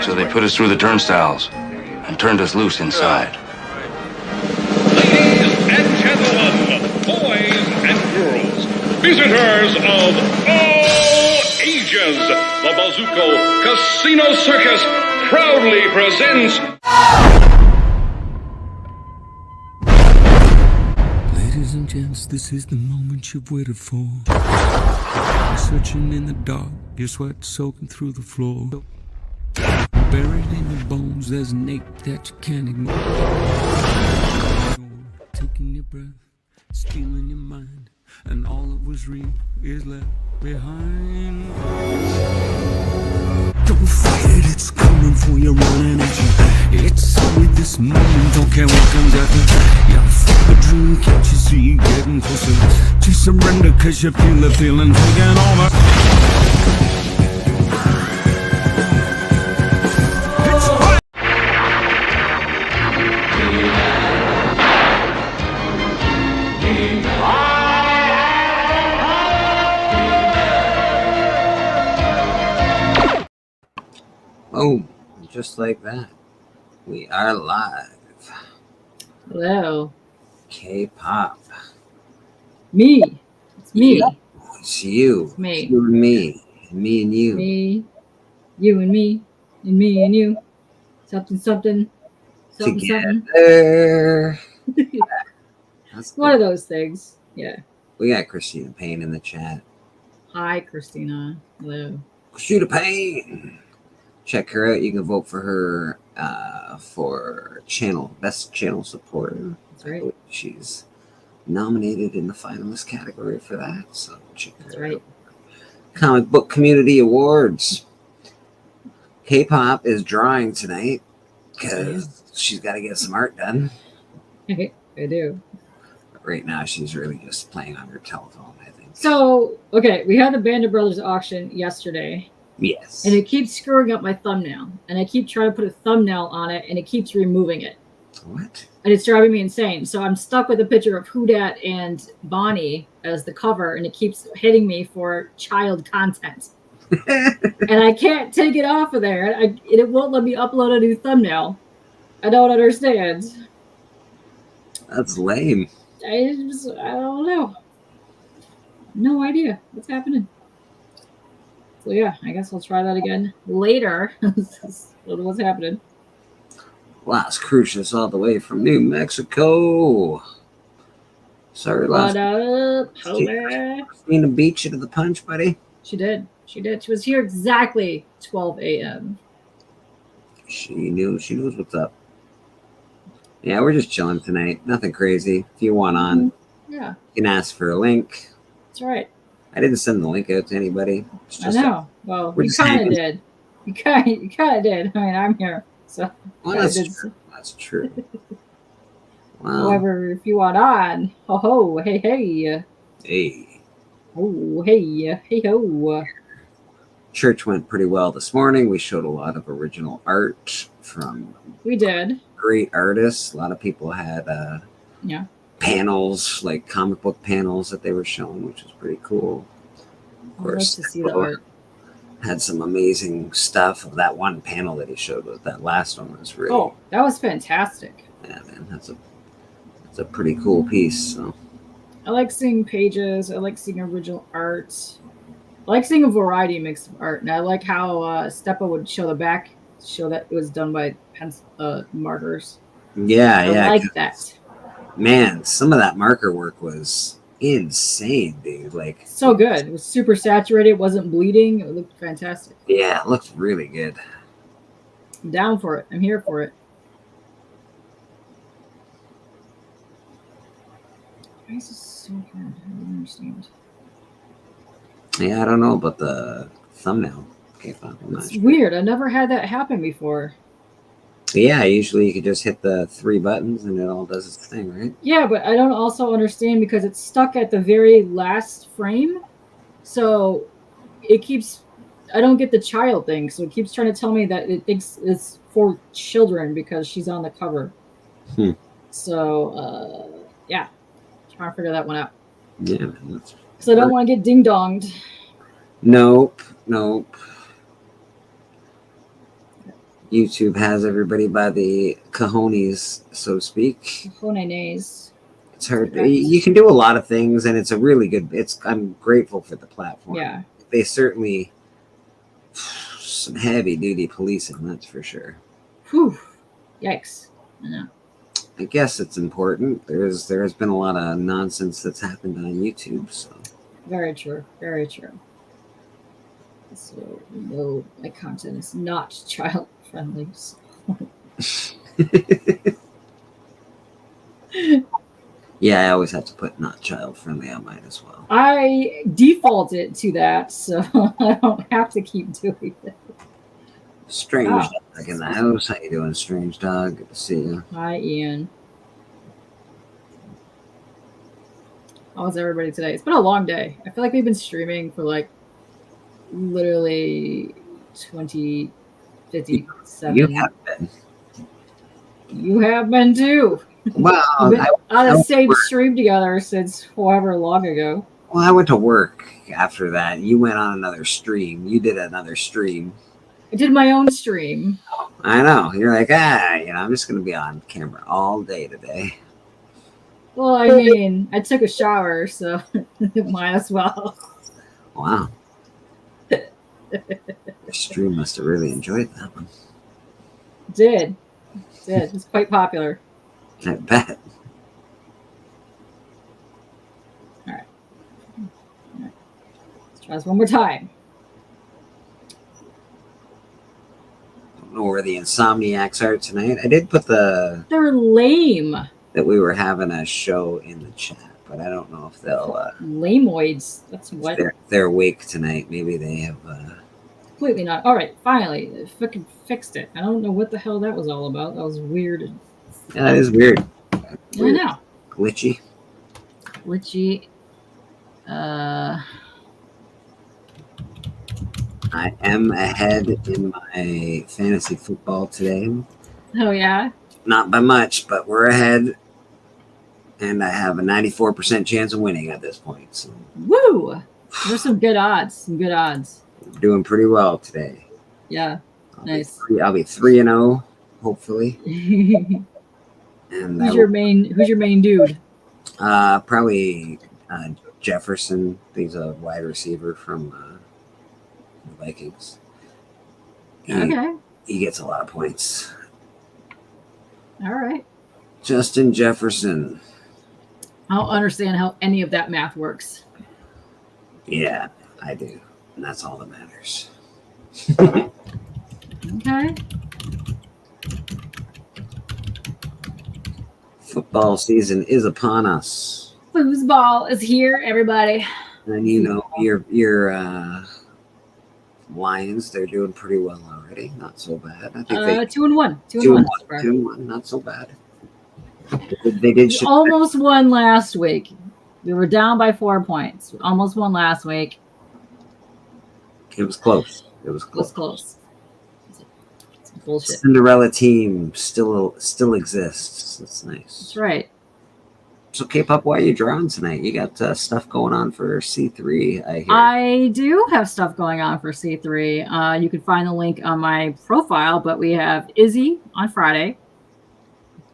So they put us through the turnstiles and turned us loose inside. Ladies and gentlemen, boys and girls, visitors of all ages, the Bazuco Casino Circus proudly presents... Ladies and gents, this is the moment you've waited for. You're searching in the dark, your sweat soaking through the floor. Buried in your bones, there's an ache that you can't ignore. Taking your breath, stealing your mind, and all that was real is left behind. Don't fight it, it's coming for your own energy. It's only this moment, don't care what comes after. You're full of dream, can't you see you getting closer? Just surrender, cause you feel the feeling taking over. Oh, just like that, we are live. Hello. K-pop. Me. It's me. Yeah, it's you. It's me. It's you and me. And me and you. Me. You and me. And me and you. Something, something. Something, Together. something. That's One of those things. Yeah. We got Christina Payne in the chat. Hi, Christina. Hello. Christina Payne. Check her out. You can vote for her for best channel supporter. That's right. She's nominated in the finalist category for that. So check her That's out. right. Comic Book Community Awards. K-pop is drawing tonight because she's got to get some art done. I do. But right now, she's really just playing on her telephone, I think. So, okay, we had the Band of Brothers auction yesterday. Yes. And it keeps screwing up my thumbnail. And I keep trying to put a thumbnail on it, and it keeps removing it. What? And it's driving me insane. So I'm stuck with a picture of Who Dat and Bonnie as the cover, and it keeps hitting me for child content. And I can't take it off of there. It won't let me upload a new thumbnail. I don't understand. That's lame. I don't know. No idea what's happening. So yeah, I guess I'll try that again later. What's happening? Las Cruces all the way from New Mexico. Sorry, Las. What up? Hola. Christina beat you to the punch, buddy. She did. She did. She was here exactly 12 a.m. She knows what's up. Yeah, we're just chilling tonight. Nothing crazy. If you want on, Yeah, you can ask for a link. that's right. I didn't send the link out to anybody. It's I just know. Well, we're you just kind hanging. of did. You kind of did. I mean, I'm here, so. Well, that's true. That's true. Wow. However, if you want on, ho ho, hey hey, Hey. oh hey hey ho. Church went pretty well this morning. We showed a lot of original art from We did. great artists. A lot of people had Yeah. panels, like comic book panels that they were showing, which was pretty cool. Of I'd love course, to see the art. had some amazing stuff. That one panel that he showed with that last one was really, Oh, that was fantastic. yeah, man, that's a pretty cool piece. So I like seeing pages. I like seeing original art. I like seeing a variety mix of art, and I like how Steppa would show the back, show that it was done by markers. yeah, I like that. Man, some of that marker work was insane, dude. Like, So good. It was super saturated. It wasn't bleeding. It looked fantastic. yeah, it looked really good. I'm down for it. I'm here for it. Why is this so hard? I don't understand. Yeah, I don't know about the thumbnail. Okay, fine. I'm not It's sure. weird. I never had that happen before. Yeah, usually you could just hit the 3 buttons and it all does its thing, right? Yeah, but I don't also understand because it's stuck at the very last frame. So it keeps, I don't get the child thing. So it keeps trying to tell me that it thinks it's for children because she's on the cover. So, yeah, trying to figure that one out. Yeah, man. So I don't want to get ding-donged. Nope. YouTube has everybody by the cojones, so to speak. Nays. It's hard. Correct. You can do a lot of things, and it's a really good. I'm grateful for the platform. Yeah. They certainly some heavy duty policing, that's for sure. Whew. Yikes. I know. I guess it's important. There has been a lot of nonsense that's happened on YouTube, so Very true. Very true. So, no, my content is not child friendly. So. yeah, I always have to put not child friendly on mine as well. I defaulted to that, so I don't have to keep doing it. Strange Oh. dog in the house. How you doing, strange dog? Good to see you. Hi, Ian. How's everybody today? It's been a long day. I feel like we've been streaming for like literally 57. You have been. You have been too. Well, We've been on the I same work. stream together since however long ago. I went to work after that. You went on another stream. You did another stream. I did my own stream. I know. You're like, I'm just going to be on camera all day today. Well, I mean, I took a shower, so might as well. Wow. Your stream must have really enjoyed that one. Did. It was quite popular. I bet. Let's try this one more time. Don't know where the Insomniacs are tonight. I did put They're lame. that we were having a show in the chat, but I don't know if they'll Lameoids. That's what. they're awake tonight. Maybe they have Completely not. All right, finally, I fucking fixed it. I don't know what the hell that was all about. That was weird. yeah, that is weird. I know. Glitchy. Glitchy. I am ahead in my fantasy football today. Oh yeah. Not by much, but we're ahead. And I have a 94% chance of winning at this point. So Woo! There's some good odds. Some good odds. we're doing pretty well today. Yeah. Nice. I'll be 3-0, hopefully. who's And your main dude? probably Jefferson. He's a wide receiver from the Vikings. Okay. He gets a lot of points. All right. Justin Jefferson. I don't understand how any of that math works. Yeah, I do. And that's all that matters. Okay. Football season is upon us. Foosball is here, everybody. And your Lions, they're doing pretty well already. Not so bad. I think they 2-1. 2-1. so far. 2-1. Not so bad. They did We almost won last week. We were down by 4 points. We almost won last week. It was close. It was It was close. close. It's bullshit. Cinderella team still exists. That's nice. That's right. So K-pop, why are you drawing tonight? You got stuff going on for C3, I hear. I do have stuff going on for C3. You can find the link on my profile, but we have Izzy on Friday.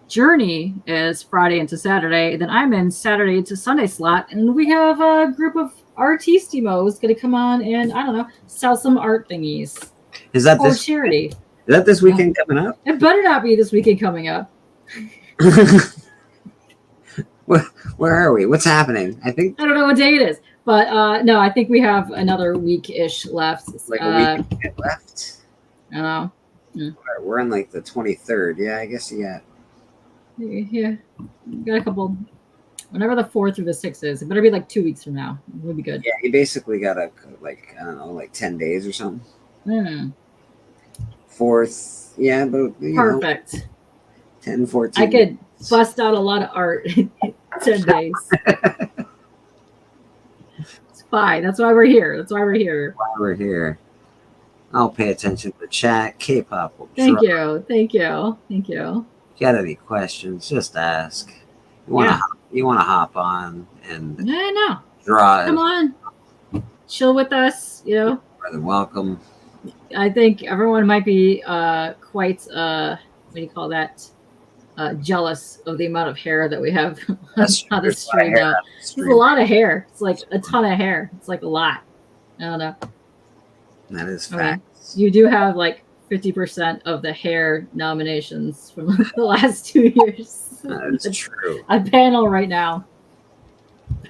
Journey is Friday into Saturday. Then I'm in Saturday to Sunday slot. And we have a group of artistimos going to come on and, I don't know, sell some art thingies Is that for this? charity. Is that this weekend coming up? It better not be this weekend coming up. Where are we? What's happening? I think I don't know what day it is. But no, I think we have another week-ish left. it's like a week left. I don't know. We're on like the 23rd. Yeah, I guess you got. Yeah, got a couple. Whenever the 4th or the 6th is, it better be like 2 weeks from now. We'll be good. Yeah, you basically got I don't know, like 10 days or something. 4th. Yeah, but Perfect. 10, 14. I could bust out a lot of art in 10 days. It's fine. That's why we're here. While we're here. I'll pay attention to the chat. K-pop will Thank draw. you. Thank you. If you got any questions, just ask. You want to hop on and No. draw. Come on. Chill with us, More than welcome. I think everyone might be quite what do you call that? Jealous of the amount of hair that we have That's on the there's a lot of stream hair now. on the It's stream. a lot of hair. It's like a ton of hair. It's like a lot. I don't know. That is I mean, facts. you do have like 50% of the hair nominations from the last 2 years. That is true. A panel right now.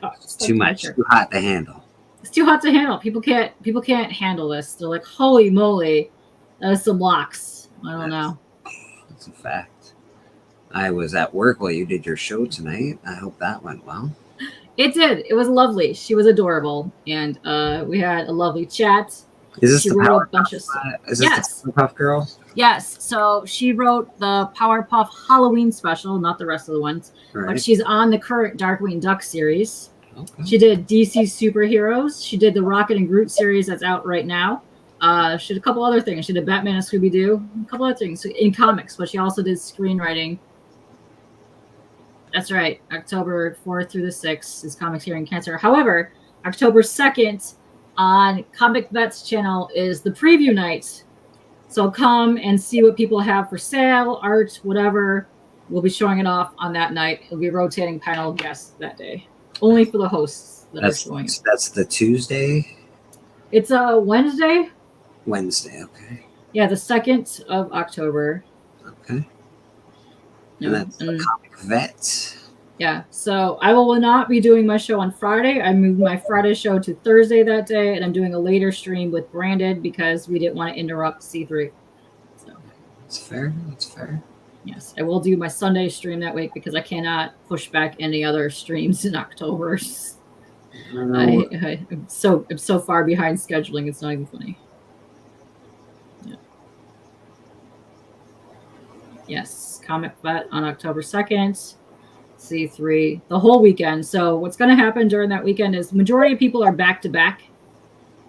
Oh, It's so too much, pressure. too hot to handle. It's too hot to handle. People can't handle this. They're like, holy moly, that is some locks. I don't know. That's a fact. I was at work while you did your show tonight. I hope that went well. It did. It was lovely. She was adorable, and we had a lovely chat. Is this She the wrote a Powerpuff? bunch of Is this Yes. the Powerpuff Girls? Yes, so she wrote the Powerpuff Halloween special, not the rest of the ones, Right. but she's on the current Darkwing Duck series. Okay. She did DC Superheroes. She did the Rocket and Groot series that's out right now. She did a couple other things. She did Batman and Scooby Doo, a couple other things in comics, but she also did screenwriting. That's right. October 4th through the 6th is Comics Hearing Cancer. However, October 2nd on Comic Vet's channel is the preview night. So come and see what people have for sale, art, whatever. We'll be showing it off on that night. It'll be rotating panel guests that day. Only for the hosts that are showing it. That's the Tuesday, It's a Wednesday. Wednesday. Okay. Yeah, the 2nd of October. Okay. Yeah, And that's the and- Comic Vet. Yeah, so I will not be doing my show on Friday. I moved my Friday show to Thursday that day, and I'm doing a later stream with Branded because we didn't want to interrupt C3. So, That's fair. That's fair. yes, I will do my Sunday stream that week because I cannot push back any other streams in October. I don't know. I'm so far behind scheduling. It's not even funny. Yeah. Yes, Comic Vet on October 2nd. C3 the whole weekend. So what's going to happen during that weekend is majority of people are back to back,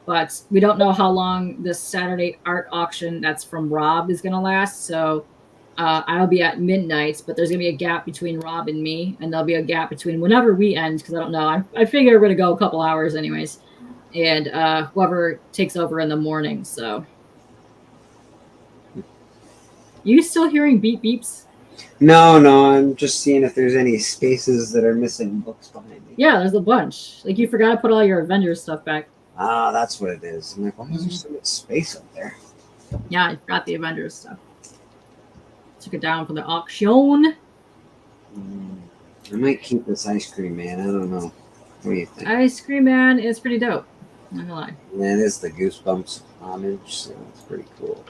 but we don't know how long this Saturday art auction that's from Rob is going to last. So I'll be at midnight, but there's going to be a gap between Rob and me, and there'll be a gap between whenever we end because I don't know. I figure we're going to go a couple hours anyways, and whoever takes over in the morning. So you still hearing beep beeps? No, I'm just seeing if there's any spaces that are missing books behind me. Yeah, there's a bunch. Like you forgot to put all your Avengers stuff back. Ah, that's what it is. I'm like, why is there so much space up there? Yeah, I forgot the Avengers stuff. Took it down for the auction. I might keep this ice cream, man. I don't know. What do you think? Ice Cream Man is pretty dope. Not gonna lie. Yeah, it is the Goosebumps homage, so it's pretty cool.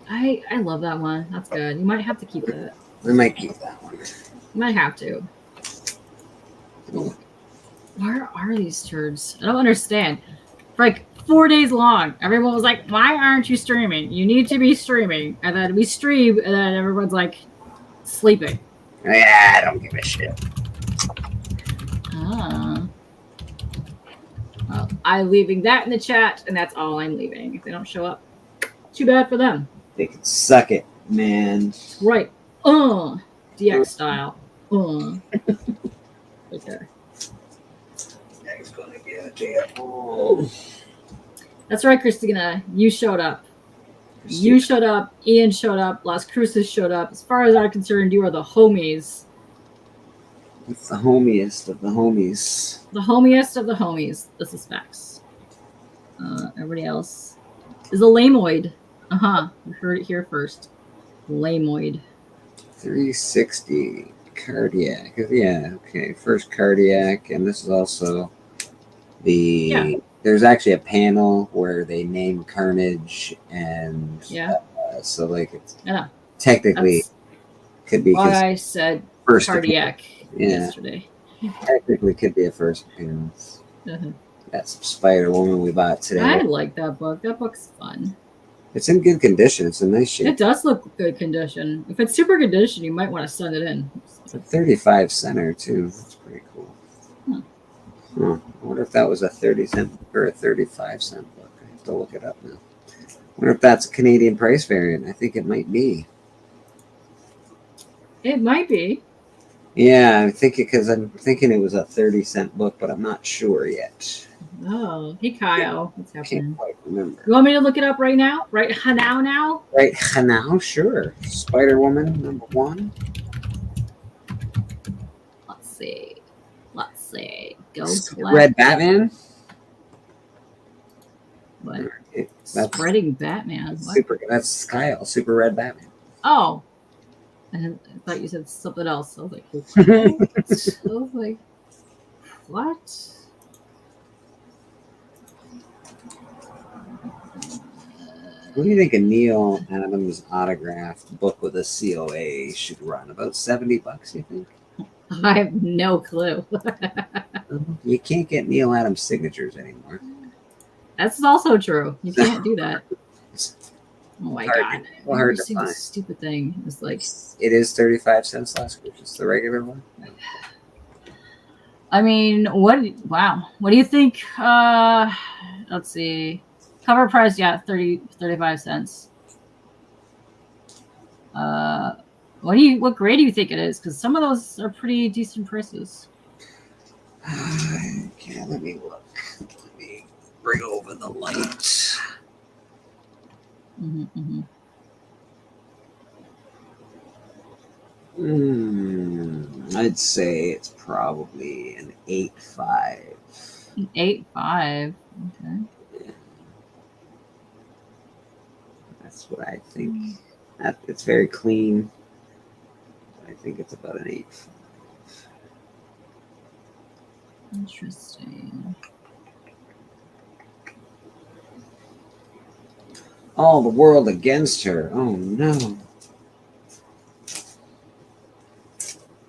I love that one. That's good. You might have to keep that. I might keep that one. You might have to. Where are these turds? I don't understand. For like 4 days long, everyone was like, why aren't you streaming? You need to be streaming. And then we stream, and then everyone's like sleeping. Yeah, I don't give a shit. Ah. Well, I'm leaving that in the chat, and that's all I'm leaving. If they don't show up, too bad for them. They can suck it, man. Right. DX style. Right there. It's gonna get you. Oh. That's right, Christina. You showed up. You showed up. Ian showed up. Las Cruces showed up. As far as I'm concerned, you are the homies. It's the homiest of the homies. The homiest of the homies. This is facts. Everybody else is a lamoid. You heard it here first. Lamoid. 360 cardiac. Yeah, okay. First cardiac, and this is also the. Yeah. There's actually a panel where they name Carnage, and Yeah. So like it's Yeah. technically That's could be why I said first cardiac Yeah. yesterday. Technically could be a first appearance. Uh-huh. That's Spider Woman we bought today. I like that book. That book's fun. It's in good condition. It's a nice shape. It does look good condition. If it's super condition, you might want to send it in. It's a 35 center too. That's pretty cool. I wonder if that was a 30-cent or a 35-cent book. I have to look it up now. I wonder if that's a Canadian price variant. I think it might be. It might be. Yeah, I'm thinking because I'm thinking it was a 30-cent book, but I'm not sure yet. Oh, hey Kyle, what's Can't happening? quite remember. You want me to look it up right now? Right now? Right now, sure. Spider Woman #1. Let's see. Go Super left. Red Batman. What? That's Spreading Batman. What? super. That's Kyle. Super Red Batman. Oh. I thought you said something else. I was like, what? I was like, what? What do you think a Neil Adams autographed book with a COA should run? About $70, you think? I have no clue. You can't get Neil Adams signatures anymore. That's also true. You can't do that. Oh my Hard- god. well, hard Every to single find. stupid thing is like, It is 35 cents less, which is the regular one. I mean, what do you think? Let's see. Cover price, yeah, 35 cents. What grade do you think it is? Because some of those are pretty decent prices. Okay, let me look. Let me bring over the light. I'd say it's probably an 8.5. 8.5. Okay. That's what I think. It's very clean. I think it's about an 8. Interesting. All the world against her. Oh no.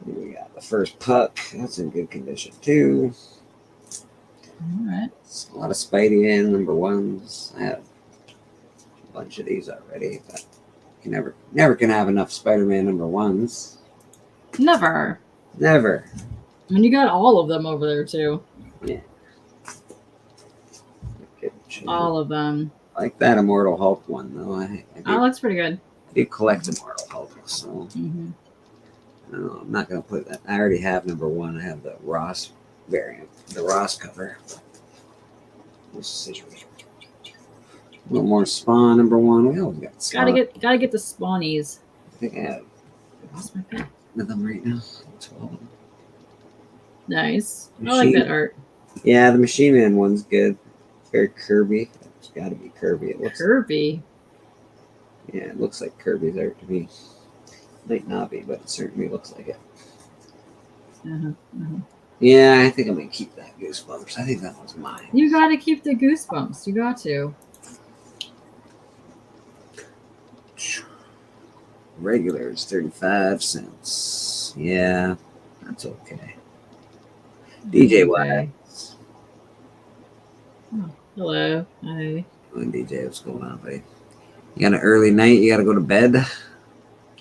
We got the first puck. That's in good condition too. All right. It's a lot of Spidey in #1s. I have a bunch of these already, but you never can have enough Spider-Man #1s. Never. Never. I mean, you got all of them over there too. Okay, All of them. I like that Immortal Hulk one though. I Oh, looks pretty good. do collect Immortal Hulk, so I don't know, I'm not gonna put that. I already have #1. I have the Ross variant, the Ross cover. Let's see. A little more Spawn #1. We always got Spawn. Gotta get the spawnies. I think I have Lost my pen. one of them right now. 12. Nice. I like that art. Yeah, the Machine Man one's good. Very Kirby. It's got to be Kirby. It looks. Kirby. Yeah, it looks like Kirby's art to me. Might not be, but it certainly looks like it. Yeah, I think I'm gonna keep that Goosebumps. I think that was mine. You gotta keep the Goosebumps. You got to. Regular is 35 cents. Yeah, that's okay. DJ Okay. Wise. Oh, hello. Hi. And DJ, what's going on, buddy? You got an early night? You got to go to bed?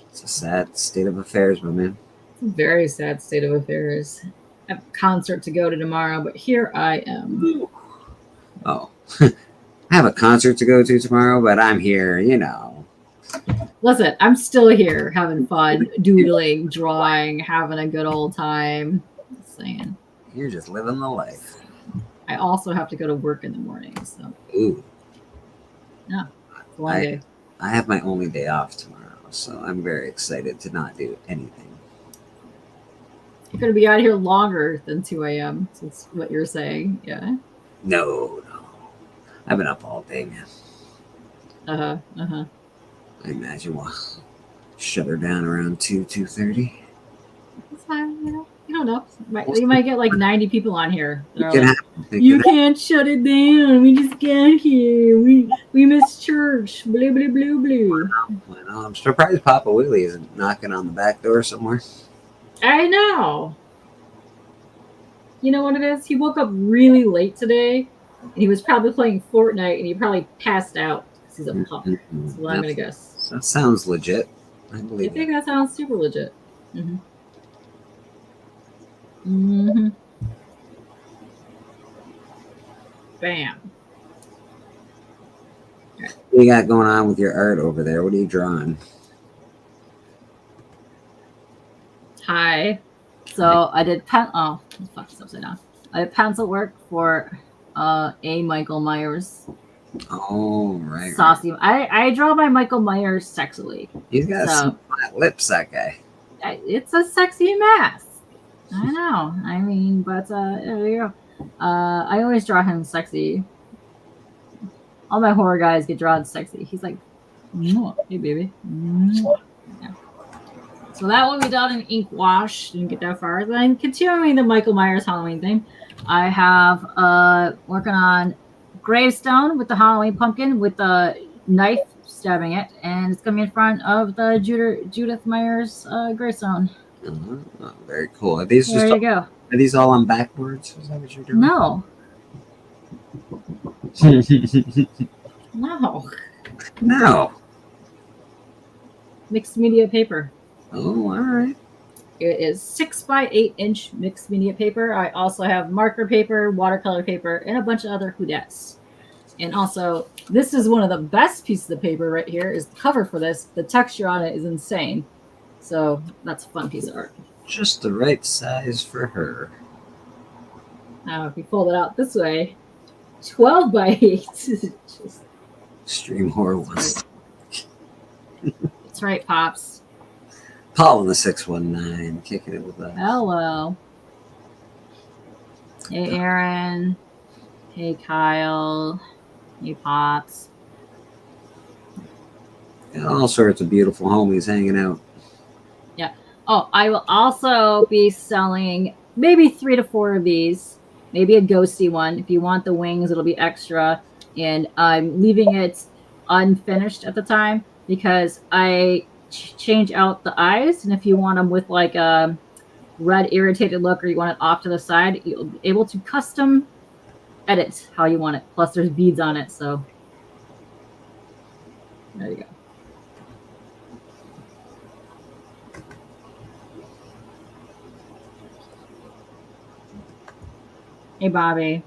It's a sad state of affairs, my man. It's a very sad state of affairs. I have a concert to go to tomorrow, but here I am. Oh, I have a concert to go to tomorrow, but I'm here, you know. Listen, I'm still here having fun, doodling, drawing, having a good old time. Just saying. You're just living the life. I also have to go to work in the morning, so Ooh, one day. I have my only day off tomorrow, so I'm very excited to not do anything. You're gonna be out here longer than 2 a.m. Since what you're saying, yeah. No. I've been up all day, man. I imagine we'll shut her down around 2:30. It's fine, you know. You don't know. You might get like 90 people on here. It They're can like, happen. you can't shut it down. We just got here. We missed church. Blue, blue, blue, blue. I'm surprised Papa Willie isn't knocking on the back door somewhere. I know. You know what it is? He woke up really late today, and he was probably playing Fortnite, and he probably passed out because he's a pup. That's what I'm gonna guess. That sounds legit. I I believe think it. that sounds super legit. Bam. What you got going on with your art over there? What are you drawing? Hi. So I did fuck this upside down. I did pencil work for a Michael Myers Oh, right. saucy. I draw my Michael Myers sexily. He's got So- some flat lips, that guy. It's a sexy mask. I know. I mean, but there you go. I always draw him sexy. All my horror guys get drawn sexy. He's like, "Mwah. Hey baby. Mwah." Yeah. So that will be done in ink wash. Didn't get that far. Then continuing the Michael Myers Halloween thing, I have working on gravestone with the Halloween pumpkin with the knife stabbing it, and it's gonna be in front of the Judith Myers gravestone. Oh, very cool. Are these There just you go. are these all on backboards? Is that what you're doing? No, no. No. Mixed media paper. Oh, all right. It is 6 by 8 inch mixed media paper. I also have marker paper, watercolor paper, and a bunch of other hoodettes. And also, this is one of the best pieces of paper right here. Is the cover for this. The texture on it is insane. So that's a fun piece of art. Just the right size for her. Now, if you fold it out this way, 12 by 8. Just, Stream horror ones. that's right, Pops. Paul in the 619, kicking it with us. Hello. Hey, Aaron. Hey, Kyle. Hey, Pops. Got all sorts of beautiful homies hanging out. Oh, I will also be selling maybe 3 to 4 of these. Maybe a ghosty one. If you want the wings, it'll be extra. And I'm leaving it unfinished at the time because I change out the eyes. And if you want them with like a red irritated look or you want it off to the side, you'll be able to custom edit how you want it. Plus there's beads on it. So there you go. Hey, Bobby.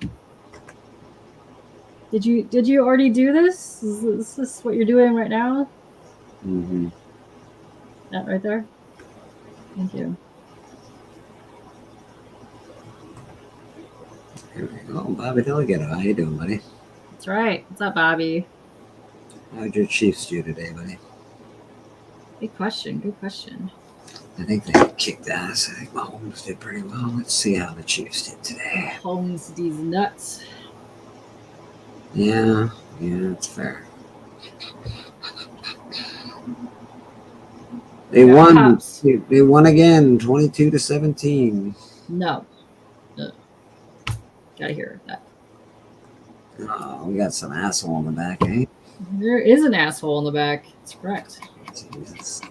Did you already do this? Is this what you're doing right now? Mm-hmm. That right there? Thank you. Here we go. Bobby Delegate. How you doing, buddy? That's right. What's up, Bobby? How'd your Chiefs do today, buddy? Good question. Good question. I think they kicked ass. I think Mahomes did pretty well. Let's see how the Chiefs did today. Holmes these nuts. Yeah, it's fair. They Yeah, won. Pops. They won again, 22-17. No. Gotta hear that. Oh, we got some asshole in the back, eh? There is an asshole in the back. That's correct. Jesus.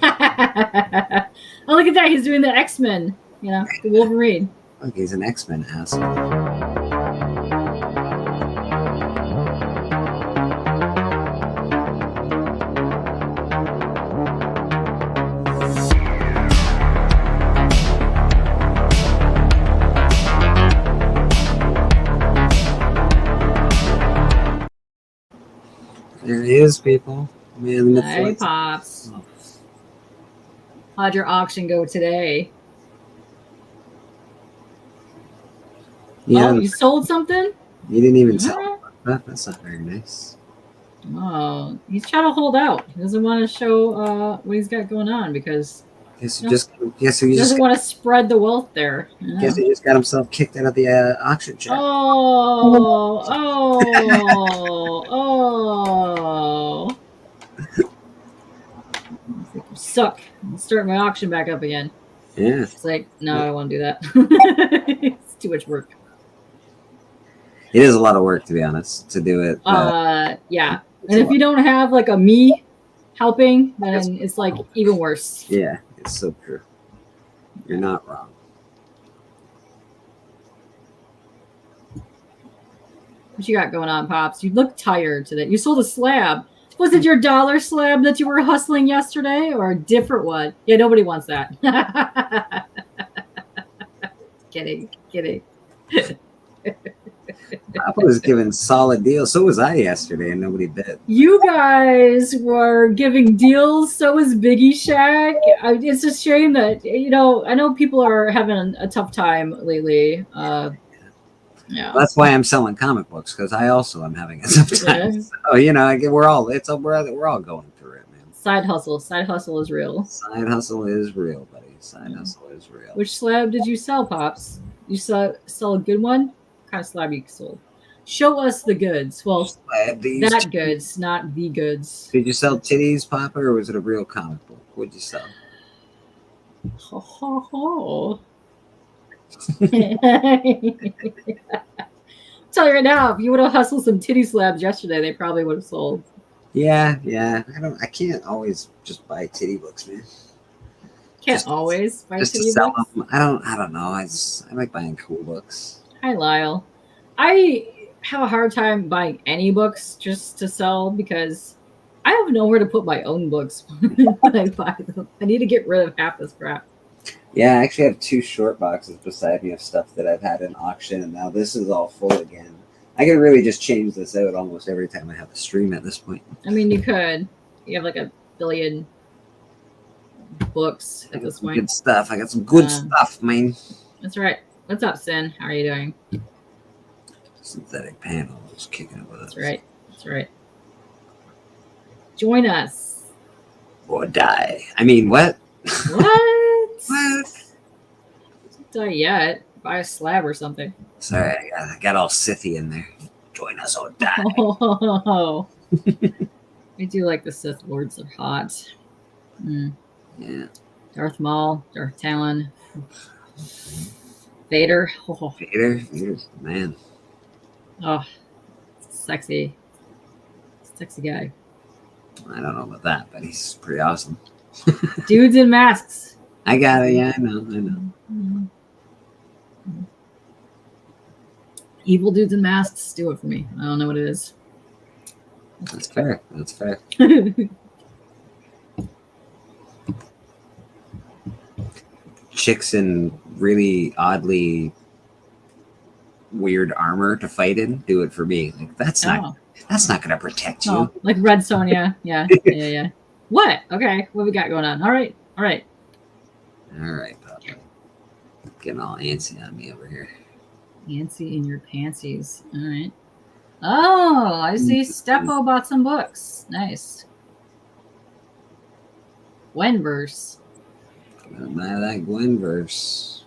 Oh, look at that. He's doing the X-Men. You know, the Wolverine. Look, he's an X-Men asshole. There he is, people. Man in the Hey, foot. Pops. How'd your auction go today? Yeah, Oh, you sold something? you didn't even tell Alright. that. That's not very nice. Oh, he's trying to hold out. He doesn't want to show what he's got going on because Guess No. he just he doesn't want to spread the wealth there. you know? guess he just got himself kicked out of the auction check. Oh, You suck. I'm starting my auction back up again. Yeah. It's like, no, I don't want to do that. It's too much work. It is a lot of work, to be honest, to do it. Yeah. And if you don't have like a me helping, then it's like even worse. Yeah, it's so true. You're not wrong. What you got going on, Pops? You look tired today. You sold a slab. Was it your dollar slab that you were hustling yesterday or a different one? Yeah, nobody wants that. Kidding. Papa was giving solid deals. So was I yesterday, and nobody bid. You guys were giving deals. So was Biggie Shack. It's a shame that, I know people are having a tough time lately. Yeah. That's why I'm selling comic books, because I also am having it sometimes. So, you know, we're all going through it, man. Side hustle. Side hustle is real. Side hustle is real, buddy. Side hustle is real. Which slab did you sell, Pops? You sell a good one? What kind of slab you sold? Show us the goods. Well, that goods, not the goods. Did you sell titties, Papa, or was it a real comic book? What'd you sell? Ho ho ho. Tell you right now, if you would have hustled some titty slabs yesterday, they probably would have sold. Yeah. I can't always just buy titty books, man. Can't always buy Just to titty sell books. them. I don't know. I like buying cool books. Hi, Lyle. I have a hard time buying any books just to sell because I have nowhere to put my own books when I buy them. I need to get rid of half this crap. Yeah, I actually have 2 short boxes beside me of stuff that I've had in auction, and now this is all full again. I can really just change this out almost every time I have a stream at this point. I mean, you could. You have like a billion books at this point. Good stuff. I got some good stuff, man. That's right. What's up, Sin? How are you doing? Synthetic panel is kicking it with us. That's right. That's right. Join us. Or die. I mean, what? What? What? Don't die yet. Buy a slab or something. Sorry, I got all Sithy in there. Join us or die. Oh. I do like the Sith Lords. They're hot. Mm. Yeah. Darth Maul, Darth Talon, Vader. Oh, Vader's the man. Sexy guy. I don't know about that, but he's pretty awesome. Dudes in masks. I got it. Yeah, I know. Mm-hmm. Evil dudes in masks do it for me. I don't know what it is. That's fair. That's fair. Chicks in really oddly weird armor to fight in do it for me. Like that's not going to protect you. Oh, like Red Sonja. Yeah. Yeah. What? Okay. What we got going on? All right. All right, Papa. Getting all antsy on me over here. Antsy in your pantsies. All right. Oh, I see. Steppo bought some books. Nice. Gwenverse. Gotta buy that Gwenverse.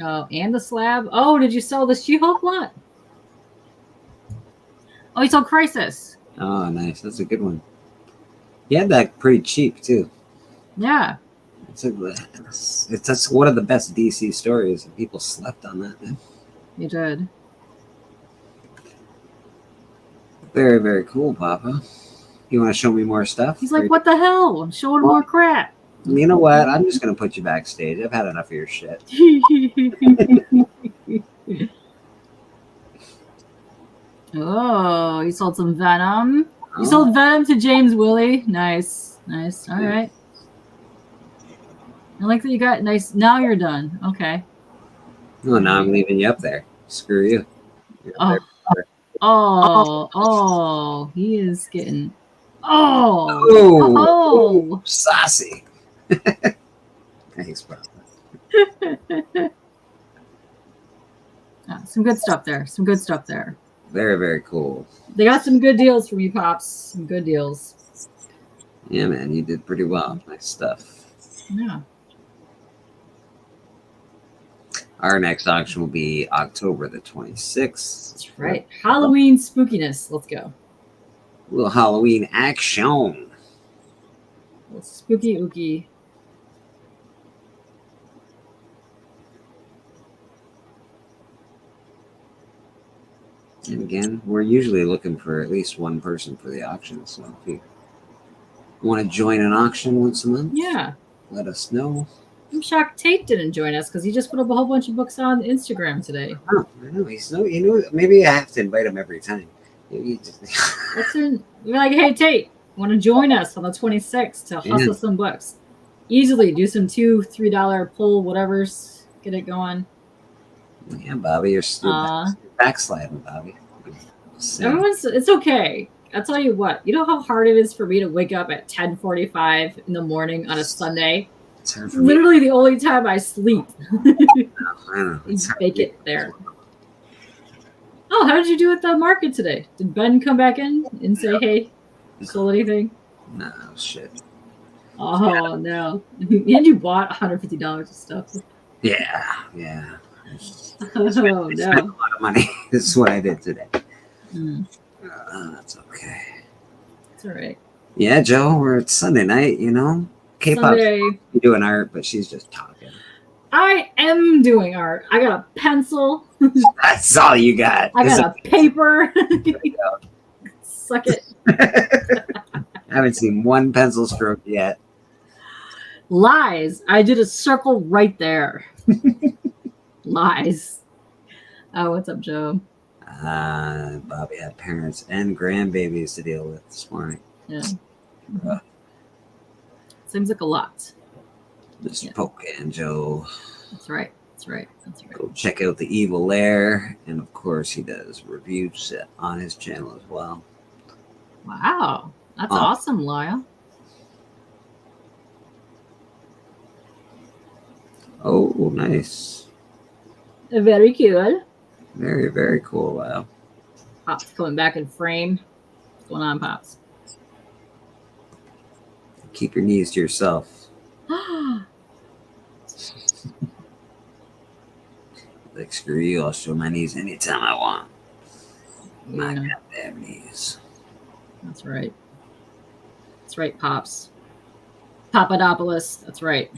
Oh, and the slab. Oh, did you sell the She-Hulk lot? Oh, you sold Crisis. Oh, nice. That's a good one. He had that pretty cheap too. Yeah. That's one of the best DC stories, and people slept on that, man. You did. Very, very cool, Papa. You want to show me more stuff? He's like, what the hell? I'm showing more crap. You know what? I'm just going to put you backstage. I've had enough of your shit. Oh, you sold some Venom. You sold Venom to James Willie. Nice. Nice. All right. I like that you got nice. Now you're done. Okay. Oh, now I'm leaving you up there. Screw you. Oh, he is getting. Oh, saucy. Thanks, bro. Some good stuff there. Some good stuff there. Very, very cool. They got some good deals from you, Pops. Some good deals. Yeah, man, you did pretty well. Nice stuff. Yeah. Our next auction will be October the 26th. That's right. Halloween spookiness. Let's go. A little Halloween action. Spooky ooky. And again, we're usually looking for at least one person for the auction. So if you want to join an auction once a month, Yeah. let us know. I'm shocked Tate didn't join us because he just put up a whole bunch of books on Instagram today. Oh, I know. Maybe I have to invite him every time. Maybe just... You're like, hey, Tate, want to join us on the 26th to hustle some books? Easily do some $2-3 pull, whatever's. Get it going. Yeah, Bobby, you're still backsliding, Bobby. It's okay. I'll tell you what. You know how hard it is for me to wake up at 10:45 in the morning on a Sunday It's hard for me. Literally the only time I sleep. I don't know. You It's hard bake for me. it there. Oh, how did you do at the market today? Did Ben come back in and say, "Hey, you sold anything?" No, shit. Oh no! And you bought $150 of stuff. Yeah. Oh Spent no! a lot of money. This is what I did today. Mm, That's okay. it's all right. Yeah, Joe, it's Sunday night, you know? K-pop's Sunday, doing art, but she's just talking. I am doing art. I got a pencil. That's all you got. I got a paper. go. Suck it. I haven't seen one pencil stroke yet. Lies. I did a circle right there. Lies. Oh, what's up, Joe? Bobby had parents and grandbabies to deal with this morning. Yeah. Seems like a lot. Mr. Yeah. Poke and Joe. That's right. That's right. That's right. Go check out The Evil Lair. And of course, he does reviews on his channel as well. Wow. That's Oh. awesome, Lyle. Oh, nice. Very cool. Very, very cool. Wow. Pop's coming back in frame. What's going on, Pops? Keep your knees to yourself. Like, screw you. I'll show my knees anytime I want. My Yeah, goddamn knees. that's right. That's right, Pops. Papadopoulos. That's right.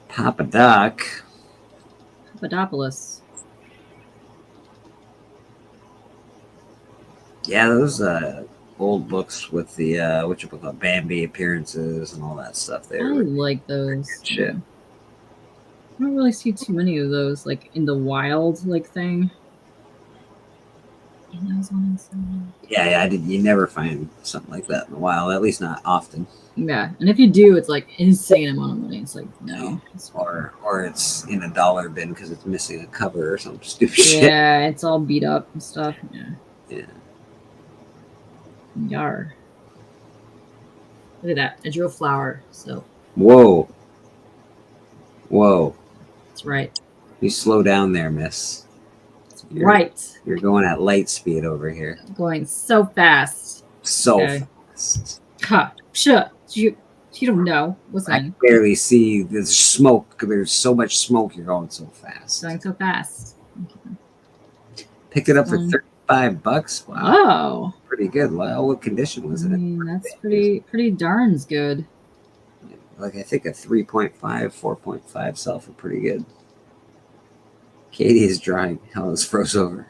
Papa Doc. Papadopoulos. Yeah, those old books with the what you call Bambi appearances and all that stuff. They I were like those. shit. I don't really see too many of those, like in the wild, like thing. And those ones, Yeah, I did. You never find something like that in the wild, at least not often. yeah, and if you do, it's like insane amount of money. It's like no, Or it's in a dollar bin because it's missing a cover or some stupid shit. yeah, it's all beat up and stuff. Yeah, Yeah. yar. Look at that! I drew a flower, so Whoa. that's right. You slow down there, miss. You're- Right, You're going at light speed over here. going so fast. So Okay. fast. Ha! Shut. You don't know. I Listen, can barely see. There's smoke. There's so much smoke. You're going so fast. going so fast. Picked it up for Um, $35. Wow, Oh, pretty good. Wow, what condition was I it in? mean that's pretty darns good. Like I think a 3.5, 4.5 sell for pretty good. Katie is drawing. Hell, it's froze over.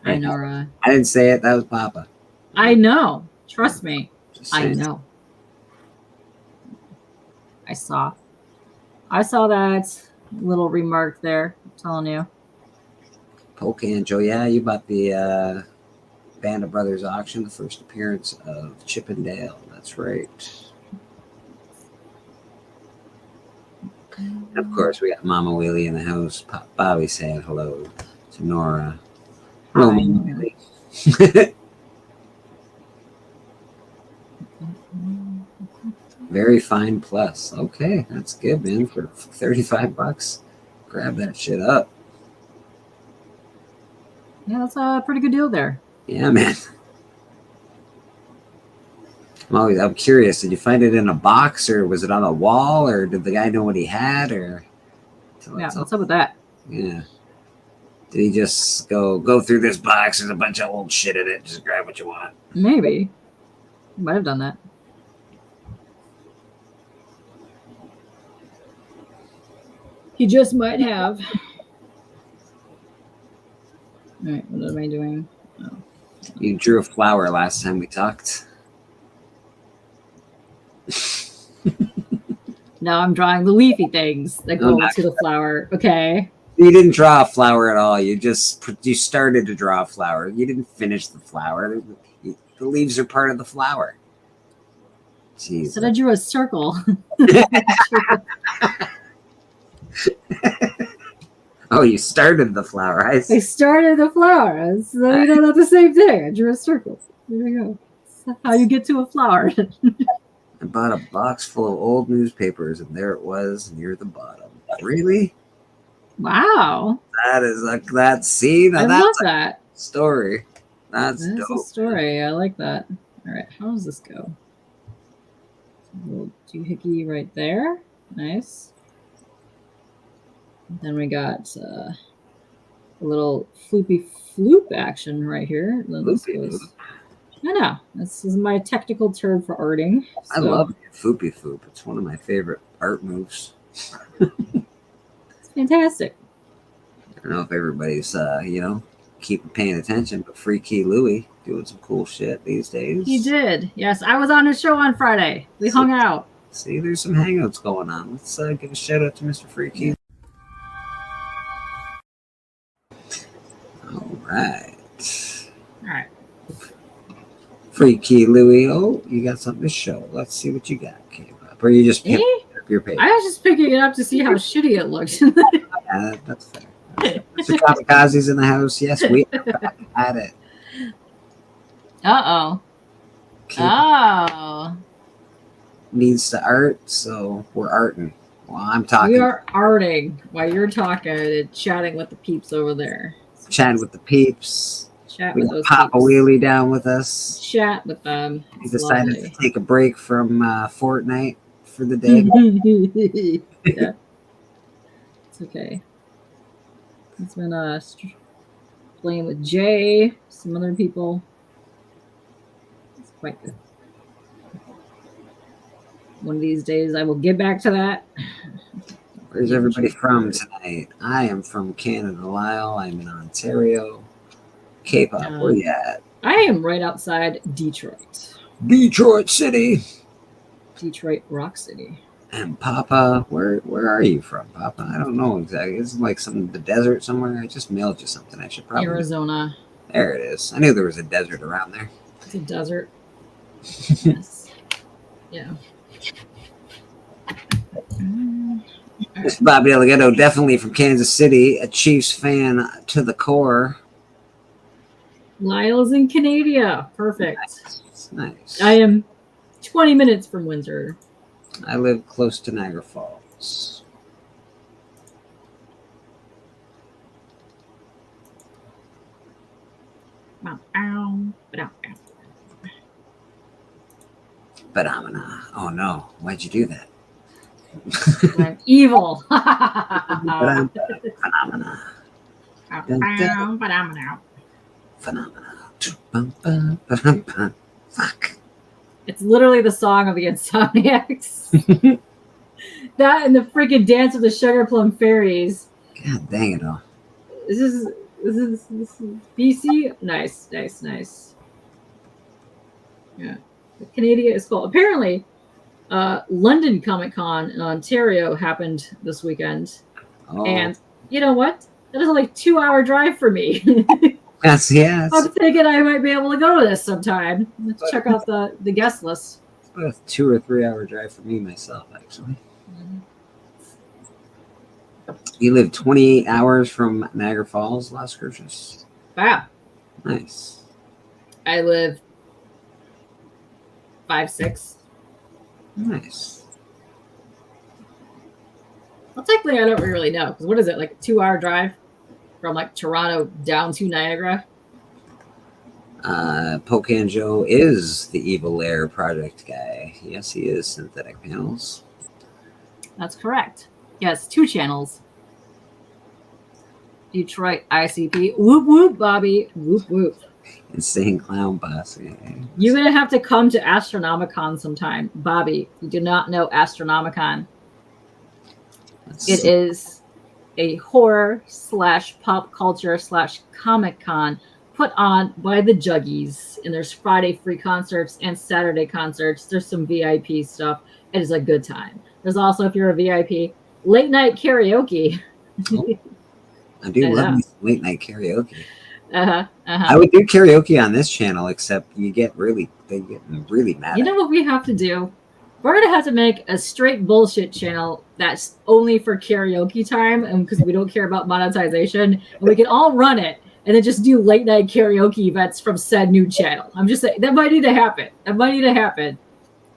I know, Ra. I didn't say it. That was Papa. I know. Trust me. Just I saying. know. I saw that little remark there. I'm telling you. Poke and Joe. Yeah, you bought the Band of Brothers auction, the first appearance of Chip and Dale. That's right. And of course, we got Mama Wheelie in the house. Bobby saying hello to Nora. Hello, Hi. Mama Wheelie. Very fine plus. Okay, that's good, man. For $35, grab that shit up. Yeah, that's a pretty good deal there. Yeah, man. I'm curious. Did you find it in a box, or was it on a wall, or did the guy know what he had, or? Yeah, what's up with that? Yeah. Did he just go through this box? There's a bunch of old shit in it. Just grab what you want. Maybe. You might have done that. He just might have. All right, what am I doing? You drew a flower last time we talked. Now I'm drawing the leafy things that go nice. to the flower. Okay. You didn't draw a flower at all. You started to draw a flower. You didn't finish the flower. The leaves are part of the flower. Jeez. So I drew a circle. Oh, you started the flower. I I see. started the flower. So you know, not the same thing. I drew a circle. There we go. how you get to a flower. I bought a box full of old newspapers, and there it was near the bottom. Really? Wow. That is that scene. I That's love a that. story. That's That's a dope. story. I like that. All right, how does this go? A little doohickey right there. Nice. Then we got a little floopy floop action right here. Then this Floopy goes. floop. I know. This is my technical term for arting. I love Foopy Foop. It's one of my favorite art moves. It's fantastic. I don't know if everybody's keeping paying attention, but Freaky Louie doing some cool shit these days. He did. Yes, I was on his show on Friday. We hung out. See, there's some hangouts going on. Let's give a shout out to Mr. Freaky. All right. All right. Freaky Louie. Oh, you got something to show. Let's see what you got, K-pop. Or you just picked Me? up your page. I was just picking it up to see how shitty it looked. Yeah, that's fair. Mr. Kamikaze's in the house. Yes, we are back at it. Uh-oh. Oh. Needs to art, so we're arting. Well, I'm talking. We are arting while you're talking and chatting with the peeps over there. Chatting with the peeps. Chat We with got those Papa peeps. Wheelie down with us. Chat with them. He It's decided lovely. to take a break from Fortnite for the day. Yeah. It's okay. It's been playing with Jay, some other people. It's quite good. One of these days I will get back to that. Where's everybody from tonight? I am from Canada, Lyle. I'm in Ontario. K-pop, where you at? I am right outside Detroit. Detroit City. Detroit Rock City. And Papa, where are you from, Papa? I don't know exactly. It's like some the desert somewhere. I just mailed you something. I should probably. Arizona. There it is. I knew there was a desert around there. It's a desert. Yes. Yeah. This is Bob Delgado, definitely from Kansas City, a Chiefs fan to the core. Lyle's in Canada. Perfect. Nice. I am 20 minutes from Windsor. I live close to Niagara Falls. Phenomena. Oh no, why'd you do that? I'm evil. Phenomena. Phenomena. Fuck. It's literally the song of the Insomniacs. That and the freaking dance of the Sugar Plum Fairies. God dang it all. This is BC. Nice. Yeah, Canada is cool. Apparently, London Comic Con in Ontario happened this weekend, Oh, and you know what? That is only a 2-hour drive for me. yes. I'm thinking I might be able to go to this sometime. Let's check out the guest list. It's about a 2 or 3 hour drive for me myself, actually. You live 28 hours from Niagara Falls, Las Cruces. Wow. Nice. I live 5-6. Nice. Well, technically, I don't really know. Because what is it, like a 2-hour drive from like Toronto down to Niagara? Pocan Joe is the Evil Air project guy. Yes, he is Synthetic Panels. That's correct. Yes, 2 channels. Detroit ICP. Whoop whoop, Bobby. Whoop whoop. Insane Clown Boss. Yeah. You're gonna have to come to Astronomicon sometime, Bobby. You do not know Astronomicon. It is a horror / pop culture / Comic Con put on by the Juggies, and there's Friday free concerts and Saturday concerts. There's some VIP stuff. It is a good time. There's also, if you're a VIP, late night karaoke. I do I love know. me some late night karaoke. I I would do karaoke on this channel, except they get really mad. You know what we have to do? We're gonna have to make a straight bullshit channel that's only for karaoke time, and because we don't care about monetization, and we can all run it. and then just do late night karaoke events from said new channel. I'm just saying that might need to happen. That might need to happen.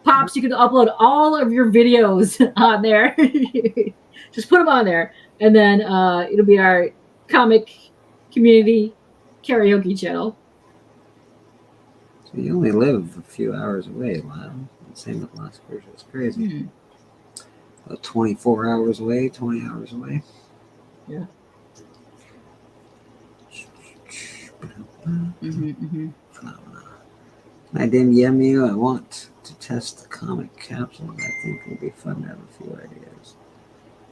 Pops, you can upload all of your videos on there. Just put them on there, and then it'll be our comic community karaoke channel. So you only live a few hours away. Wow. Same with Las Vegas. It's crazy. About 24 hours away, 20 hours away. Yeah. Phenomena. My damn Yemu, I want to test the comic capsule. I think it'll be fun to have a few ideas.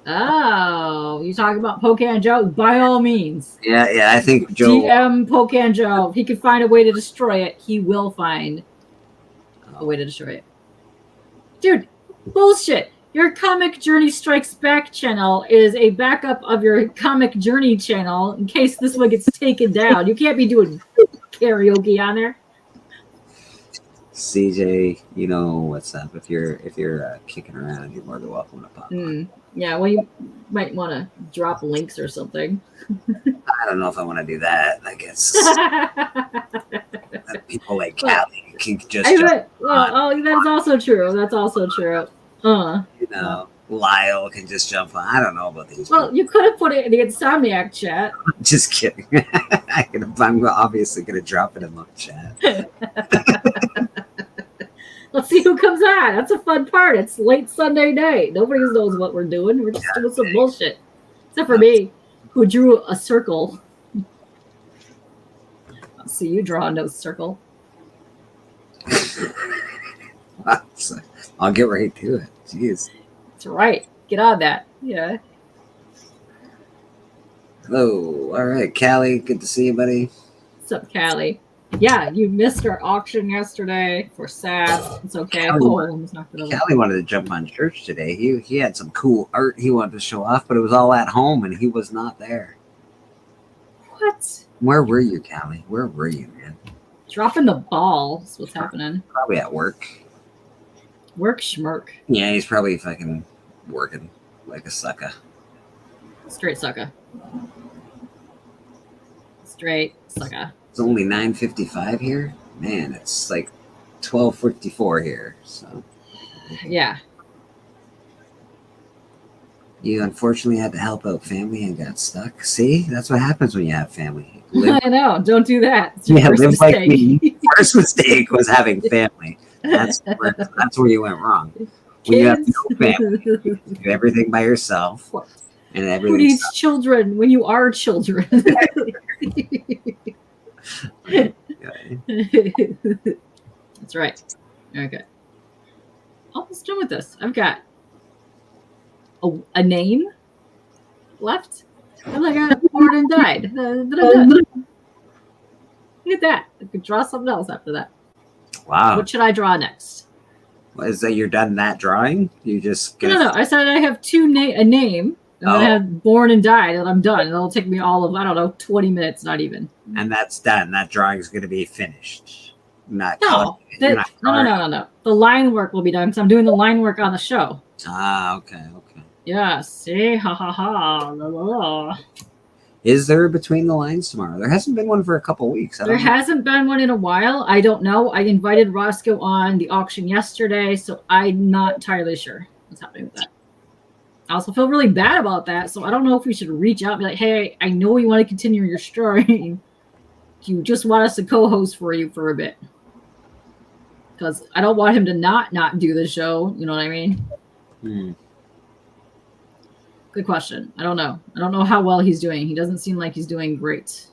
Oh, you talking about Pocan Joe? By all means. Yeah, I think Joe. DM Pocan Joe. If he can find a way to destroy it, he will find a way to destroy it. Dude, bullshit. Your Comic Journey Strikes Back channel is a backup of your Comic Journey channel in case this one gets taken down. You can't be doing karaoke on there. CJ, you know what's up. If you're kicking around, you're more than welcome to pop on. Yeah, well, you might want to drop links or something. I don't know if I want to do that. I guess people like Callie can just that is also true. That's also true. you know, Lyle can just jump on. I don't know about these. Well, you could have put it in the Insomniac chat. Just kidding. I'm obviously going to drop it in the chat. Let's see who comes on. That's a fun part. It's late Sunday night. Nobody knows what we're doing. We're just doing some bullshit. Except for me, who drew a circle. I'll see you draw no circle. I'll get right to it. Jeez. That's right. Get on that. Yeah. Hello. All right, Callie. Good to see you, buddy. What's up, Callie? Yeah, you missed our auction yesterday for SAS. It's okay. Callie Wanted to jump on church today. He had some cool art he wanted to show off, but it was all at home, and he was not there. What? Where were you, Callie? Where were you, man? Dropping the ball. That's what's happening. Probably at work. Work schmirk. Yeah, he's probably fucking working like a sucker. Straight sucker. Straight sucker. It's only 9:55 here. Man, it's like 12:54 here. So yeah. You unfortunately had to help out family and got stuck. See, that's what happens when you have family. I know. Don't do that. It's your first live mistake. like me. First mistake was having family. That's where you went wrong. When you have no family, you do everything by yourself, and Who everything. needs children when you are children? That's right. Okay. Almost done with this. I've got a name left. And I got born and died. Then I'm done. Look at that. I could draw something else after that. Wow. What should I draw next? Is that you're done that drawing? You just No. I said I have a name. And then I have born and died, and I'm done. And it'll take me all of, 20 minutes, not even. And that's done. That drawing's going to be finished. No. No. The line work will be done because I'm doing the line work on the show. Ah, okay. Yeah, see? Ha ha ha. La, la, la. Is there a Between the Lines tomorrow? There hasn't been one for a couple weeks. There hasn't been one in a while. I don't know. I invited Roscoe on the auction yesterday, so I'm not entirely sure what's happening with that. I also feel really bad about that, so I don't know if we should reach out and be like, hey, I know you want to continue your story. Do you just want us to co-host for you for a bit? Because I don't want him to not do the show. You know what I mean? Good question. I don't know. I don't know how well he's doing. He doesn't seem like he's doing great.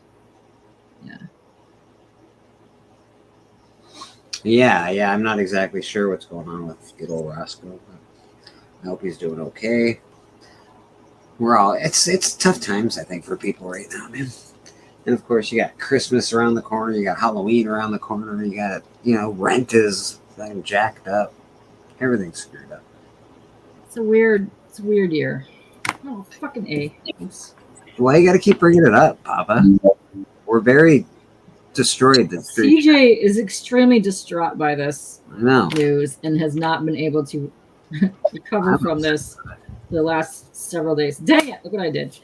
Yeah. I'm not exactly sure what's going on with good old Roscoe. I hope he's doing okay. It's tough times, I think, for people right now, man. And of course, you got Christmas around the corner, you got Halloween around the corner, you got, rent is jacked up. Everything's screwed up. It's a weird year. Oh, fucking A. Oops. Why you got to keep bringing it up, Papa? We're very destroyed. CJ is extremely distraught by this I know. news and has not been able to recover from this the last several days. Dang it, look what I did.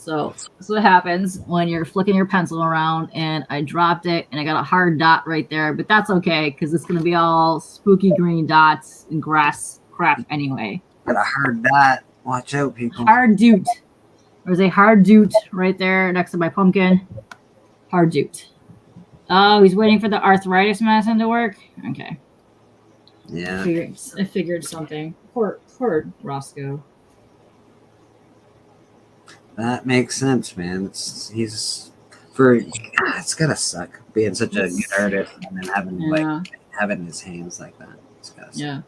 So that's what happens when you're flicking your pencil around, and I dropped it, and I got a hard dot right there. But that's okay, because it's going to be all spooky green dots and grass crap anyway. Got a hard dot. Watch out, people. Hard doot. There's a hard doot right there next to my pumpkin. Hard doot. Oh, he's waiting for the arthritis medicine to work? Okay. Yeah. I figured something. Poor Roscoe. That makes sense, man. It's gotta suck being such a good artist and then having Yeah. having his hands like that. It's gotta suck. Yeah.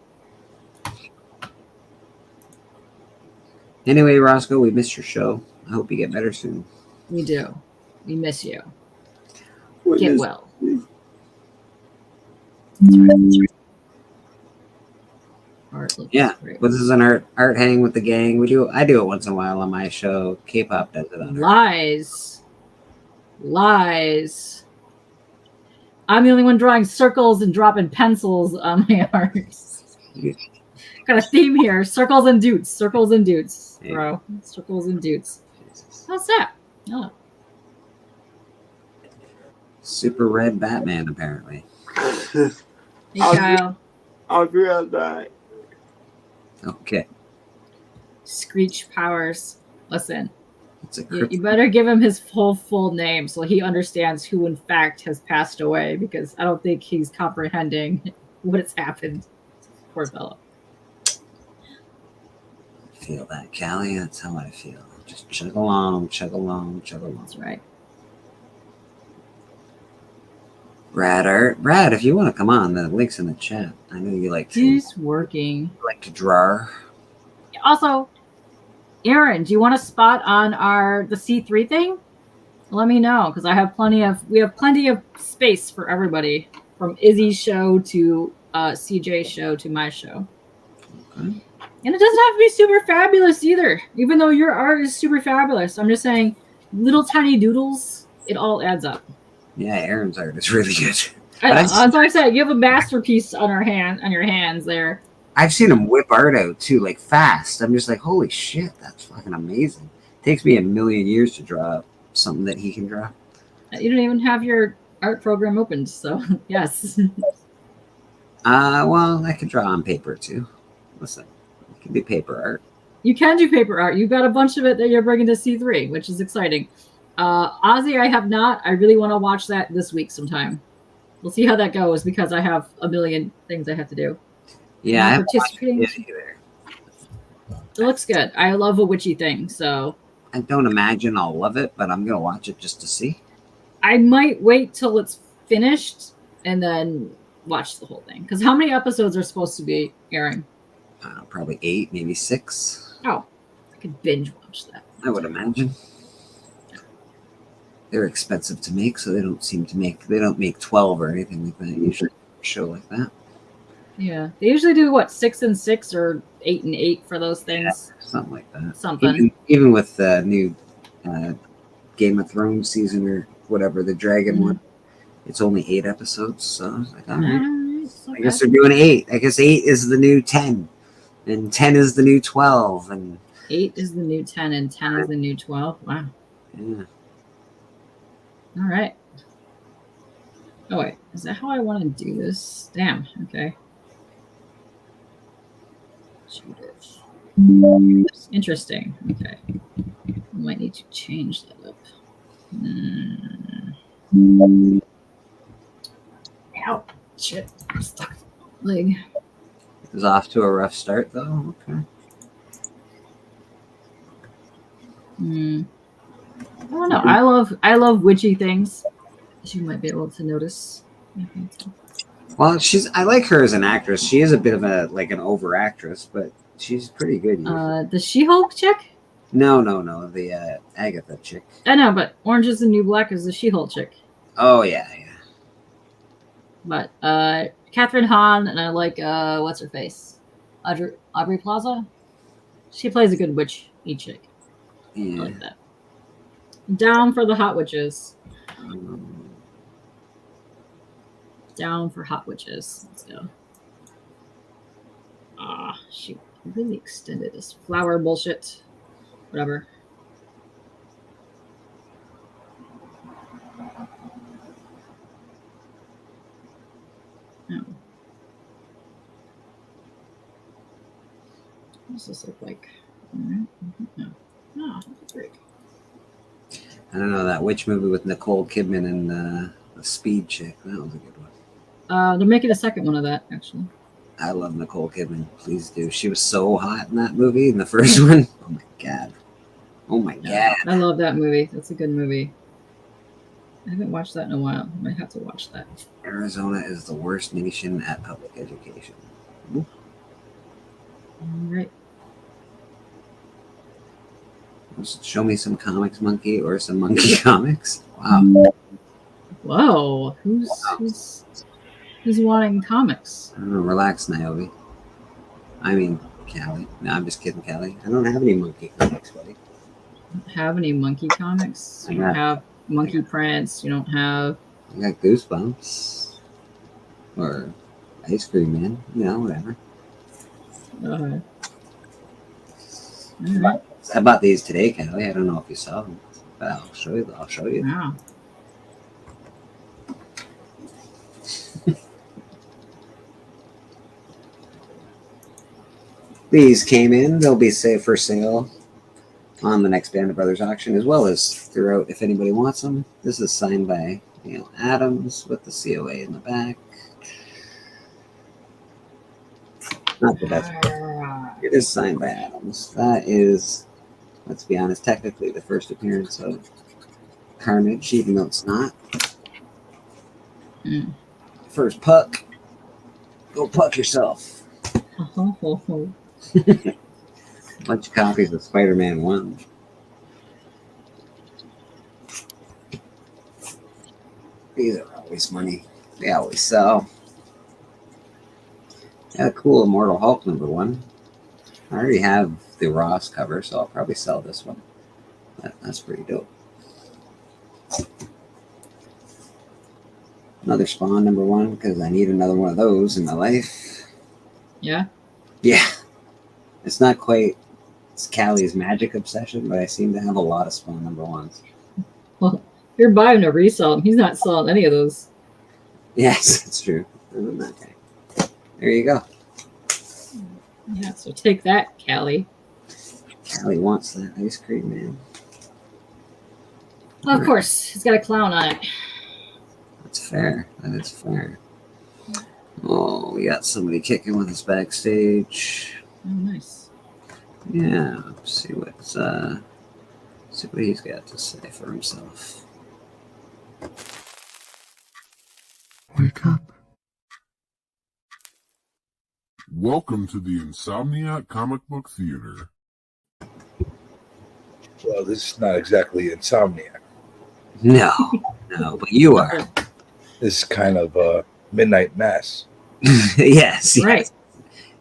Anyway, Roscoe, we missed your show. I hope you get better soon. We do. We miss you. We Get miss- well. Art looks Yeah, great. but this is an art hang with the gang. I do it once in a while on my show. K-pop does it on her. Lies. I'm the only one drawing circles and dropping pencils on my art. Got a theme here. Circles and dutes. Circles and dutes, bro. Circles and dutes. How's that? Oh. Super red Batman, apparently. Hey, Kyle. I'll agree on that. Okay, Screech Powers. Listen, it's a you better give him his full name so he understands who in fact has passed away, because I don't think he's comprehending what has happened. Poor fellow. feel that, Callie. That's how I feel. Just chug along, chug along, chug along. That's right. Brad, if you want to come on, the link's in the chat. I know you like to He's working. draw. Also, Aaron, do you want a spot on the C3 thing? Let me know, because we have plenty of space for everybody, from Izzy's show to CJ's show to my show. Okay. And it doesn't have to be super fabulous either, even though your art is super fabulous. I'm just saying, little tiny doodles, it all adds up. Yeah, Aaron's art is really good. As I said, you have a masterpiece on your hands there. I've seen him whip art out too, like fast. I'm just like, holy shit, that's fucking amazing. Takes me a million years to draw something that he can draw. You don't even have your art program opened, so yes. Well, I could draw on paper too. Listen, it can be paper art. You can do paper art. You've got a bunch of it that you're bringing to C3, which is exciting. Ozzy, I have not. I really want to watch that this week sometime. We'll see how that goes, because I have a million things I have to do. Yeah, I haven't watched participating. it either. It looks good. I love a witchy thing, so I don't imagine I'll love it, but I'm gonna watch it just to see. I might wait till it's finished and then watch the whole thing. Because how many episodes are supposed to be airing? Probably 8, maybe 6. Oh, I could binge watch that. I would imagine. They're expensive to make, so they don't make 12 or anything like that. Usually, a show like that. Yeah, they usually do what, 6 and 6 or 8 and 8 for those things. Yeah, something like that. Something. Even with the new Game of Thrones season or whatever, the Dragon one, it's only 8 episodes. So I was like, all right. I guess they're doing 8. I guess 8 is the new 10, and 10 is the new 12, and 8 is the new 10 and 10 is the new 12. Wow. yeah. All right. Oh wait, is that how I want to do this? Damn. Okay. Shooters. Interesting. Okay. I might need to change that up. Ow. Shit. I'm stuck. Leg. It was off to a rough start, though. Okay. I don't know. I love witchy things, as you might be able to notice. Well, I like her as an actress. She is a bit of an over actress, but she's pretty good. Usually. The She-Hulk chick? No, the Agatha chick. I know, but Orange is the New Black is the She-Hulk chick. Oh yeah. But Catherine Hahn, and I like what's her face, Aubrey Plaza. She plays a good witch chick. I Yeah. like that. Down for the hot witches. Down for hot witches. Let's go. She really extended this flower bullshit. Whatever. does this look like? All right. No. Oh, great. I don't know that witch movie with Nicole Kidman and the speed chick. That was a good one. They're making a second one of that, actually. I love Nicole Kidman. Please do. She was so hot in that movie in the first one. Oh my god. Oh my god. I love that movie. That's a good movie. I haven't watched that in a while. I might have to watch that. Arizona is the worst nation at public education. Ooh. All right. Show me some comics, monkey, or some monkey comics. Wow. Whoa. Who's wanting comics? I don't know. Relax, Niobe. I mean, Callie. No, I'm just kidding, Callie. I don't have any monkey comics, buddy. Don't have any monkey comics? You I don't got- have Monkey Prince. You don't have. I got Goosebumps. Or Ice Cream Man. You know, whatever. All right. I bought these today, Callie. I don't know if you saw them. But I'll show you. I'll show you. Wow. These came in. They'll be for sale on the next Band of Brothers auction, as well as throughout if anybody wants them. This is signed by Neil Adams with the COA in the back. Not the best. It is signed by Adams. That is, let's be honest, technically the first appearance of Carnage, even though it's not. Mm. First puck. Go puck yourself. Bunch of copies of Spider-Man 1. These are always money. They always sell. Got a cool Immortal Hulk #1. I already have the Ross cover, so I'll probably sell this one. That's pretty dope. Another Spawn #1, because I need another one of those in my life. Yeah. Yeah. It's not quite Callie's magic obsession, but I seem to have a lot of Spawn #1s. Well, you're buying to resell them. He's not selling any of those. Yes, that's true. I'm that guy. There you go. Yeah. So take that, Callie. Callie wants that ice cream, man. Of course, he's got a clown on it. That's fair. That is fair. Oh, we got somebody kicking with us backstage. Oh, nice. Yeah, see what he's got to say for himself. Wake up. Welcome to the Insomniac Comic Book Theater. Well, this is not exactly Insomniac. No, but you are. This is kind of a midnight mass. yes, Right.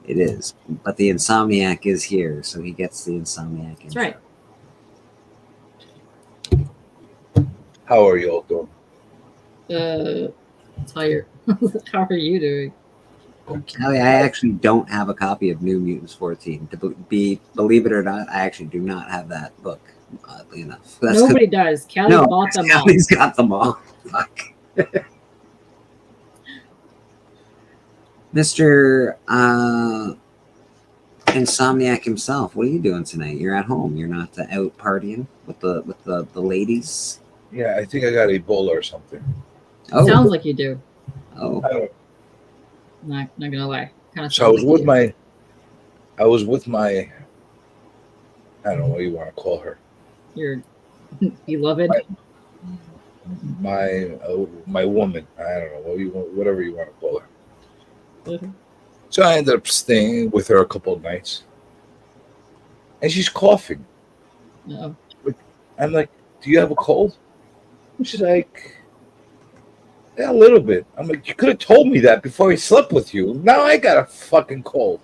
it is. But the Insomniac is here, so he gets the Insomniac. That's right. How are you all doing? Tired. How are you doing? Callie, I actually don't have a copy of New Mutants 14. Believe it or not, I actually do not have that book. Oddly enough, Nobody does. Callie bought them all. Callie's got them all. Fuck. Mr. Insomniac himself, what are you doing tonight? You're at home. You're not out partying with the ladies. Yeah, I think I got Ebola or something. Oh, Sounds like you do. oh, I don't, Not gonna lie. Kind of. so I was with my, I don't know what you want to call her. Your beloved. My woman. I don't know whatever you want to call her. So I ended up staying with her a couple of nights, and she's coughing. No. I'm like, "Do you have a cold?" And she's like, "Yeah, a little bit." I'm like, "You could have told me that before I slept with you. Now I got a fucking cold,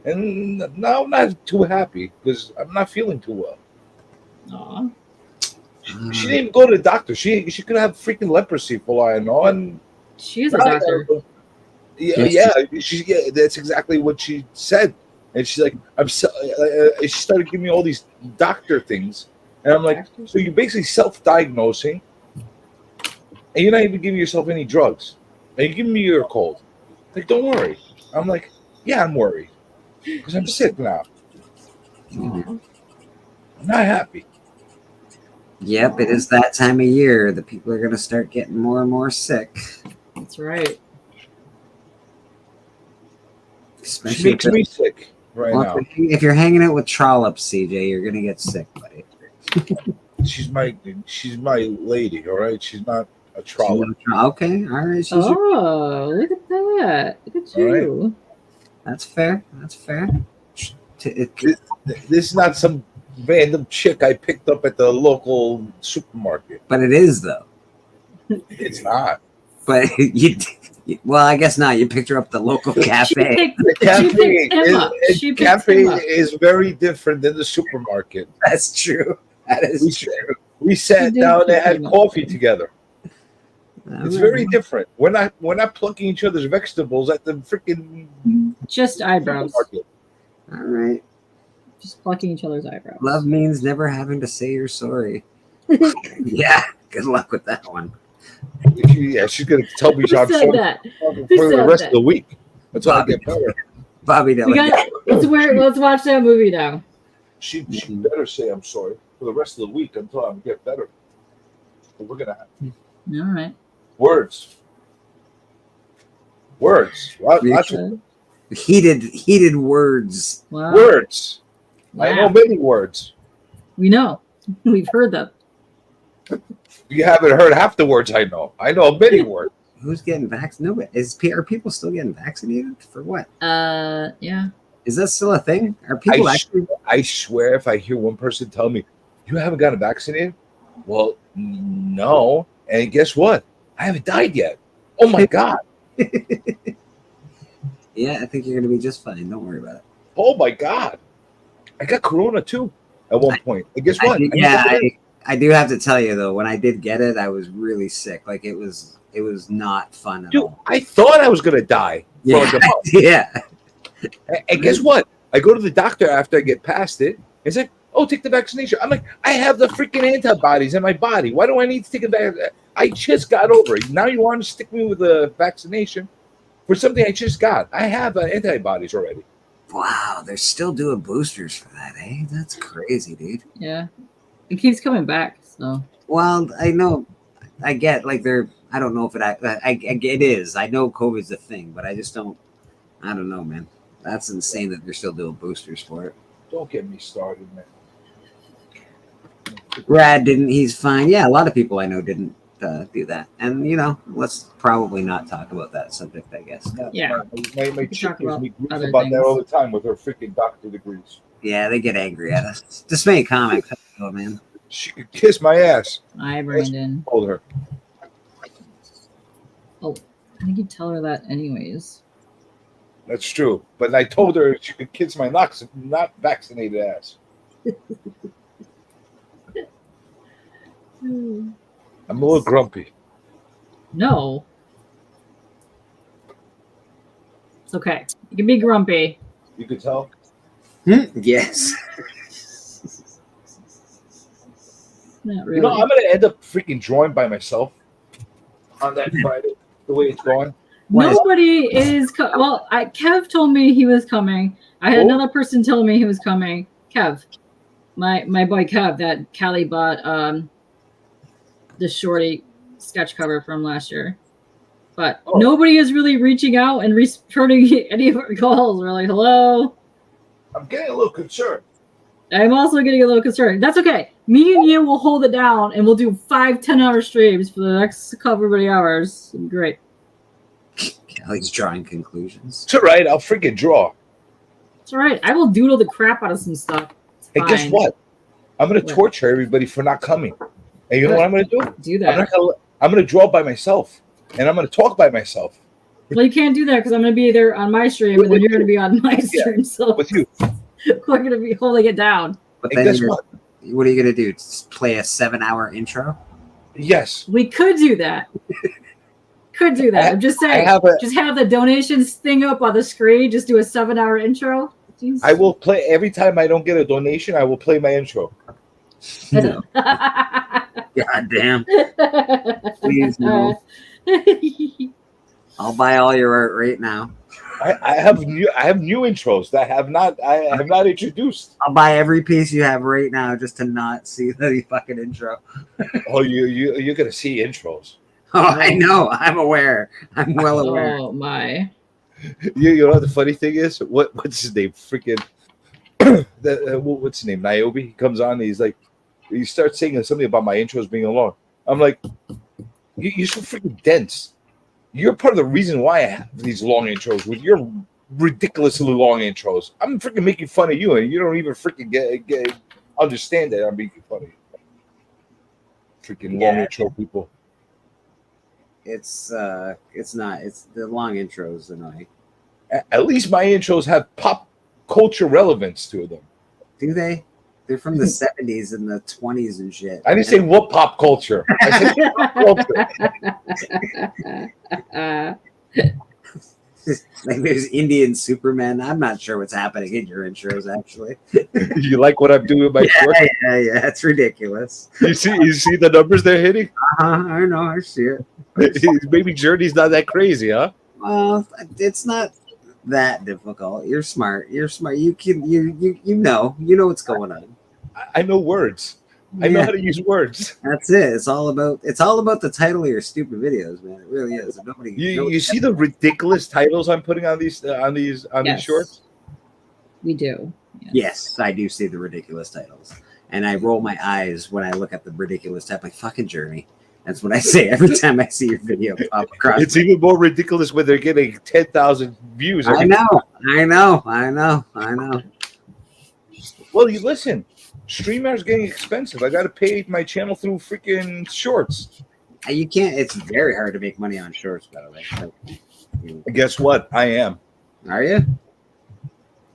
and now I'm not too happy because I'm not feeling too well." Aw. She didn't even go to the doctor. She could have freaking leprosy for all I know. And She is a doctor. yeah, that's exactly what she said. And she's like, she started giving me all these doctor things, and I'm like, so you're basically self-diagnosing, and you're not even giving yourself any drugs, and you're giving me your cold. Like, don't worry. I'm like, yeah, I'm worried because I'm sick now. I'm not happy. Yep, it is that time of year that people are going to start getting more and more sick. That's right. She Especially makes me sick right now. if you're hanging out with trollops, CJ, you're going to get sick, buddy. She's my lady, all right? She's not a trollop. Okay, all right. Oh, look at that. Look at All right. you. That's fair. That's fair. This is not some random chick I picked up at the local supermarket. But it is, though. It's not. But well, I guess not. You picked her up at the local cafe. The cafe is very different than the supermarket. That's true. That is true. We sat down and had coffee together. All It's right. very different. We're not plucking each other's vegetables at the freaking Just eyebrows. supermarket. All right. Just plucking each other's eyebrows. Love means never having to say you're sorry. Yeah. Good luck with that one. She's gonna tell me Who I'm said sorry that? for Who the said rest that? of the week until I get better. Bobby We Dylan. got. Let's watch that movie now. She better say I'm sorry for the rest of the week until I get better. But we're gonna have All right. words. Lots of Heated words. Wow. words. I Wow. know many words. We know. We've heard them. You haven't heard half the words I know. I know many words. Who's getting vaccinated? Are people still getting vaccinated for what? Yeah. Is that still a thing? Are people actually? I swear, if I hear one person tell me, "You haven't gotten vaccinated," well, no. And guess what? I haven't died yet. Oh my god. Yeah, I think you're gonna be just fine. Don't worry about it. Oh my god. I got corona too at one point. And guess what? I do have to tell you though, when I did get it, I was really sick. Like it was not fun at Dude, all. I thought I was gonna die. For Yeah, like a month. yeah. And guess what? I go to the doctor after I get past it. He's like, "Oh, take the vaccination." I'm like, "I have the freaking antibodies in my body. Why do I need to take a vaccine? I just got over it. Now you want to stick me with a vaccination for something I just got? I have antibodies already." Wow, they're still doing boosters for that, eh? That's crazy, dude. Yeah. It keeps coming back. So. Well, I know, I get like they're. I don't know if it is. I know COVID's a thing, but I just don't. I don't know, man. That's insane that they're still doing boosters for it. Don't get me started, man. Brad didn't. He's fine. Yeah, a lot of people I know didn't do that. And let's probably not talk about that subject. I guess. Yeah. My chick talk gives about me grief other about that things. all the time with her freaking doctor degrees. Yeah, they get angry at us. Dismay Comics. Oh man. She could kiss my ass. Hi, Brandon. Told her. Oh, I think you tell her that anyways. That's true. But I told her she could kiss my not vaccinated ass. I'm a little grumpy. No. It's okay. You can be grumpy. You could tell. Yes. Not really. You know, I'm gonna end up freaking drawing by myself on that Friday. The way it's going. Nobody is. Kev told me he was coming. I had Oh. another person tell me he was coming. Kev, my boy Kev, that Callie bought the shorty sketch cover from last year. But nobody is really reaching out and returning any of our calls. We're like, hello. I'm getting a little concerned. I'm also getting a little concerned. That's okay. Me and you will hold it down, and we'll do 5-10 hour streams for the next couple of hours. It'll be great. Kelly's drawing conclusions. It's all right. I'll freaking draw. It's all right. I will doodle the crap out of some stuff. It's Hey, guess fine. what? I'm gonna What? torture everybody for not coming. And you know what I'm gonna do? Do that. I'm gonna draw by myself, and I'm gonna talk by myself Well, you can't do that because I'm going to be there on my stream, and then you're going to be on my stream. So with you. we're going to be holding it down. But And then guess what? What are you gonna do? Just play a 7-hour intro? Yes. We could do that. Could do that. I'm just saying. Just have the donations thing up on the screen. Just do a 7-hour intro. Jeez. I will play every time I don't get a donation. I will play my intro. No. God damn. Please no. I'll buy all your art right now. I have new intros that I have not introduced. I'll buy every piece you have right now just to not see the fucking intro. Oh, you're gonna see intros. Oh, I know. I'm aware. I'm well aware. Oh my. You know what the funny thing is? What's his name? Freaking what's his name? Niobe. He comes on and he's like, he starts saying something about my intros being long. I'm like, you're so freaking dense. You're part of the reason why I have these long intros with your ridiculously long intros. I'm freaking making fun of you, and you don't even freaking get understand that I'm making fun of you. Freaking long intro people. It's not. It's the long intros annoying. At least my intros have pop culture relevance to them. Do they? They're from the 70s and the 20s and shit. I didn't say what pop culture. I said pop culture. Like there's Indian Superman. I'm not sure what's happening in your intros, actually. You like what I'm doing with my shorts? Yeah, it's ridiculous. You see the numbers they're hitting? I know, I see it. Maybe Journey's not that crazy, huh? Well, it's not that difficult. You're smart. You know what's going on. I know words. I know how to use words. That's it. It's all about the title of your stupid videos, man. It really is. You see the ridiculous titles I'm putting on these these shorts? We do. Yes, I do see the ridiculous titles. And I roll my eyes when I look at the ridiculous type, like fucking Journey. That's what I say every time I see your video pop across. It's even more ridiculous when they're getting 10,000 views. I know. Well, you listen. StreamYard's getting expensive. I got to pay my channel through freaking shorts. You can't. It's very hard to make money on shorts, by the way. Guess what? I am. Are you?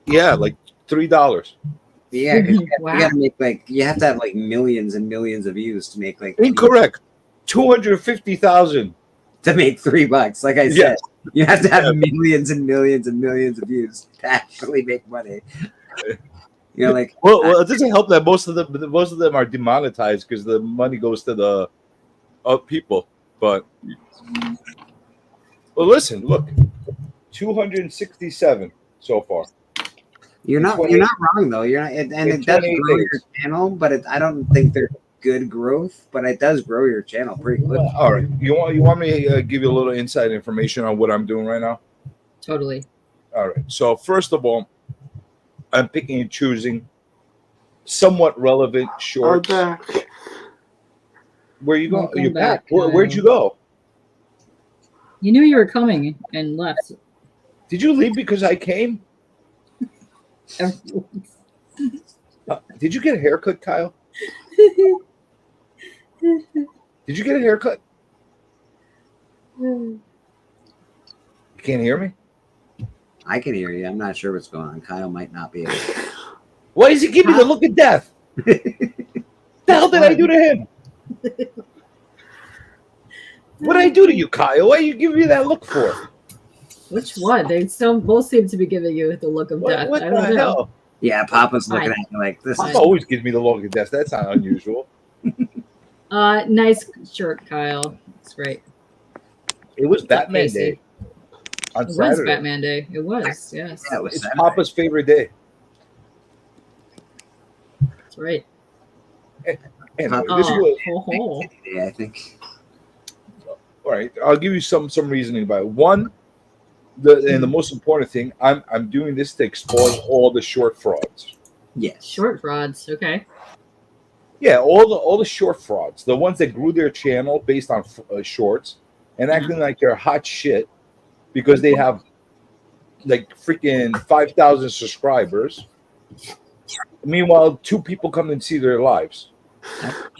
Yeah, like $3. Yeah, because you Wow. got to make you have to have like millions and millions of views to make Incorrect. 250,000 to make $3. Like I said, Yes. you have to have millions and millions and millions of views to actually make money. Like well, it doesn't help that most of them are demonetized because the money goes to the people. But listen, look, 267 so far. you're not wrong though. You're not, and it does grow your channel, but I don't think they're good growth, but it does grow your channel pretty quick. All right, you want me to give you a little inside information on what I'm doing right now? Totally. All right. So first of all, I'm picking and choosing somewhat relevant shorts. Where you going? Welcome You back? back, Where'd you go? You knew you were coming and left. Did you leave because I came? Did you get a haircut, Kyle? Did you get a haircut? You can't hear me? I can hear you. I'm not sure what's going on. Kyle might not be able to. Why does he give me the look of death? The hell did I do to him? What did I do to you, Kyle? Why are you giving me that look for? Which one? They both seem to be giving you the look of death. What I the don't know. hell? Yeah, Papa's looking Fine. at me like this. Papa always gives me the look of death. That's not unusual. Nice shirt, Kyle. It's great. It was Batman Macy. Day on It was Saturday. Batman Day. It was, yes. Yeah, it was It's Saturday. Papa's favorite day. That's right. Anyway, Oh. this was, Ho, ho. Yeah, I think. all right. I'll give you some reasoning about it. One, the most important thing, I'm doing this to expose all the short frauds. Yes. Short rods. Okay. Yeah, all the short frauds, the ones that grew their channel based on shorts and acting like they're hot shit because they have like freaking 5,000 subscribers. Meanwhile, 2 people come and see their lives.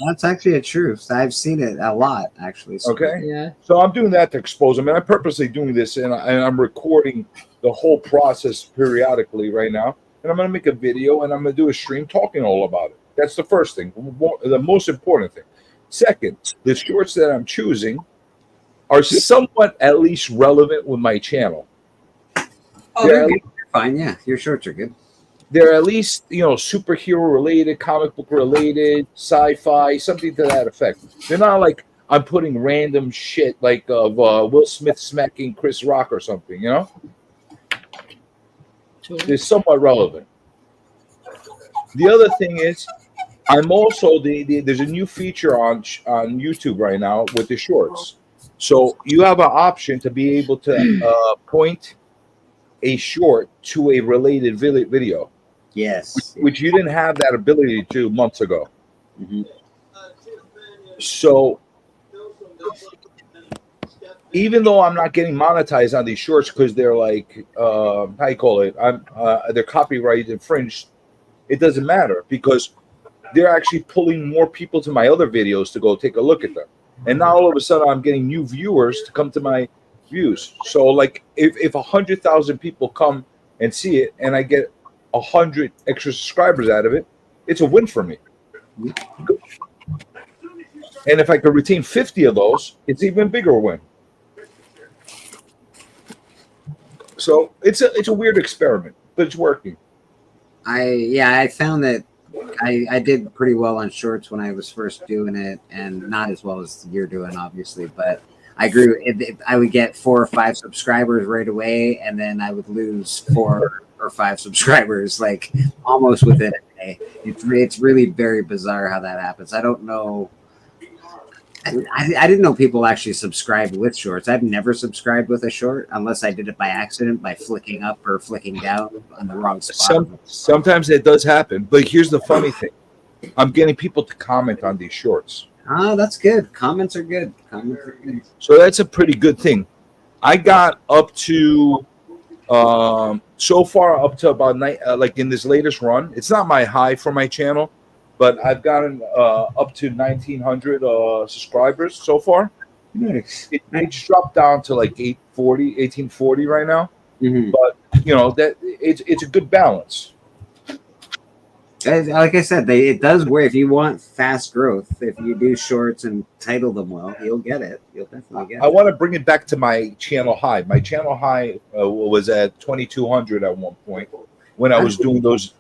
That's actually a truth. I've seen it a lot, actually. So Okay. Yeah. So I'm doing that to expose them, and I'm purposely doing this, and I'm recording the whole process periodically right now. And I'm going to make a video, and I'm going to do a stream talking all about it. That's the first thing, the most important thing. Second, the shorts that I'm choosing are somewhat at least relevant with my channel. Oh, they're good. They're fine. Yeah, your shorts are good. They're at least, superhero related, comic book related, sci-fi, something to that effect. They're not like I'm putting random shit like of Will Smith smacking Chris Rock or something, Totally. is somewhat relevant. The other thing is, I'm also there's a new feature on YouTube right now with the shorts. So you have an option to be able to point a short to a related video, Yes. which you didn't have that ability to months ago. Mhm. So even though I'm not getting monetized on these shorts because they're like how you call it, they're copyright infringed, it doesn't matter because they're actually pulling more people to my other videos to go take a look at them. And now all of a sudden I'm getting new viewers to come to my views. So like if 100,000 people come and see it and I get 100 extra subscribers out of it, it's a win for me. And if I could retain 50 of those, it's even bigger win. So it's a weird experiment, but it's working. I found that I did pretty well on shorts when I was first doing it, and not as well as you're doing, obviously. But I grew. I would get 4 or 5 subscribers right away, and then I would lose 4 or 5 subscribers, like almost within a day. It's really very bizarre how that happens. I don't know. I didn't know people actually subscribed with shorts. I've never subscribed with a short unless I did it by accident, by flicking up or flicking down on the wrong spot. Sometimes it does happen, but here's the funny thing: I'm getting people to comment on these shorts. Oh, that's good. Comments are good. Comments are good. So that's a pretty good thing. I got up to so far up to about like in this latest run. It's not my high for my channel, but I've gotten up to 1,900 subscribers so far. Nice. It's dropped down to like 1840 right now. Mm-hmm. But you know that it's a good balance. Like I said, it does work. If you want fast growth, if you do shorts and title them well, you'll get it. You'll definitely get I it. want to bring it back to my channel high. My channel high was at 2,200 at one point when I was doing those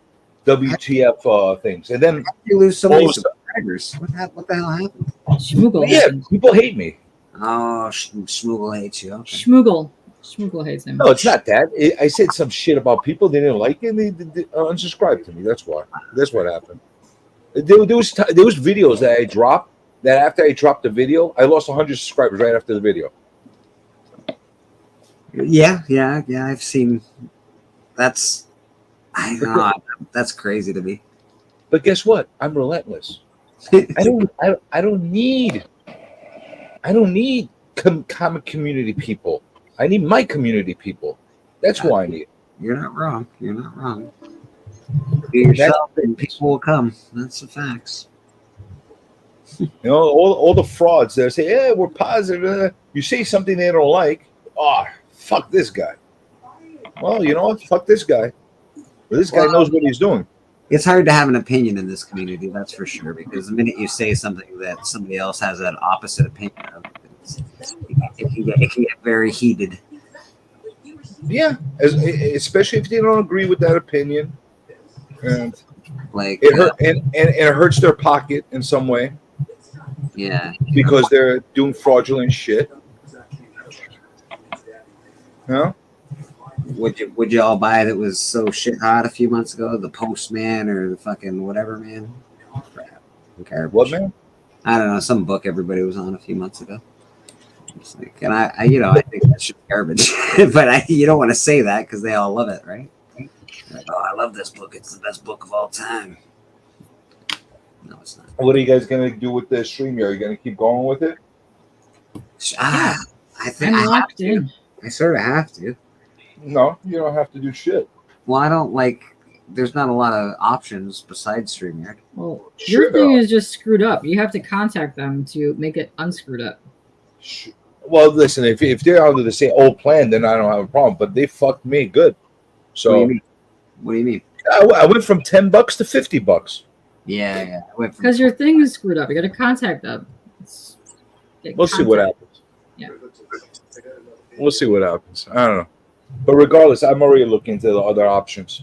WTF things, and then You lose so many all of a sudden- subscribers. What the hell happened? Schmoogle. yeah, people hate me. Oh, Schmoogle hates you. Okay. Schmoogle. Schmoogle hates him. No, it's not that. I said some shit about people they didn't like, and they unsubscribed to me. That's why. That's what happened. There was videos that I dropped that after I dropped the video, I lost 100 subscribers right after the video. Yeah. I've seen. That's. I know. That's crazy to me. But guess what? I'm relentless. I don't need comic community people. I need my community people. That's who I need. You're not wrong. You're not wrong. Be yourself, and people will come. That's the facts. You know, all the frauds that say, "Yeah, we're positive." You say something they don't like. Oh, fuck this guy. Well, you know what? Fuck this guy. But this guy knows what he's doing. It's hard to have an opinion in this community, that's for sure. Because the minute you say something that somebody else has an opposite opinion of, it can get very heated. Yeah, especially if they don't agree with that opinion, and Like it hurt, and it hurts their pocket in some way yeah. because they're doing fraudulent shit. You know? Would you all buy that was so shit hot a few months ago? The Postman or the fucking whatever, man? Crap. Garbage. What, man? I don't know, some book everybody was on a few months ago. It's like, and I I think that's just garbage. But you don't want to say that because they all love it, right? Like, oh, I love this book. It's the best book of all time. No, it's not. What are you guys gonna do with the stream here? Are you gonna keep going with it? I think I'm I have locked to. in. I sort of have to. No, you don't have to do shit. Well, I don't like. There's not a lot of options besides StreamYard. Well, Sure your thing though. is just screwed up. You have to contact them to make it unscrewed up. Well, listen, if they're under the same old plan, then I don't have a problem. But they fucked me good. What do So you mean? What do you mean? I went from $10 to $50. Yeah. I went from Because your thing is screwed up. You got to contact them. We'll see what happens. Yeah. We'll see what happens. I don't know. But regardless, I'm already looking into the other options.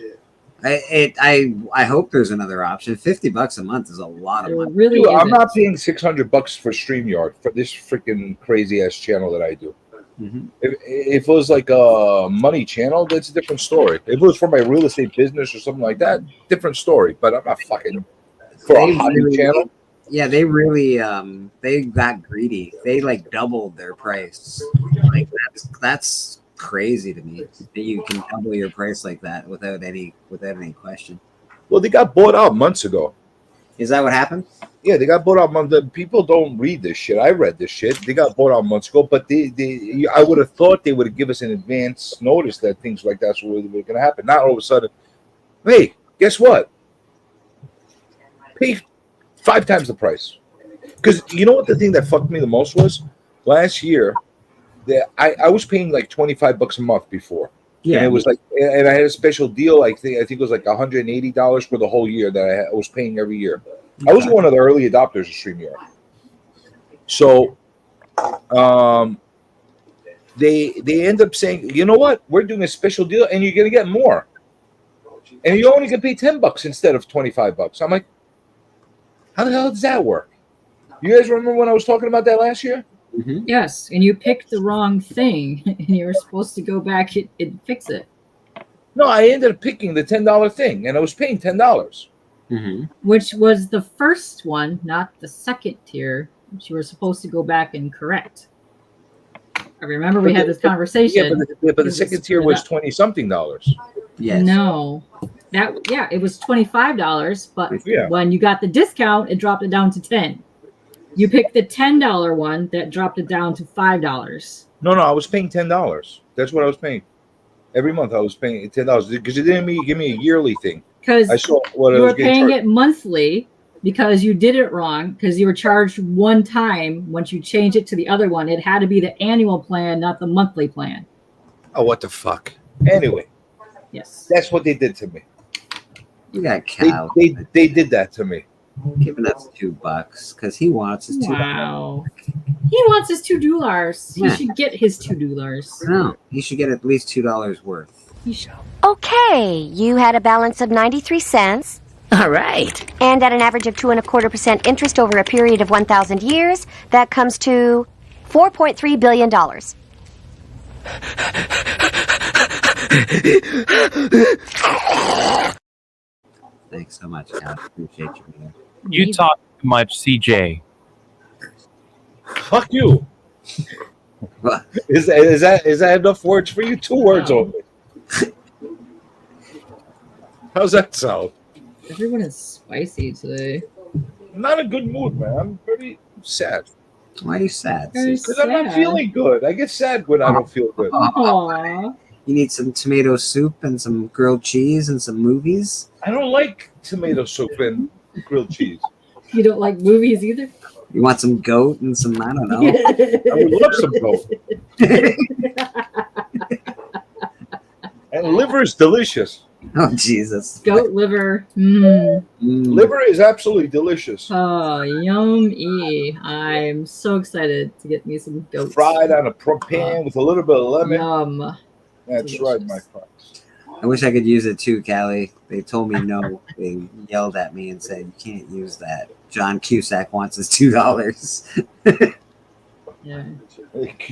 I hope there's another option. $50 a month is a lot of It money. really Dude, I'm isn't. not paying $600 for StreamYard for this freaking crazy ass channel that I do. Mhm. If it was like a money channel, that's a different story. If it was for my real estate business or something like that, different story. But I'm not fucking for a They hobby really- channel. Yeah, they really they got greedy. They like doubled their price. Like that's crazy to me that you can double your price like that without any question. Well, they got bought out months ago. Is that what happened? Yeah, they got bought out months. People don't read this shit. I read this shit. They got bought out months ago, but I would have thought they would have given us an advance notice that things like that's were going to happen. Not all of a sudden. Hey, guess what? Pay 5 times the price. Because you know what the thing that fucked me the most was last year. That I was paying like $25 a month before. Yeah, And it was like, and I had a special deal. I think it was like $180 for the whole year that I was paying every year. I was one of the early adopters of StreamYard. So, they end up saying, you know what, we're doing a special deal, and you're gonna get more, and you only can pay $10 instead of $25. I'm like, how the hell does that work? You guys remember when I was talking about that last year? Mhm. Yes, and you picked the wrong thing, and you were supposed to go back and fix it, No, I ended up picking the $10 thing, and I was paying $10. Mhm. which was the first one, not the second tier, which you were supposed to go back and correct. I remember we had this conversation. Yeah, but the You just second tier split it was up. 20 something dollars. Yes. No, it was $25, but Yeah. when you got the discount, it dropped it down to 10. You picked the $10 one that dropped it down to $5. No, I was paying $10. That's what I was paying every month. I was paying $10 because it didn't give me a yearly thing. Because I saw what I you was were getting paying charged. it monthly because you did it wrong because you were charged one time. Once you changed it to the other one, it had to be the annual plan, not the monthly plan. Oh, what the fuck? Anyway, Yes. that's what they did to me. You got cow They did that to me. giving us $2 because he wants his $2. Wow. He wants his $2. He Yeah. should get his $2. No, he should get at least $2 worth. He should. Okay, you had a balance of 93 cents. All right. And at an average of 2.25% interest over a period of 1,000 years, that comes to $4.3 billion. Thanks so much, Cal. Appreciate you. Man. You talk too much, CJ. Fuck you. What? Is that enough words for you? 2 words Wow. only. How's that sound? Everyone is spicy today. I'm not in a good mood, man. I'm very sad Why are you sad? Very sis? because I'm not sad. feeling good. I get sad when I don't feel good. Aww. You need some tomato soup and some grilled cheese and some movies. I don't like tomato soup and grilled cheese. You don't like movies either? You want some goat and some I don't know. I would love some goat. And liver is delicious. Oh Jesus! Goat liver. Mm. Liver is absolutely delicious. Oh, yummy. I'm so excited to get me some goat. Fried on a pan with a little bit of lemon. Yum. That's delicious. right, my friends. I wish I could use it too, Callie. They told me no. They yelled at me and said you can't use that. John Cusack wants his $2. Yeah.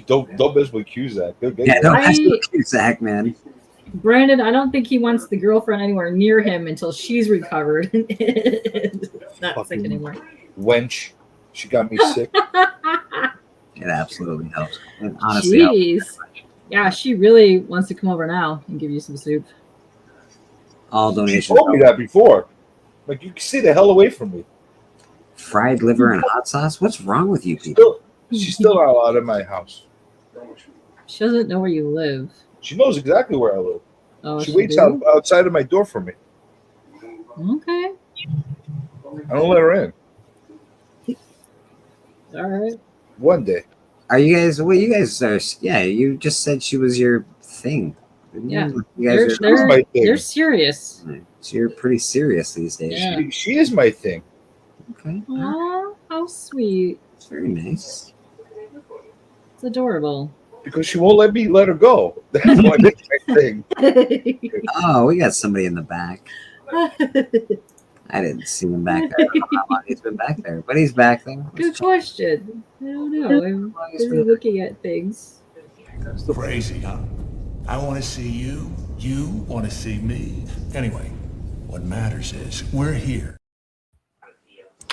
Don't mess with Cusack. He'll get Yeah, you. don't mess with Cusack, man. Brandon, I don't think he wants the girlfriend anywhere near him until she's recovered. It's not sick anymore. Wench. She got me sick. It absolutely helps. And honestly, helps. Jeez. Yeah, she really wants to come over now and give you some soup. All She donations. told me that before. Like, you can stay the hell away from me. Fried liver and hot sauce. What's wrong with you people? She's still not allowed in my house. She doesn't know where you live. She knows exactly where I live. Oh, She waits do? outside of my door for me. Okay. I don't let her in. All right. One day. Are you guys? Well, you guys are. Yeah, you just said she was your thing. didn't Yeah. you? You guys are. They're- my thing. They're serious. So you're pretty serious these days. Yeah. She is my thing. Okay. Aw, how sweet. It's very nice. It's adorable. Because she won't let me let her go. That's why that's my thing. Oh, we got somebody in the back. I didn't see him back there. I don't know how long he's been back there, but he's back there. Good question. I don't know. I'm He's busy been- looking at things. Crazy, huh? I want to see you. You want to see me. Anyway, what matters is we're here.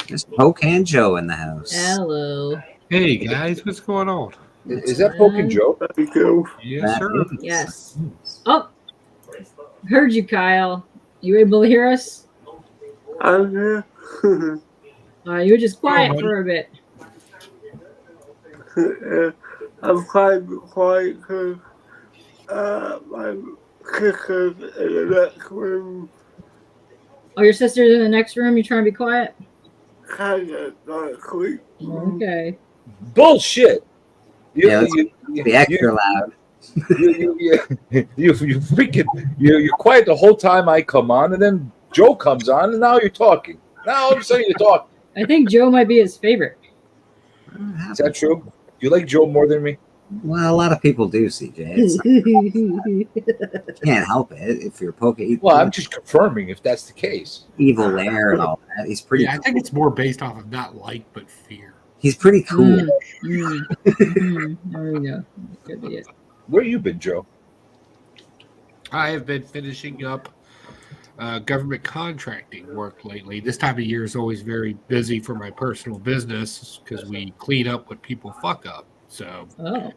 There's Poke and Joe in the house. Hello. Hey guys, what's going on? Is that Poking Joe? Thank you. Yes, That sir. is. Yes. Oh, heard you, Kyle. You able to hear us? I'm here. You were just quiet buddy. for a bit. I'm quite because my sister's in the next room. Oh, your sister's in the next room. You trying to be quiet? Kind of not asleep. Okay. Bullshit. Yeah, Be extra loud. You freaking you're quiet the whole time I come on, and then Joe comes on, and now you're talking. Now all of a sudden you're talking. I think Joe might be his favorite. Is that true? You like Joe more than me? Well, a lot of people do, CJ. It's can't help it if you're Poke. Well, I'm just confirming if that's the case. Evil Lair and all that. He's pretty. Yeah, I think it's more based off of not like but fear. He's pretty cool. There we go. Could be it. Where you been, Joe? I have been finishing up government contracting work lately. This time of year is always very busy for my personal business because we clean up what people fuck up. So Oh.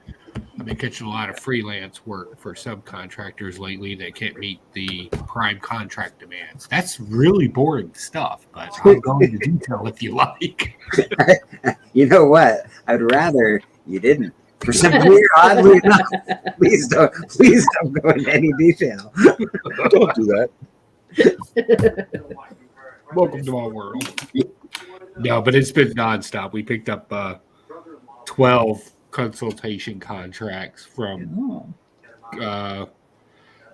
I've been catching a lot of freelance work for subcontractors lately that can't meet the prime contract demands. That's really boring stuff, but I'll go into detail if you like. You know what? I'd rather you didn't. For some weird, oddly enough, please don't go into any detail. Don't do that. Welcome to my world. No, but it's been nonstop. We picked up 12 consultation contracts from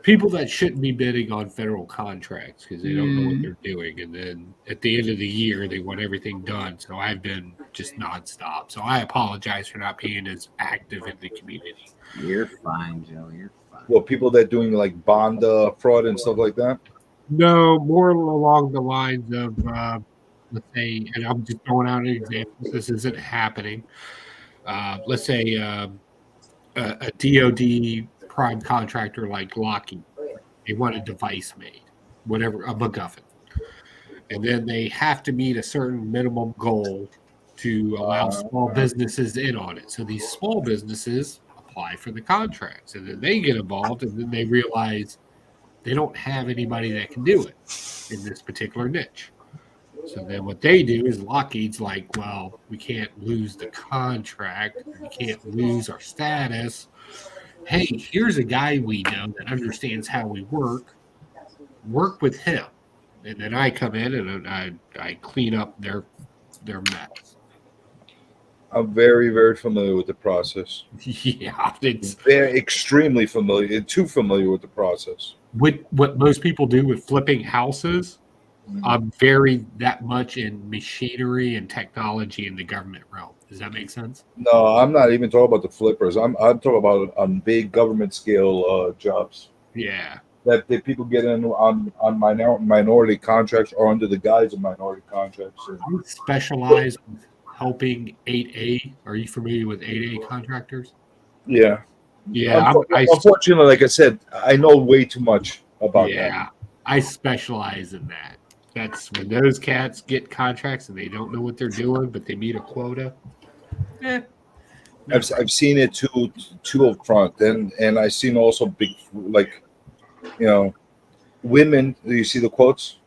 people that shouldn't be bidding on federal contracts because they don't know what they're doing. And then at the end of the year, they want everything done. So I've been just nonstop. So I apologize for not being as active in the community. You're fine, Joe. You're fine. Well, people that doing like bond fraud and stuff like that. No, more along the lines of, let's say, and I'm just throwing out an example. This isn't happening. Let's say a DoD prime contractor like Lockheed, they want a device made, whatever, a MacGuffin, and then they have to meet a certain minimum goal to allow small businesses in on it. So these small businesses apply for the contracts, and then they get involved, and then they realize they don't have anybody that can do it in this particular niche. So then what they do is Lockheed's like, well, we can't lose the contract. We can't lose our status. Hey, here's a guy we know that understands how we work. Work with him. And then I come in and I clean up their mess. I'm very, very familiar with the process. Yeah, it's They're extremely familiar, too familiar with the process. what most people do with flipping houses. I'm very that much in machinery and technology in the government realm. Does that make sense? No, I'm not even talking about the flippers. I'm talking about on big government scale jobs Yeah. that people get in on minority contracts or under the guise of minority contracts. I specialize in helping 8A. Are you familiar with 8A contractors? Yeah. Yeah. Unfortunately, like I said, I know way too much about that. I specialize in that. That's when those cats get contracts and they don't know what they're doing, but they meet a quota. I've seen it too up front, and I've seen also big, like, women. You see the quotes?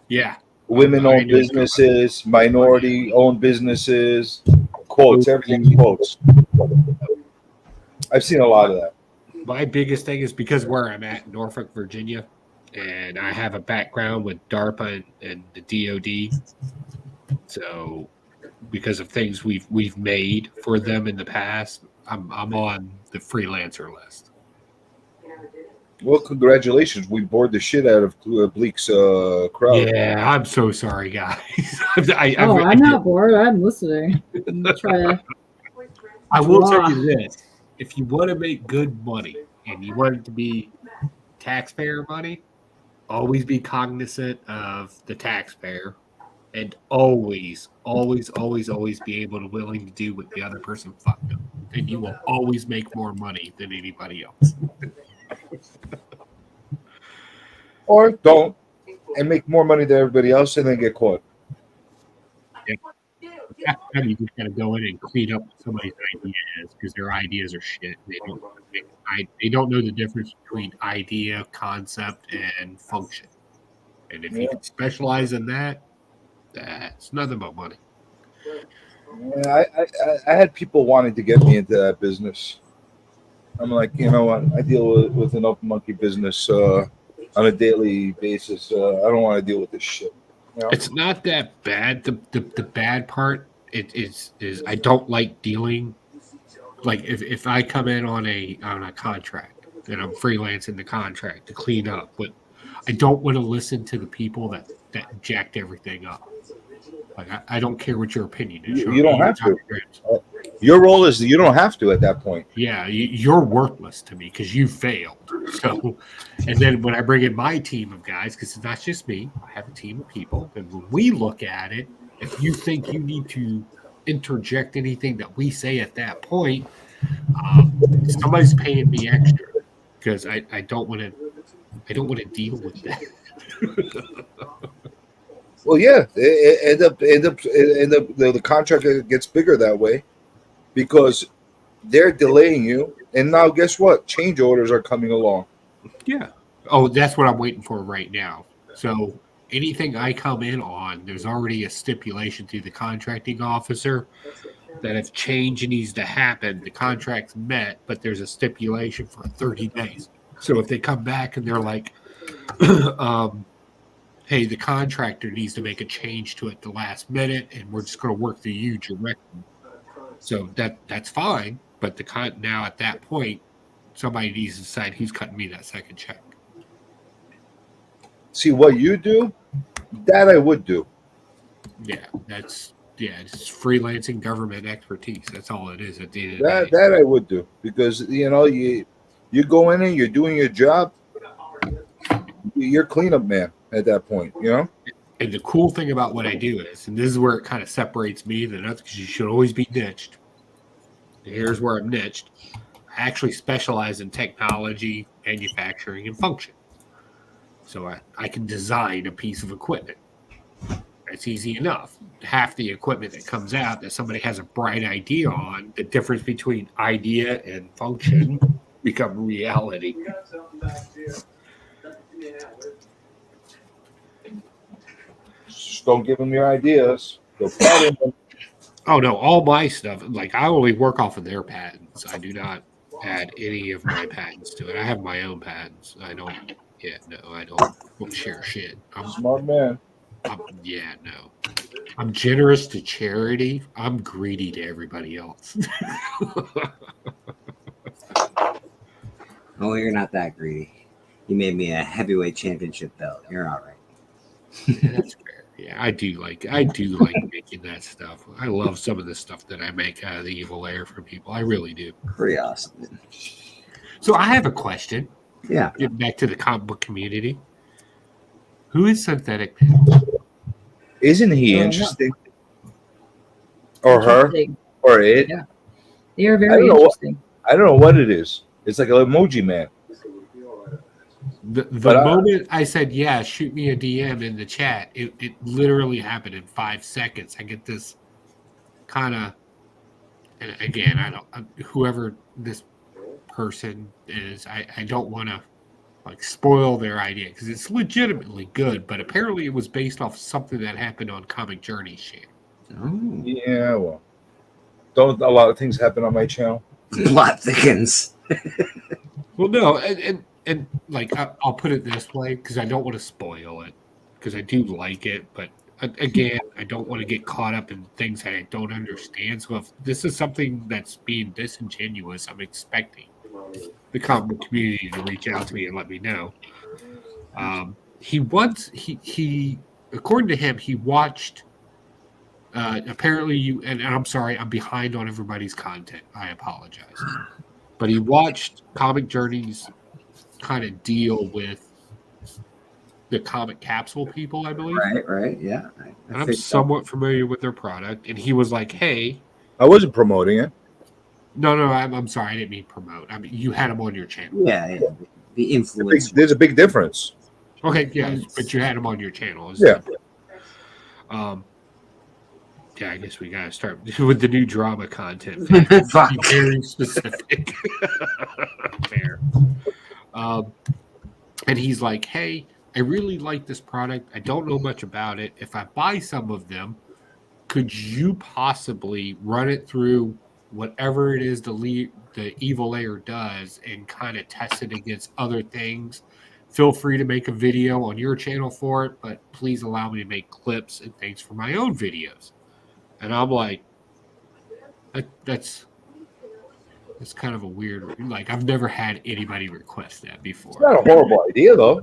Yeah. Women-owned businesses, minority-owned businesses, quotes, everything quotes. I've seen a lot of that. My biggest thing is because where I'm at, Norfolk, Virginia, and I have a background with DARPA and the DoD. So because of things we've made for them in the past, I'm on the freelancer list. Well, congratulations. We bored the shit out of Bleak's crowd. Yeah, I'm so sorry, guys. I'm not bored. I'm listening. I will tell you this. If you want to make good money and you want it to be taxpayer money, always be cognizant of the taxpayer and always be able to willing to do what the other person fucked up. and you will always make more money than anybody else. Or don't and make more money than everybody else and then get caught. That's how you just gotta go in and clean up somebody's ideas because their ideas are shit. They don't know the difference between idea, concept, and function. And if you can specialize in that, that's nothing but money. Yeah, I had people wanting to get me into that business. I'm like, you know what? I deal with enough monkey business on a daily basis. I don't want to deal with this shit. You know? It's not that bad. The bad part is I don't like dealing. Like if I come in on a contract and I'm freelancing the contract to clean up, but I don't want to listen to the people that jacked everything up. Like I don't care what your opinion is. You don't have to. Your role is you don't have to at that point. Yeah, you're worthless to me because you failed. So, and then when I bring in my team of guys, because it's not just me, I have a team of people, and when we look at it, if you think you need to interject anything that we say at that point, somebody's paying me extra because I don't want to deal with that. Well, yeah, the contract gets bigger that way because they're delaying you, and now guess what? Change orders are coming along. Yeah. Oh, that's what I'm waiting for right now. So anything I come in on, there's already a stipulation through the contracting officer that if change needs to happen, the contract's met, but there's a stipulation for 30 days. So if they come back and they're like, hey, the contractor needs to make a change to it the last minute, and we're just going to work through you directly. So that's fine, but now at that point, somebody needs to decide who's cutting me that second check. See what you do, that I would do. Yeah, it's freelancing government expertise. That's all it is at the end of the day. That I would do because you go in and you're doing your job. You're cleanup man at that point, you know. And the cool thing about what I do is, and this is where it kind of separates me than others, because you should always be niched. Here's where I'm niched. I actually specialize in technology, manufacturing, and function. So I can design a piece of equipment. That's easy enough. Half the equipment that comes out that somebody has a bright idea on, the difference between idea and function become reality. Just don't give them your ideas. They'll patent them. Oh no, all my stuff, like I only work off of their patents. I do not add any of my patents to it. I have my own patents. I don't share shit. I'm smart man. I'm generous to charity. I'm greedy to everybody else. Oh, you're not that greedy. You made me a heavyweight championship belt. You're all right. Yeah, that's fair. Yeah, I do like making that stuff. I love some of the stuff that I make out of the evil air for people. I really do. Pretty awesome, man. So I have a question. Yeah. Getting back to the comic book community. Who is Synthetic Man? Isn't he interesting? Or her? Or it? Yeah. They are very interesting. I don't know what it is. It's like an emoji man. The moment I said, yeah, shoot me a DM in the chat, it literally happened in 5 seconds. I get this kind of, and again, whoever this person is, I don't want to like spoil their idea because it's legitimately good, but apparently it was based off something that happened on Comic Journey's channel. Oh. Yeah, well, don't a lot of things happen on my channel? A lot thickens. Well, no, and like I'll put it this way because I don't want to spoil it because I do like it, but again, I don't want to get caught up in things that I don't understand. So if this is something that's being disingenuous, I'm expecting the comic community to reach out to me and let me know. He according to him, he watched. Apparently, and I'm sorry, I'm behind on everybody's content. I apologize, but he watched Comic Journey's kind of deal with the comic capsule people, I believe. Right, yeah. I'm somewhat familiar with their product, and he was like, "Hey, I wasn't promoting it. No, I'm sorry. I didn't mean promote. I mean, you had him on your channel. Yeah. The influencer. There's a big difference. Okay, yes, but you had him on your channel. Yeah. Yeah, I guess we gotta start with the new drama content. Fuck. Be very specific. Fair. And he's like, "Hey, I really like this product. I don't know much about it. If I buy some of them, could you possibly run it through whatever it is the evil layer does and kind of test it against other things? Feel free to make a video on your channel for it, but please allow me to make clips and things for my own videos." And I'm like, that's kind of a weird, like, I've never had anybody request that before. It's not a horrible idea, though.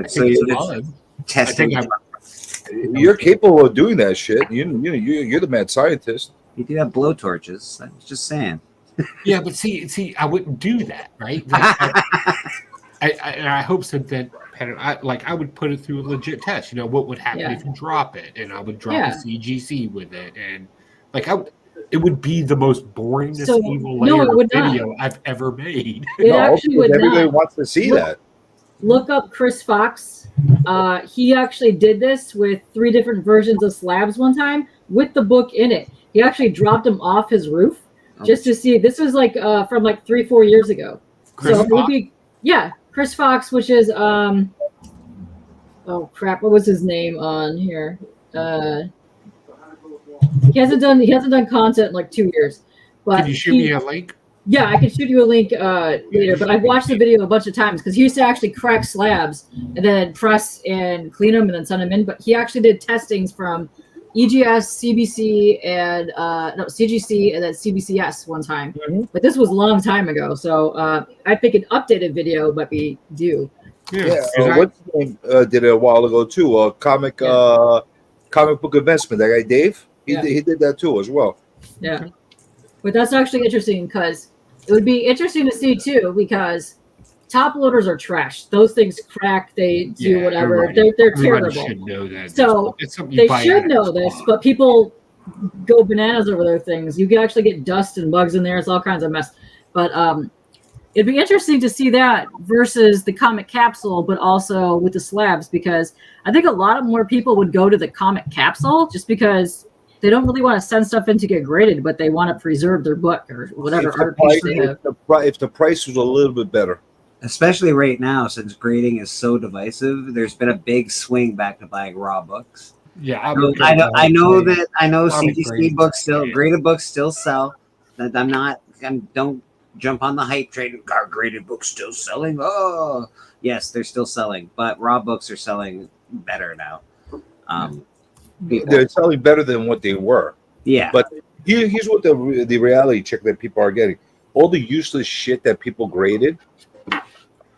So you're testing. You're capable of doing that shit. You're the mad scientist. You do have blowtorches. I was just saying. Yeah, but see, I wouldn't do that, right? Like, I hope something. I would put it through a legit test. You know, what would happen if you drop it, and I would drop a CGC with it, and like it would be the most boringest evil layer video I've ever made. It actually would everybody not. wants to see that. Look up Chris Fox. He actually did this with 3 different versions of slabs one time with the book in it. He actually dropped them off his roof just to see. This was like from like 3-4 years ago. Chris so maybe, Chris Fox, which is oh crap, what was his name on here? He hasn't done content in like 2 years. But Can you shoot me a link? Yeah, I can shoot you a link later. But I've watched the video a bunch of times because he used to actually crack slabs and then press and clean them and then send them in. But he actually did testings from EGS, CBC, and CGC, and then CBCS one time. Mm-hmm. But this was a long time ago, so I think an updated video might be due. What's his name did it a while ago too? Comic book investment. That guy Dave, he did that too as well. Yeah, but that's actually interesting because it would be interesting to see too because top loaders are trash. Those things crack. They do whatever. They're terrible. Should know that. So it's something you they should know this, but people go bananas over their things. You can actually get dust and bugs in there. It's all kinds of mess. But it'd be interesting to see that versus the comic capsule, but also with the slabs, because I think a lot of more people would go to the comic capsule just because they don't really want to send stuff in to get graded, but they want to preserve their book or whatever art piece they have. If the price was a little bit better. Especially right now, since grading is so divisive, there's been a big swing back to buying raw books. Yeah, I know CGC books still, graded books still sell. That don't jump on the hype train. Our graded books still selling. Oh, yes, they're still selling, but raw books are selling better now. They're selling better than what they were. Yeah, but here's what the reality check that people are getting: all the useless shit that people graded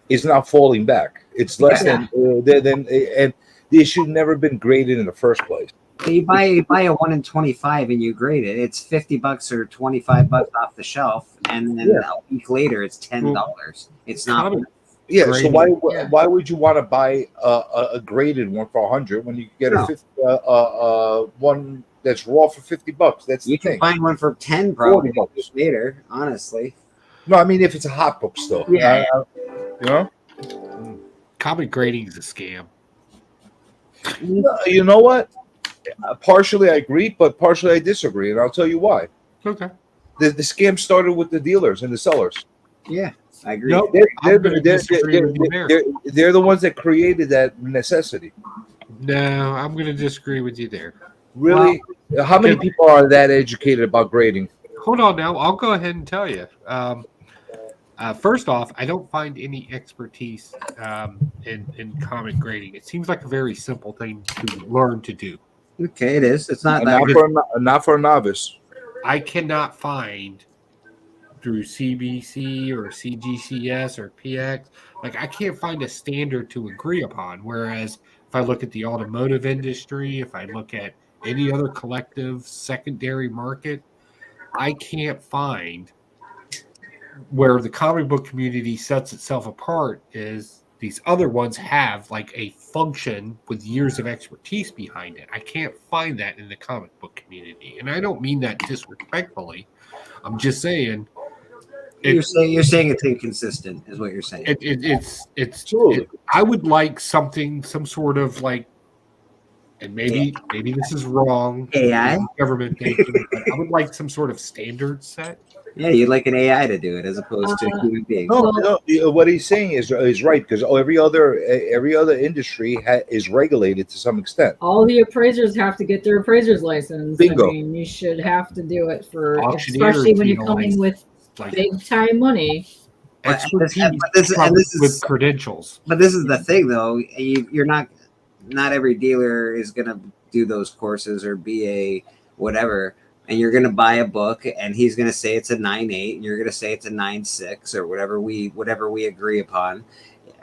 is now falling back. It's less than and they should never been graded in the first place. You buy a 1 in 25 and you grade it. It's $50 or $25 off the shelf, and then a week later it's $10. It's not. Yeah. So why would you want to buy a graded one for $100 when you can get a one that's raw for $50? That's you can find one for $10 probably later. Honestly. No, I mean if it's a hot book still. Yeah. You know, comic grading is a scam. You know what? Partially I agree, but partially I disagree, and I'll tell you why. Okay. The scam started with the dealers and the sellers. Yeah, I agree. No, they're the ones that created that necessity. No, I'm going to disagree with you there. Really? Well, how many people are that educated about grading? Hold on now. I'll go ahead and tell you. First off, I don't find any expertise in comic grading. It seems like a very simple thing to learn to do. Okay, it is. It's not not for a novice. I cannot find through CBC or CGCS or PX, like I can't find a standard to agree upon. Whereas if I look at the automotive industry, if I look at any other collective secondary market, I can't find where the comic book community sets itself apart is these other ones have like a function with years of expertise behind it. I can't find that in the comic book community. And I don't mean that disrespectfully. I'm just saying. You're saying it's inconsistent, is what you're saying. I would like some sort of like, and maybe this is wrong. AI government thinking, but I would like some sort of standard set. Yeah, you'd like an AI to do it as opposed to human beings. No, what he's saying is right because every other industry is regulated to some extent. All the appraisers have to get their appraiser's license. Bingo. I mean, you should have to do it for, Auctioneer especially when you're feel coming with like big time money. Expertise, this is with credentials. But this is the thing, though. You're not every dealer is going to do those courses or be a whatever. And you're going to buy a book, and he's going to say it's a 9.8, and you're going to say it's a 9.6, or whatever we agree upon.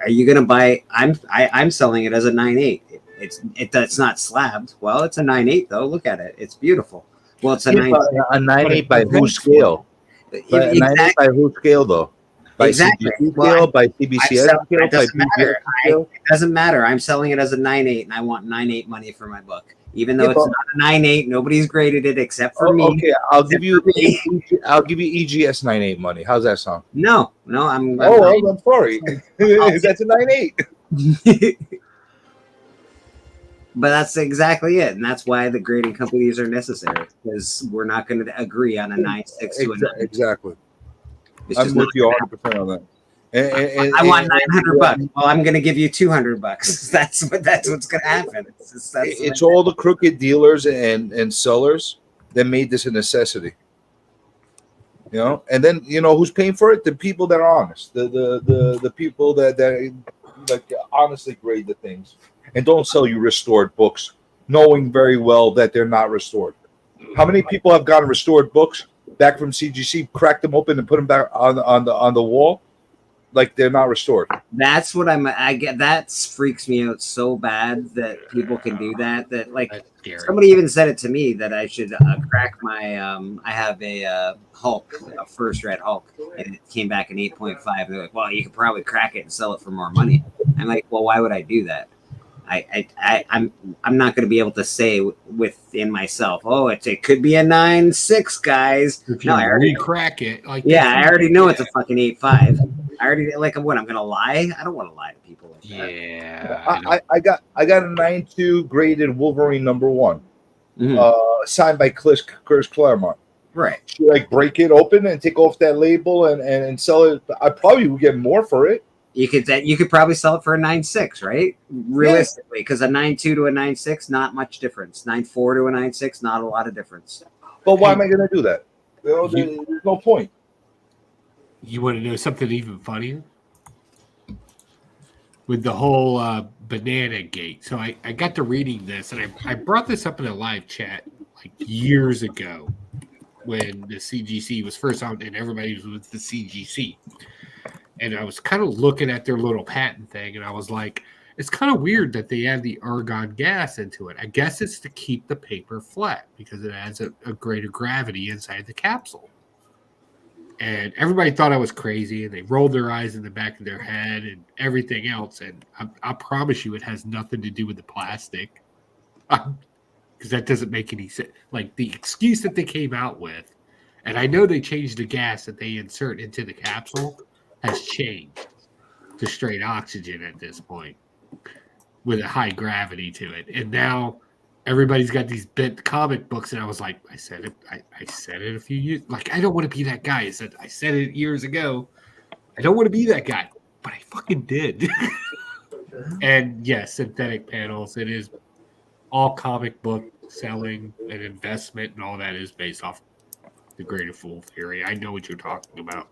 Are you going to buy? I'm selling it as a 9.8. It's not slabbed. Well, it's a 9.8 though. Look at it. It's beautiful. Well, it's a 9.8 by whose scale? Exactly. 9.8 by whose scale though? By Exactly. CGC scale, by CBCS scale, It by doesn't matter. scale? It doesn't matter. I'm selling it as a 9.8, and I want 9.8 money for my book. Even though Yeah, it's but- not a 9.8, nobody's graded it except for me. Okay, I'll give you EGS 9.8 money. How's that sound? No, I'm I'm sorry. That's a 9.8. But that's exactly it, and that's why the grading companies are necessary, because we're not going to agree on a 9.6 to a 9. Exactly. It's I'm just with not you gonna 100% on that. I want $900. Well, I'm going to give you $200. That's what's going to happen. It's all the crooked dealers and sellers that made this a necessity. You know, and then who's paying for it? The people that are honest, the people that like honestly grade the things and don't sell you restored books, knowing very well that they're not restored. How many people have gotten restored books back from CGC, cracked them open, and put them back on the wall? Like they're not restored. That's what I get. That freaks me out so bad that people can do that. That like somebody even said it to me that I should crack my. I have a Hulk, a first red Hulk, and it came back in 8.5. They're like, well, you could probably crack it and sell it for more money. I'm like, well, why would I do that? I'm not going to be able to say within myself, oh, it could be a 9.6, guys. If No, I already crack it. Like I already know it's a fucking 8.5. I already what? I'm going to lie? I don't want to lie to people like that. Yeah. I got a 9.2 graded Wolverine #1, signed by Chris Claremont. Right. Should I break it open and take off that label and sell it? I probably would get more for it. You could probably sell it for a 9.6, right? Realistically, because a 9.2 to a 9.6, not much difference. 9.4 to a 9.6, not a lot of difference. But why am I going to do that? There's no point. You want to know something even funnier? With the whole banana gate. So I got to reading this, and I brought this up in a live chat like years ago when the CGC was first on and everybody was with the CGC. And I was kind of looking at their little patent thing, and I was like, it's kind of weird that they add the argon gas into it. I guess it's to keep the paper flat because it adds a greater gravity inside the capsule. And everybody thought I was crazy, and they rolled their eyes in the back of their head and everything else. And I promise you it has nothing to do with the plastic because that doesn't make any sense. Like the excuse that they came out with, and I know they changed the gas that they insert into the capsule has changed to straight oxygen at this point with a high gravity to it. And now everybody's got these bent comic books, and I was like, I said it a few years. Like, I don't want to be that guy. I said it years ago. I don't want to be that guy, but I fucking did. And yes, synthetic panels. It is all comic book selling and investment, and all that is based off the greater fool theory. I know what you're talking about.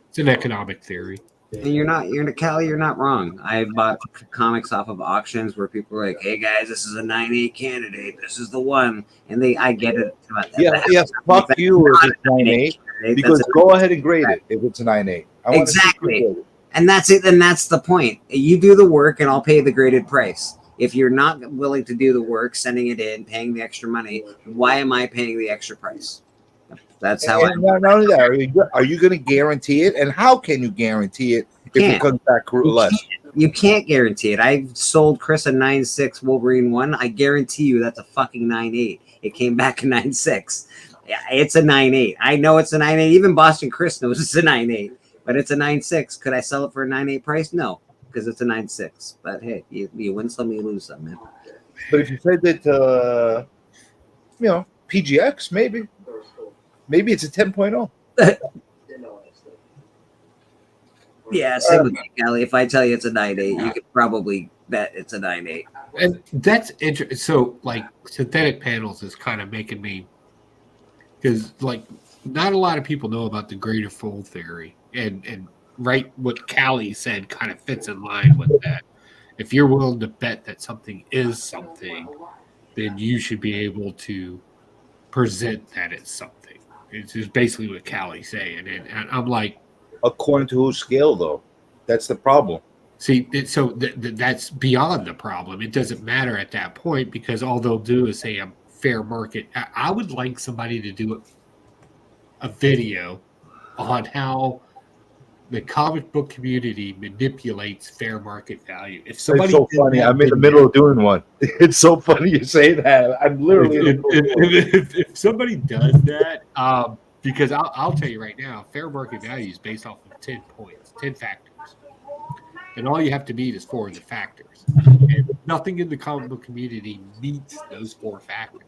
It's an economic theory. And you're not wrong. I bought comics off of auctions where people are like, "Hey guys, this is a 9.8 candidate. This is the one," and I get it. Yeah. Fuck you if it's 9.8. Because go ahead and grade it if it's a 9.8. Exactly. And that's it. And that's the point. You do the work, and I'll pay the graded price. If you're not willing to do the work, sending it in, paying the extra money, why am I paying the extra price? That's how. Not only that, are you going to guarantee it? And how can you guarantee it if it comes back less? You can't guarantee it. I sold Chris a 9.6 Wolverine 1. I guarantee you that's a fucking 9.8. It came back a 9.6. Yeah, it's a 9.8. I know it's a 9.8. Even Boston Chris knows it's a 9.8, but it's a 9.6. Could I sell it for a 9.8 price? No, because it's a 9.6. But hey, you win some, you lose some, man. But if you said that, PGX, maybe it's a 10.0. Yeah, same with me, Kelly. If I tell you it's a 9.8, you could probably bet it's a 9.8. And that's interesting. So, like, synthetic panels is kind of making me, because, like, not a lot of people know about the greater fold theory. And right, what Callie said kind of fits in line with that. If you're willing to bet that something is something, then you should be able to present that it's something. It's just basically what Callie's saying. And I'm like, according to whose scale, though? That's the problem. See, that's beyond the problem. It doesn't matter at that point because all they'll do is say a fair market. I would like somebody to do a video on how the comic book community manipulates fair market value. If somebody, it's so funny. I'm in the middle of doing one. It's so funny you say that. I'm literally. If somebody does that, because I'll tell you right now, fair market value is based off of 10 points, 10 factors. And all you have to meet is 4 of the factors. And nothing in the comic book community meets those 4 factors.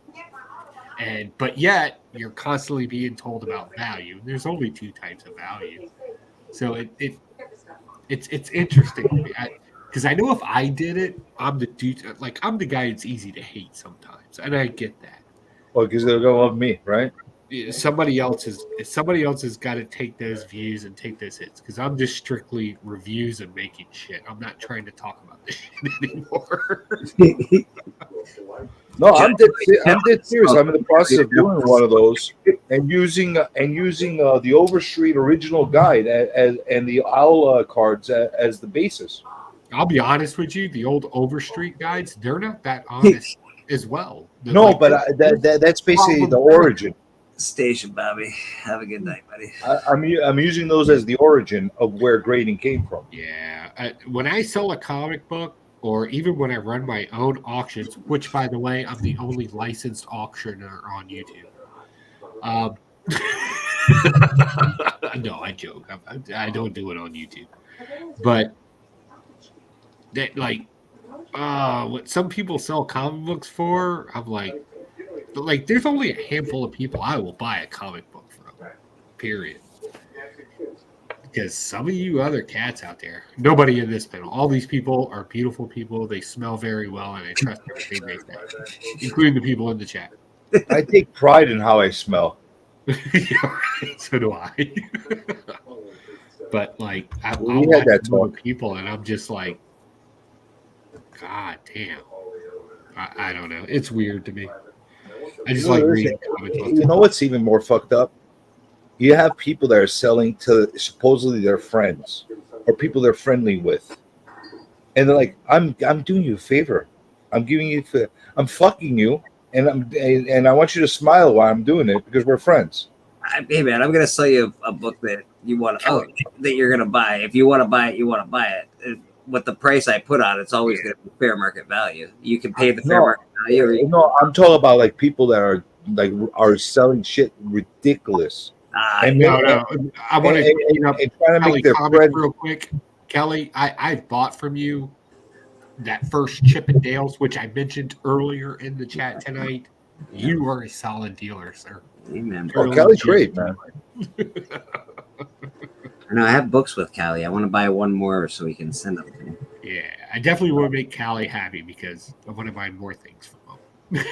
But yet, you're constantly being told about value. There's only 2 types of value. So it's interesting to me. Because I know if I did it, I'm the dude. Like, I'm the guy that's easy to hate sometimes. And I get that. Well, because they're going to love me, right? Somebody else has got to take those views and take those hits because I'm just strictly reviews and making shit. I'm not trying to talk about this shit anymore. No, I'm dead serious. I'm in the process of doing one of those and using the Overstreet original guide and the OWL cards as the basis. I'll be honest with you, the old Overstreet guides, they're not that honest as well. That's basically the origin. Station, Bobby. Have a good night, buddy. I'm using those as the origin of where grading came from. Yeah. When I sell a comic book, or even when I run my own auctions, which, by the way, I'm the only licensed auctioneer on YouTube. No, I joke. I don't do it on YouTube. But that, like, what some people sell comic books for, I'm like, there's only a handful of people I will buy a comic book from, period. Because some of you other cats out there, nobody in this panel, all these people are beautiful people. They smell very well, and I trust everything they say, including the people in the chat. I take pride in how I smell. Yeah, right. So do I. But, like, I'll had that talk to people, and I'm just like, God damn. I don't know. It's weird to me. I just like reading comic books. You know what's even more fucked up? You have people that are selling to supposedly their friends or people they're friendly with, and they're like, "I'm doing you a favor. I'm fucking you, and I want you to smile while I'm doing it because we're friends." Hey man, I'm gonna sell you a book that you want that you're gonna buy. If you want to buy it, you want to buy it. With the price I put on, it's always going to be fair market value. You can pay the fair market value. No, I'm talking about like people that are selling shit ridiculous. I want to trying to make their bread real quick. Kelly, I bought from you that first Chippendales, which I mentioned earlier in the chat tonight. You are a solid dealer, sir. Amen. Oh, Kelly's great, man. I have books with Callie. I want to buy one more so we can send them to him. Yeah, I definitely want to make Callie happy because I want to buy more things from him.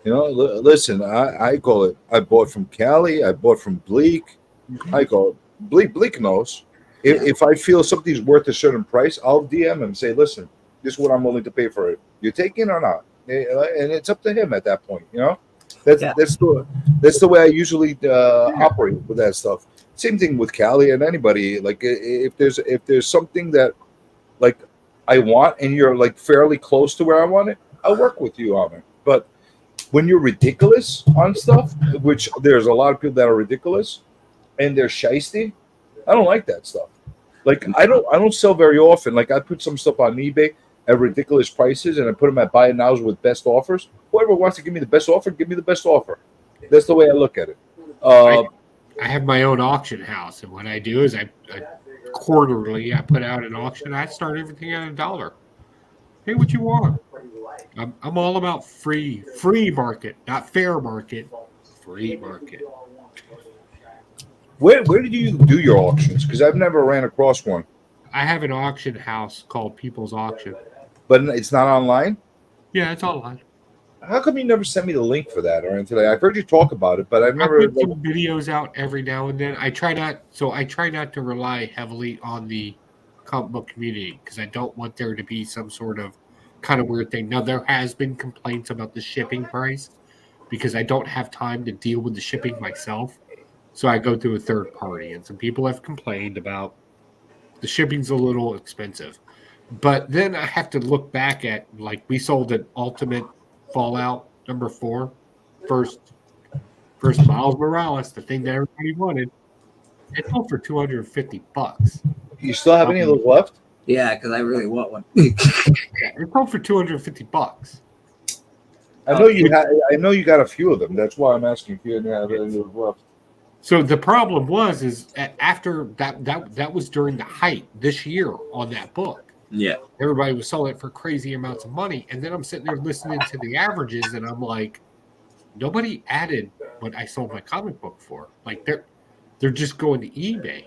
Listen, I call it. I bought from Callie. I bought from Bleak. I call it Bleak. Bleak knows. If I feel something's worth a certain price, I'll DM him and say, "Listen, this is what I'm willing to pay for it. You take it or not?" And it's up to him at that point. That's the way I usually operate with that stuff. Same thing with Callie and anybody. Like if there's something that like I want and you're like fairly close to where I want it, I'll work with you on it. But when you're ridiculous on stuff, which there's a lot of people that are ridiculous and they're shiesty, I don't like that stuff. Like I don't sell very often. Like I put some stuff on eBay at ridiculous prices and I put them at buy it nows with best offers. whoever wants to give me the best offer, give me the best offer. That's the way I look at it. I have my own auction house, and what I do is I quarterly I put out an auction. I start everything at $1. Pay what you want. I'm all about free market, not fair market, free market. Where did you do your auctions? Because I've never ran across one. I have an auction house called People's Auction. But it's not online? Yeah, it's online. How come you never sent me the link for that or anything? I've heard you talk about it, but I've never. I put some videos out every now and then. I try not to rely heavily on the comic book community because I don't want there to be some sort of kind of weird thing. Now, there has been complaints about the shipping price because I don't have time to deal with the shipping myself. So I go through a third party, and some people have complained about the shipping's a little expensive. But then I have to look back at, like, we sold an Ultimate Fallout number 4, first Miles Morales, the thing that everybody wanted. It sold for $250. You still have any of those left? Yeah, because I really want one. It sold for $250. I know you had. I know you got a few of them. That's why I'm asking if you didn't have any of those left. So the problem is after that was during the height this year on that book. Yeah. Everybody was selling it for crazy amounts of money. And then I'm sitting there listening to the averages and I'm like, nobody added what I sold my comic book for. Like they're just going to eBay.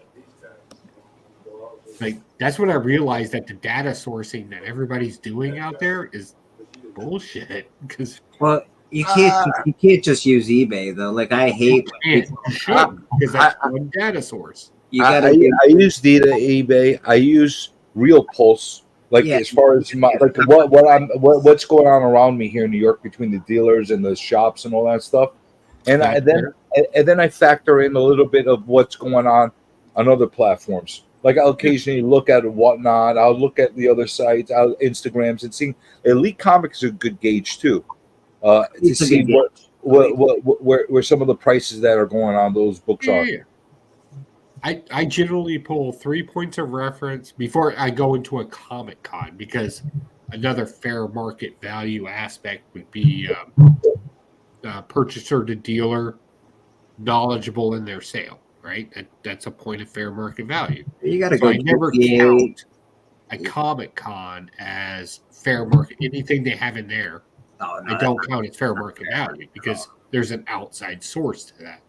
Like that's when I realized that the data sourcing that everybody's doing out there is bullshit. Because you can't just use eBay though. Like I hate because that's one data source. I use eBay. I use Real Pulse. As far as what's going on around me here in New York between the dealers and the shops and all that stuff, and then I factor in a little bit of what's going on other platforms. Like I'll occasionally look at Whatnot. I'll look at the other sites, Instagrams, and seeing Elite Comics is a good gauge too. To see where some of the prices that are going on those books are. I generally pull 3 points of reference before I go into a Comic Con because another fair market value aspect would be purchaser to dealer knowledgeable in their sale, right? That's a point of fair market value. You got to go. I never count a Comic Con as fair market. Anything they have in there, I don't count as fair market value because there's an outside source to that.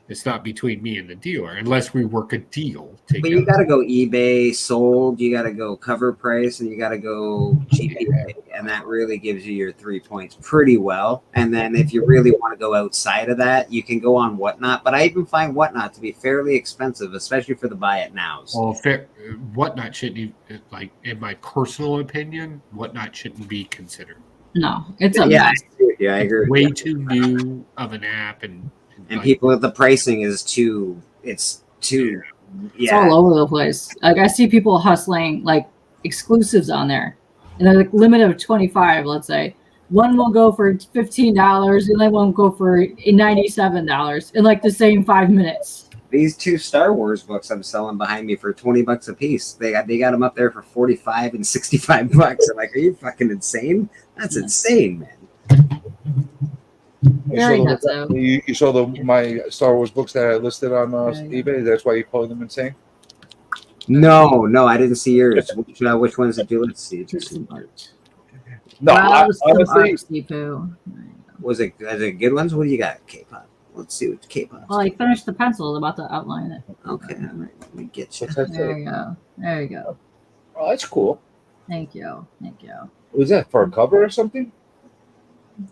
It's not between me and the dealer unless we work a deal. But you got to go eBay sold. You got to go cover price, and you got to go GPA, and that really gives you your 3 points pretty well. And then if you really want to go outside of that, you can go on Whatnot. But I even find Whatnot to be fairly expensive, especially for the buy it nows. Well, Whatnot shouldn't, like in my personal opinion, Whatnot shouldn't be considered. No, it's a mess. Yeah, I agree. Way too new of an app, and people, the pricing is too. It's all over the place. Like I see people hustling like exclusives on there, and they're like limit of 25. Let's say one will go for $15, and then one will go for $97 in like the same 5 minutes. These 2 Star Wars books I'm selling behind me for $20 a piece. They got them up there for $45 and $65. I'm like, are you fucking insane? That's insane, man. You saw my Star Wars books that I listed on eBay. That's why you call them insane. No, I didn't see yours. Which ones did you? Let's see. No, honestly, was it good ones? What do you got, K-pop? Let's see what K-pop. Well, I finished the pencil. About to outline it. Okay, all right. Let me get you. There you go. Oh, that's cool. Thank you. Was that for a cover or something?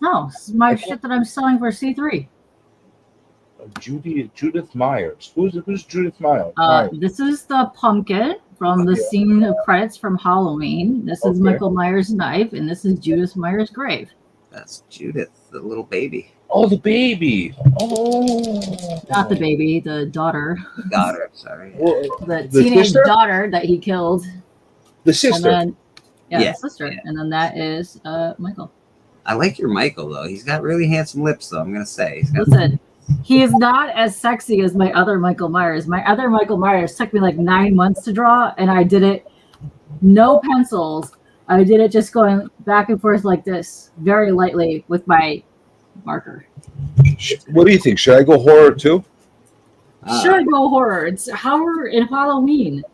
No, this is my shit that I'm selling for C3. Judith Myers. Who's Judith Myers? This is the pumpkin from the scene of credits from Halloween. This is Michael Myers' knife, and this is Judith Myers' grave. That's Judith, the little baby. Oh, the baby. Oh. Not the baby, the daughter. The daughter, sorry. Well, the teenage sister? Daughter that he killed. The sister. And then, the sister. Yeah. And then that is Michael. I like your Michael, though. He's got really handsome lips, though, I'm going to say. Listen, he is not as sexy as my other Michael Myers. My other Michael Myers took me like 9 months to draw, and I did it no pencils. I did it just going back and forth like this, very lightly with my marker. What do you think? Should I go horror too? Should go horror. It's horror and Halloween.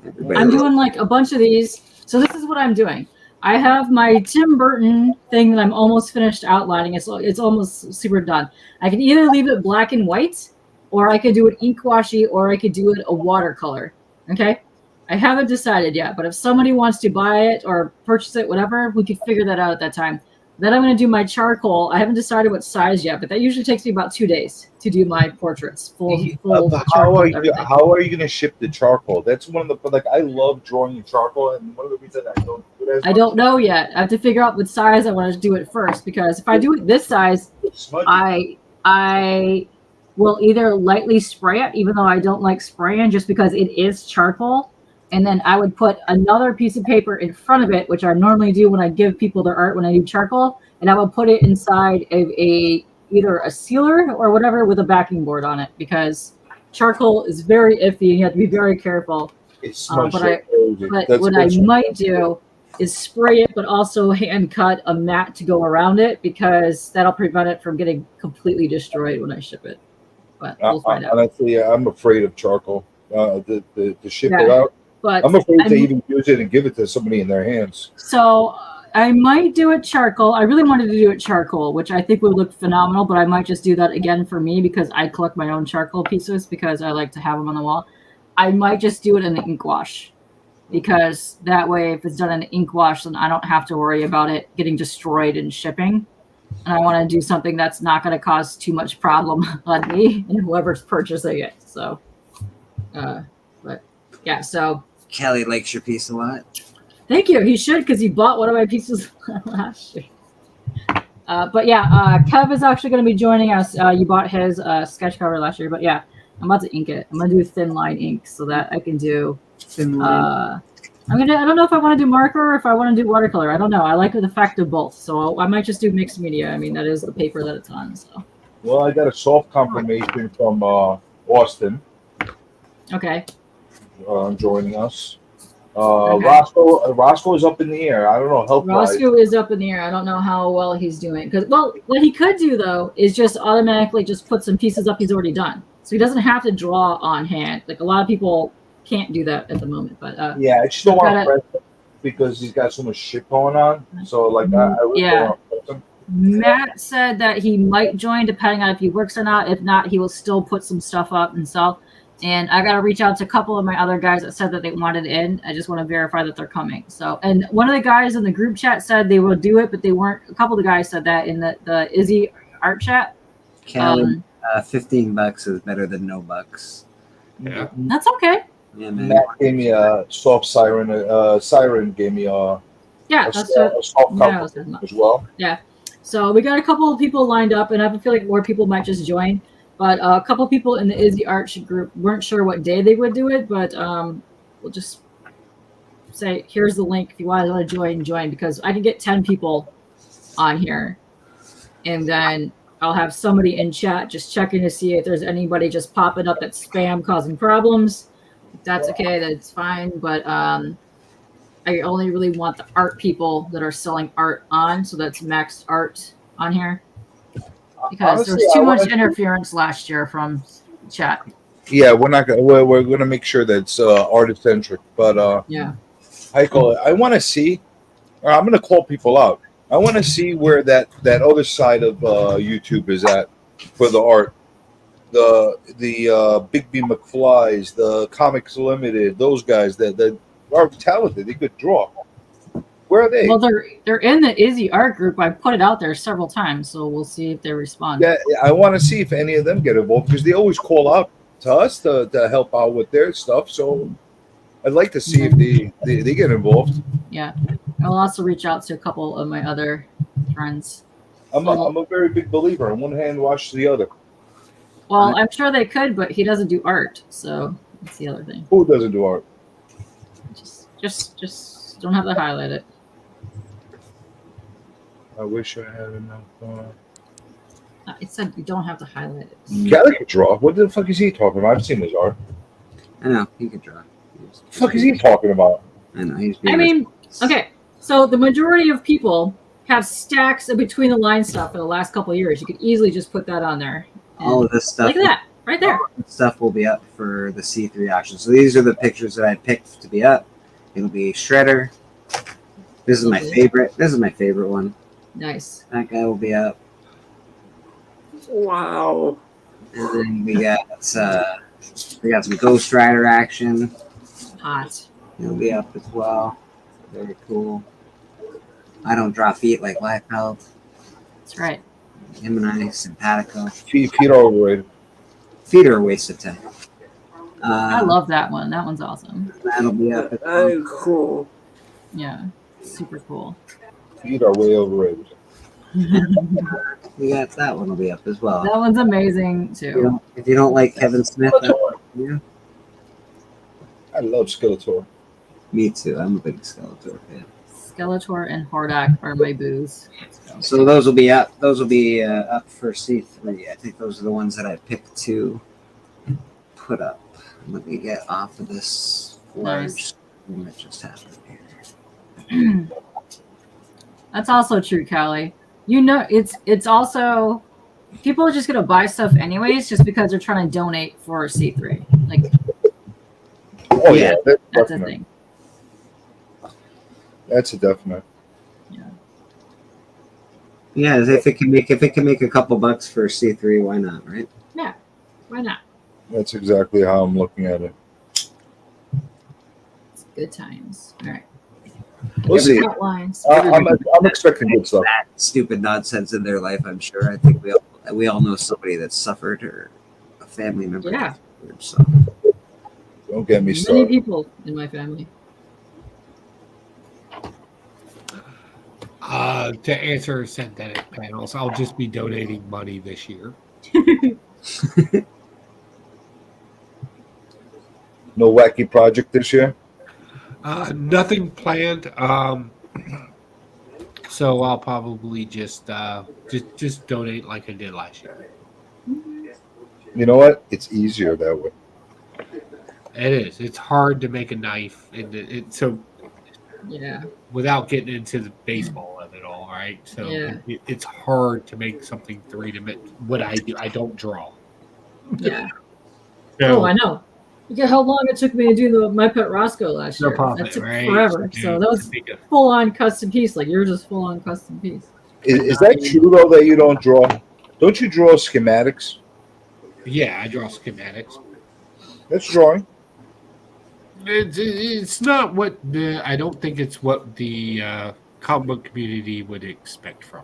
Everybody I'm was- doing like a bunch of these. So this is what I'm doing. I have my Tim Burton thing that I'm almost finished outlining. It's almost super done. I can either leave it black and white, or I could do it ink washy, or I could do it a watercolor. Okay? I haven't decided yet, but if somebody wants to buy it or purchase it, whatever, we could figure that out at that time. Then I'm going to do my charcoal. I haven't decided what size yet, but that usually takes me about 2 days to do my portraits. Full How charcoal, are you? everything. How are you going to ship the charcoal? That's one of the like. I love drawing in charcoal, and one of the reasons I don't do it as I don't know yet. I have to figure out what size I want to do it first, because if I do it this size, smudgy. I will either lightly spray it, even though I don't like spraying, just because it is charcoal. And then I would put another piece of paper in front of it, which I normally do when I give people their art when I do charcoal, and I will put it inside of either a sealer or whatever with a backing board on it, because charcoal is very iffy and you have to be very careful. It's smudged. But what I might do is spray it, but also hand cut a mat to go around it, because that'll prevent it from getting completely destroyed when I ship it. But we'll find out. Honestly, I'm afraid of charcoal. To ship it Yeah. out. But I'm afraid to I'm- even use it and give it to somebody in their hands. So I might do it charcoal. I really wanted to do it charcoal, which I think would look phenomenal, but I might just do that again for me, because I collect my own charcoal pieces because I like to have them on the wall. I might just do it in the ink wash, because that way, if it's done in the ink wash, then I don't have to worry about it getting destroyed in shipping. And I want to do something that's not going to cause too much problem on me and whoever's purchasing it. So, but yeah, so Kelly likes your piece a lot. thank you. He should, because he bought one of my pieces last year. But yeah, Kev is actually going to be joining us. You bought his sketch cover last year, but yeah, I'm about to ink it. I'm going to do thin line ink so that I can do. Thin line. I don't know if I want to do marker or if I want to do watercolor. I don't know. I like the fact of both, so I might just do mixed media. I mean, that is the paper that it's on. So Well, I got a soft confirmation from Austin okay. joining us. Okay. Roscoe is up in the air. I don't know, health wise. Roscoe is up in the air. I don't know how well he's doing. Because what he could do though is just automatically just put some pieces up he's already done, so he doesn't have to draw on hand. Like a lot of people can't do that at the moment. But Yeah, I just don't want to gotta- press him because he's got so much shit going on. So like, I really Yeah. don't want to press him. Matt said that he might join depending on if he works or not. If not, he will still put some stuff up himself. And I got to reach out to a couple of my other guys that said that they wanted in. I just want to verify that they're coming. So, and one of the guys in the group chat said they will do it, but they weren't. A couple of the guys said that in the Izzy art chat. Kelly, $15 is better than no bucks. Yeah. That's okay. Yeah, man. Matt gave me a soft siren. Siren gave me a Yeah, that's what. soft Yeah, I was cover talking about. as well. Yeah. So we got a couple of people lined up, and I have a feeling more people might just join. But a couple of people in the Izzy Arch group weren't sure what day they would do it, but we'll just say, here's the link if you want to join, because I can get 10 people on here. And then I'll have somebody in chat just checking to see if there's anybody just popping up that's spam causing problems. If that's okay, that's fine. But I only really want the art people that are selling art on, so that's maxed art on here. Because there Honestly, was I too much wanna- interference last year from chat. Yeah, we're not gonna. We're gonna make sure that it's artist centric. But Yeah. Heiko, I want to see. Or I'm gonna call people out. I want to see where that other side of YouTube is at for the art. The Big B McFlys, the Comics Limited, those guys that are talented. They could draw. Where are they? Well, they're in the Izzy art group. I put it out there several times, so we'll see if they respond. Yeah, I want to see if any of them get involved because they always call out to us to help out with their stuff. So I'd like to see if they get involved. Yeah. I'll also reach out to a couple of my other friends. I'm a very big believer. On one hand, wash the other. Well, I'm sure they could, but he doesn't do art, so that's the other thing. Who doesn't do art? Just don't have to highlight it. I wish I had enough. It said you don't have to highlight it. Kelly could draw. What the fuck is he talking about? I've seen his art. I know he could draw. The fuck is he talking about? I know he's. I mean, okay. So the majority of people have stacks of between the line stuff for the last couple of years. You could easily just put that on there. All of this stuff. Like that, right there. Stuff will be up for the C3 auction. So these are the pictures that I picked to be up. It'll be Shredder. This is my favorite. This is my favorite one. Nice. That guy will be up. Wow. And then we got some Ghost Rider action. Hot. It'll be up as well. Very cool. I don't draw feet like Liefeld. That's right. Him and I, simpatico. Feet are overrated. Feet are a waste of time. I love that one. That one's awesome. That'll be up. Very cool. Yeah. Super cool. Feet are way overrated. We got that one will be up as well. That one's amazing too. If you don't like Kevin Smith, yeah. I love Skeletor. Me too. I'm a big Skeletor fan. Skeletor and Hordak are my boos. So those will be up. Those will be up for C3. I think those are the ones that I picked to put up. Let me get off of this large thing that just happened here. That's also true, Callie. You know, it's also people are just gonna buy stuff anyways, just because they're trying to donate for C3. Like, Oh yeah, that's a thing. That's a definite. Yeah, if it can make a couple bucks for C3, why not, right? Yeah, why not? That's exactly how I'm looking at it. It's good times. All right. We'll see. Outlines. I'm expecting good stuff. That stupid nonsense in their life, I'm sure. I think we all know somebody that suffered or a family member. Yeah. Suffered, so. Don't get me Many started. people in my family. To answer synthetic panels, I'll just be donating money this year. No wacky project this year? Nothing planned. So I'll probably just donate like I did last year. You know what? It's easier that way. It is. It's hard to make a knife, and so Yeah. without getting into the baseball of it all, right? So Yeah. it's hard to make something three-dimensional. What I do, I don't draw. Yeah. So, Oh, I know. Look at how long it took me to do my pet Roscoe last No year. problem, That took right? forever. Yeah, So that was take it. full on custom piece. Like yours is full on custom piece. Is that true though that you don't draw? Don't you draw schematics? Yeah, I draw schematics. That's drawing. It's not what I don't think it's what the comic book community would expect from.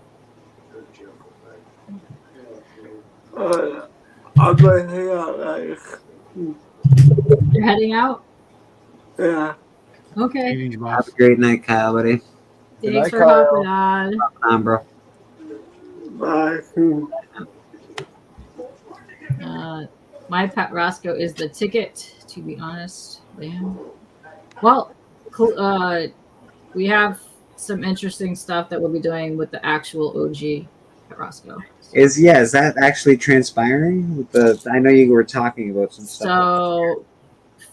I'm going to hang out, like, You're heading out? yeah. Okay. Have a great night, Kyle, buddy. Good Thanks night, for Kyle. hopping on. On, bro. Bye. My pet Roscoe is the ticket, to be honest. Yeah. Well, we have some interesting stuff that we'll be doing with the actual OG pet Roscoe. Is that actually transpiring? With I know you were talking about some stuff. So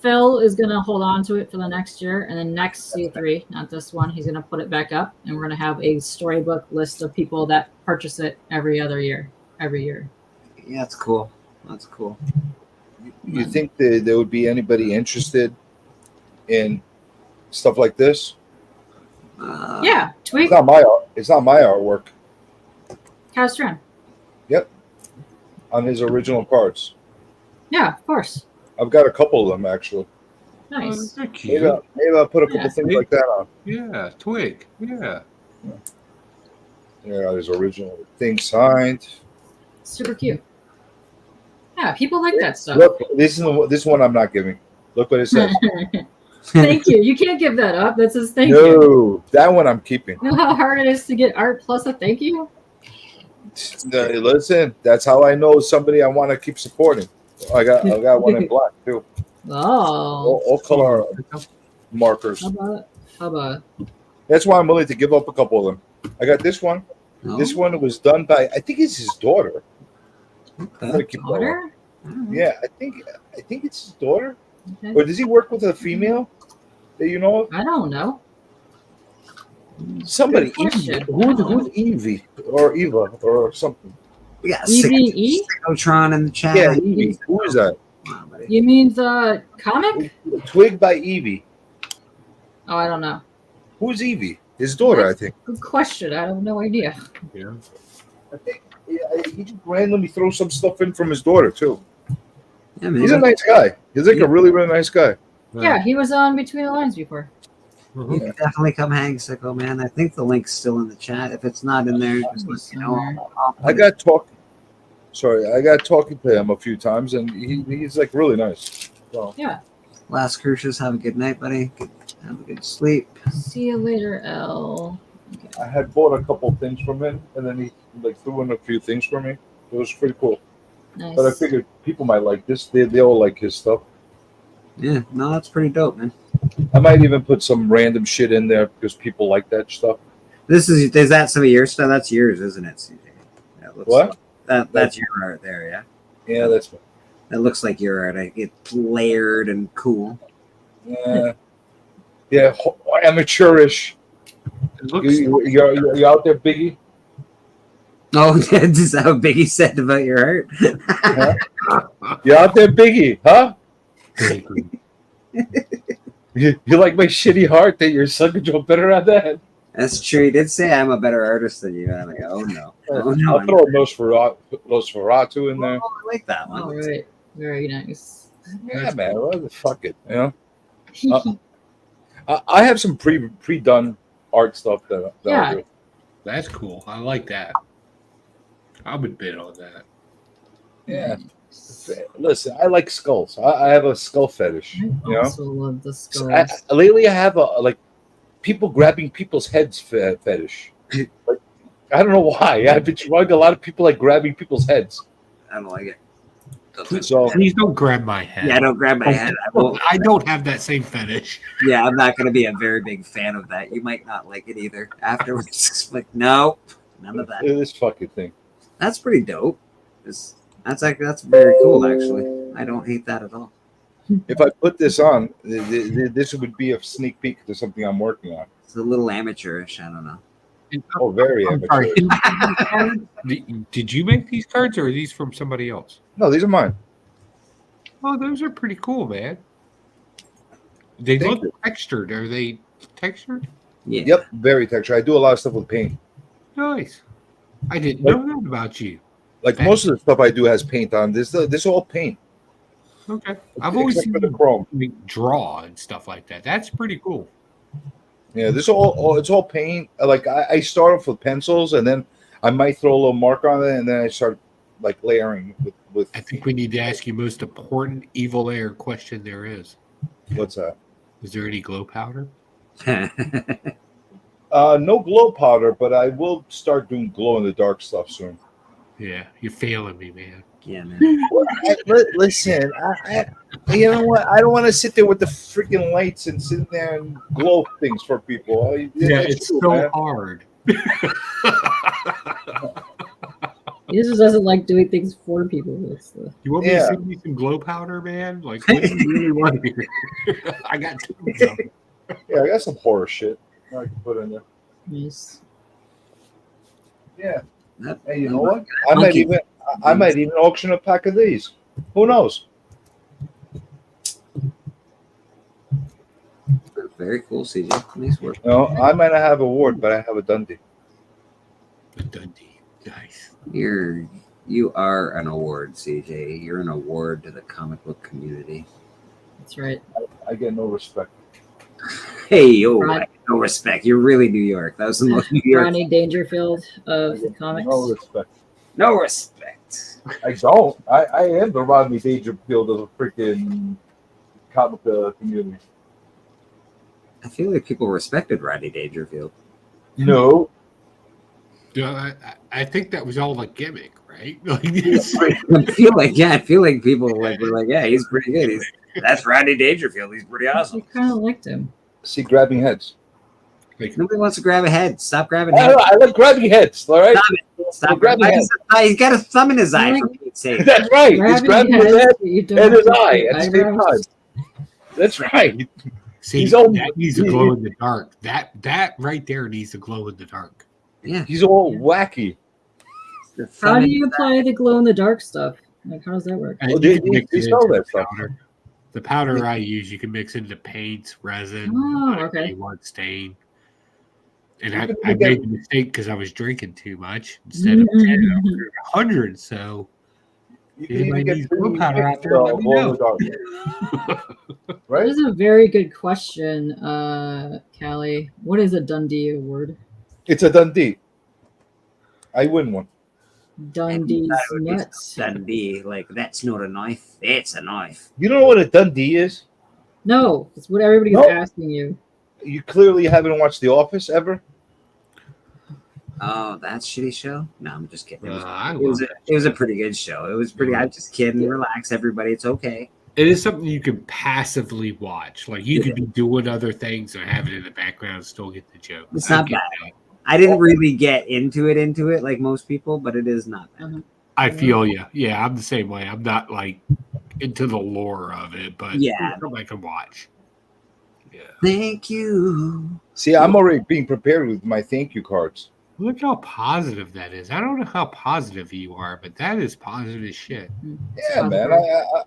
Phil is going to hold on to it for the next year, and then next C3, not this one, he's going to put it back up, and we're going to have a storybook list of people that purchase it every year. Yeah, that's cool. That's cool. You think that there would be anybody interested in stuff like this? Yeah, tweet. It's not my art. It's not my artwork. Castron. Yep, on his original cards. Yeah, of course. I've got a couple of them actually. Nice. They're cute. Maybe I'll put a couple Yeah. things like that on. Yeah, twig. Yeah. Yeah, his original thing signed. Super cute. Yeah, people like that stuff. Look, this one I'm not giving. Look what it says. Thank you. You can't give that up. That says thank you. No, that one I'm keeping. You know how hard it is to get art plus a thank you? No, listen, that's how I know somebody I want to keep supporting. I got one in black too. Oh. All color markers. How about That's why I'm willing to give up a couple of them. I got this one. No? This one was done by I think it's his daughter. I'm gonna keep that one. daughter? Yeah, I think it's his daughter. Okay. Or does he work with a female that you know of? I don't know. Somebody, Good question. who's Evie or Eva or something? We got EVE? Psychotron in the chat. Yeah, Evie. Who is that? Come on, buddy. You mean the comic? Twig by Evie. Oh, I don't know. Who's Evie? His daughter, I think. Good question. I have no idea. Yeah. I think he just randomly throws some stuff in from his daughter too. Yeah, man. He's a nice guy. He's like a really, really nice guy. Yeah, he was on Between the Lines before. You can definitely come hang, Sicko Man. I think the link's still in the chat. If it's not in there, just let me know. I'll put I it. got talking to him a few times, and he's like really nice. So, Last Crucius, have a good night, buddy. Have a good sleep. See you later, L. I had bought a couple things from him, and then he like threw in a few things for me. It was pretty cool. Nice. But I figured people might like this. They all like his stuff. Yeah, no, that's pretty dope, man. I might even put some random shit in there because people like that stuff. Is that some of your stuff? That's yours, isn't it, CJ? That looks What? That's your art there, yeah. Yeah, that's That looks like your art. It's layered and cool. yeah, amateurish. It looks You out there, Biggie? Oh, is that what Biggie said about your art? You out there, Biggie? Huh? You like my shitty heart that you're sucking Joe better at that? That's true. He did say I'm a better artist than you. And I'm like, oh no. Oh no. I'll throw Nosferatu in there. Oh, I like that one. All right. Very nice. Yeah, man. Well, fuck it. You know. I have some pre-done art stuff that I'll do. That's cool. I like that. I would bid on that. Yeah. Listen, I like skulls. I have a skull fetish. I You know. also love the skulls. Lately, I have a people grabbing people's heads fetish. Like, I don't know why. I've been trying. A lot of people like grabbing people's heads. I don't like it. So Please don't grab my head. Yeah, don't grab my head. I don't have that same fetish. Yeah, I'm not going to be a very big fan of that. You might not like it either. Afterwards, like, no, none of that. this fucking thing. That's pretty dope. That's very cool, actually. I don't hate that at all. If I put this on, this would be a sneak peek to something I'm working on. It's a little amateurish. I don't know. Oh, very I'm amateur. sorry. Did you make these cards, or are these from somebody else? No, these are mine. Oh, those are pretty cool, man. They Thank look textured. Are they textured? Yeah. Yep, very texture. I do a lot of stuff with paint. Nice. I didn't know that about you. Like most of the stuff I do has paint on. This is all paint. Okay. I've always Except seen for the you chrome. draw and stuff like that. That's pretty cool. Yeah, this all it's all paint. Like I start off with pencils, and then I might throw a little mark on it, and then I start like layering with. I think we need to ask you most important evil air question there is. What's that? Is there any glow powder? No glow powder, but I will start doing glow in the dark stuff soon. Yeah, you're failing me, man. Yeah, man. Listen, you know what? I don't want to sit there with the freaking lights and sit there and glow things for people. It's true, so man. hard. He just doesn't like doing things for people. That's the... You want me to send you some glow powder, man? Like, what do you really want here? I got tons of it. Yeah, I got some horror shit I can put in there. Yes. Yeah. That- Hey, you know what? I might even auction a pack of these. Who knows? Very cool, CJ. Nice work. No, I might not have a award, but I have a Dundee. The Dundee. Nice. You are an award, CJ. You're an award to the comic book community. That's right. I get no respect. Hey, yo, Right. no respect. You're really New York. That was the most New York. Rodney Dangerfield of the comics. No respect. No respect. I don't. I am the Rodney Dangerfield of the freaking comic community. I feel like people respected Rodney Dangerfield. No. Yeah, I think that was all a gimmick, right? Like, it's- I feel like people were like, yeah, he's pretty good. That's Rodney Dangerfield. He's pretty I awesome. kind of liked him. See, grabbing heads. Nobody wants to grab a head. Stop grabbing I heads. like grabbing heads. All right. Stop grabbing grabbing heads. head. He's got a thumb in his eye. For Pete's sake. That's right. He's grabbing his head but you don't and his have eye at the same eyebrows. time. That's right. See, He's all- that needs to glow in the dark. That right there needs to glow in the dark. Yeah. He's all wacky. How do you apply the glow in the dark stuff? Like, how does that work? And Well, you they- can mix they it sell into that stuff. powder. The powder I use, you can mix into paints, resin, Oh, whatever okay. you want, stain. And You I can made get- the mistake because I was drinking too much instead of 10, I ordered 100. So You can anybody even get needs glow powder out there, the let me glow in know. the dark. That Right? is a very good question, Callie. What is a Dundee award? It's a Dundee. I win one. Dundee's That would be nuts. Dundee. Like, that's not a knife. It's a knife. You don't know what a Dundee is? No, it's what everybody's No. asking you. You clearly haven't watched The Office ever. Oh, that shitty show? No, I'm just kidding. I It was a pretty good show. It was pretty. I'm just kidding. Relax, everybody. It's okay. It is something you can passively watch. Like you could be doing other things and have it in the background and still get the joke. It's I not get bad. that. I didn't really get into it like most people, but it is not bad. I feel you. Yeah, I'm the same way. I'm not like into the lore of it, but Yeah. it's something I can watch. Yeah. Thank you. See, I'm already being prepared with my thank you cards. Look how positive that is. I don't know how positive you are, but that is positive as shit. Yeah, man.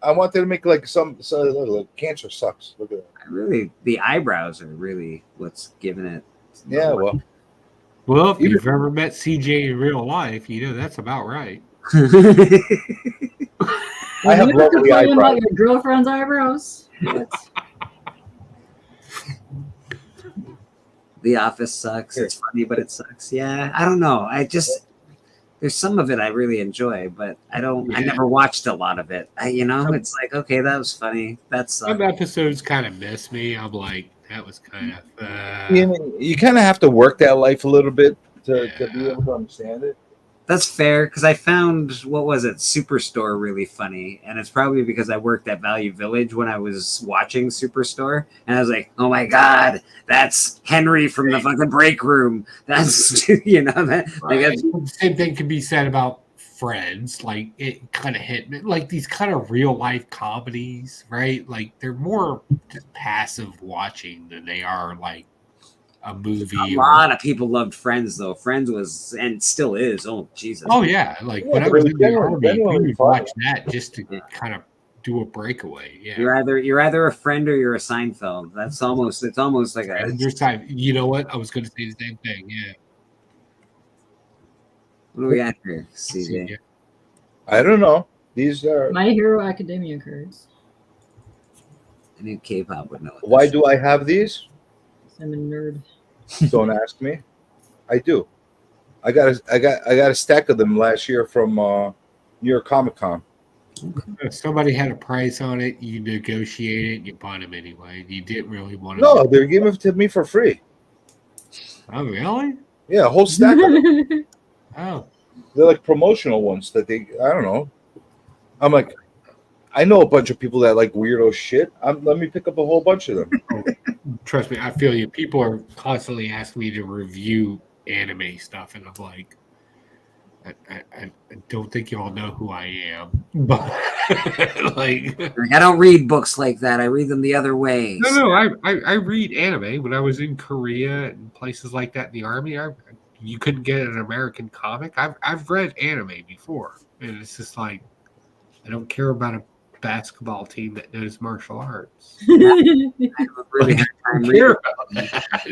I wanted to make like like cancer sucks. Look at that. The eyebrows are really what's giving it. Yeah, well. Well, if you've ever met CJ in real life, you know that's about right. I have You lovely complain about eyebrows. your girlfriend's eyebrows. What? The Office sucks. It's funny, but it sucks. Yeah, I don't know. There's some of it I really enjoy, but I Yeah. never watched a lot of it. It's like, okay, that was funny. That's Some episodes kind of miss me. I'm like, that was kind of. You kind of have to work that life a little bit to be able to understand it. That's fair because I found Superstore really funny, and it's probably because I worked at Value Village when I was watching Superstore, and I was like, "Oh my god, that's Henry from the fucking break room." That's that. Like, Right. The same thing can be said about Friends. Like it kind of hit me. Like these kind of real life comedies, right? Like they're more just passive watching than they are like a movie. A lot of people loved Friends, though. Friends was and still is. Oh Jesus! Oh yeah, like when I but was it in the was army, genuinely we would fun. watch that just to kind of do a breakaway. Yeah. You're either a friend or you're a Seinfeld. It's almost like a. And there's time. You know what? I was going to say the same thing. Yeah. What do we got here, CJ? I don't know. These are. My Hero Academia cards. I knew K-pop would know. Why do I have these? I'm a nerd. Don't ask me. I do. I got a stack of them last year from New York Comic Con. If somebody had a price on it, you negotiate it, you bought them anyway. You didn't really want to. No, they're giving it to me for free. Oh, really? Yeah, a whole stack of them. Oh. They're like promotional ones that I don't know. I'm like, I know a bunch of people that like weirdo shit. Let me pick up a whole bunch of them. Trust me, I feel you. People are constantly asking me to review anime stuff, and I'm like, I don't think you all know who I am, but like, I don't read books like that. I read them the other way. no, I read anime. When I was in Korea and places like that in the army, you couldn't get an American comic. I've read anime before, and it's just like I don't care about a basketball team that knows martial arts. Really hard time Care reading. about that.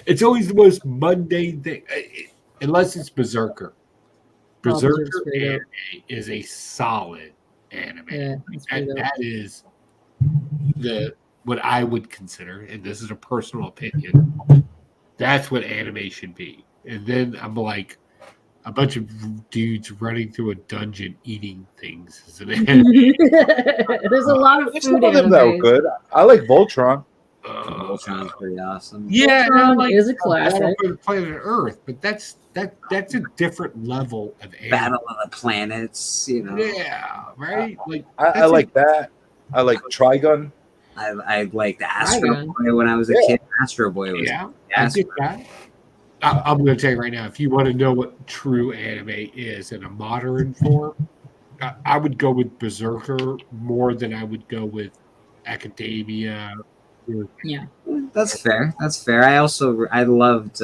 It's always the most mundane thing, unless it's Berserker. Berserker anime is a solid anime. Yeah, That is what I would consider, and this is a personal opinion. That's what anime should be. And then I'm like, a bunch of dudes running through a dungeon eating things is an anime. There's a lot of There's food some of them that were animes. good. I like Voltron. Voltron's pretty awesome. Yeah, Voltron like is a classic. Battle for the Planet Earth, but that's a different level of anime. Battle of the Planets, Yeah, right. Like I like that. I like Trigun. I liked Astro Trigun. Boy when I was a Yeah. kid. Astro Boy was Yeah, I get that. I'm going to tell you right now, if you want to know what true anime is in a modern form, I would go with Berserker more than I would go with Academia too. Yeah. That's fair. That's fair. I loved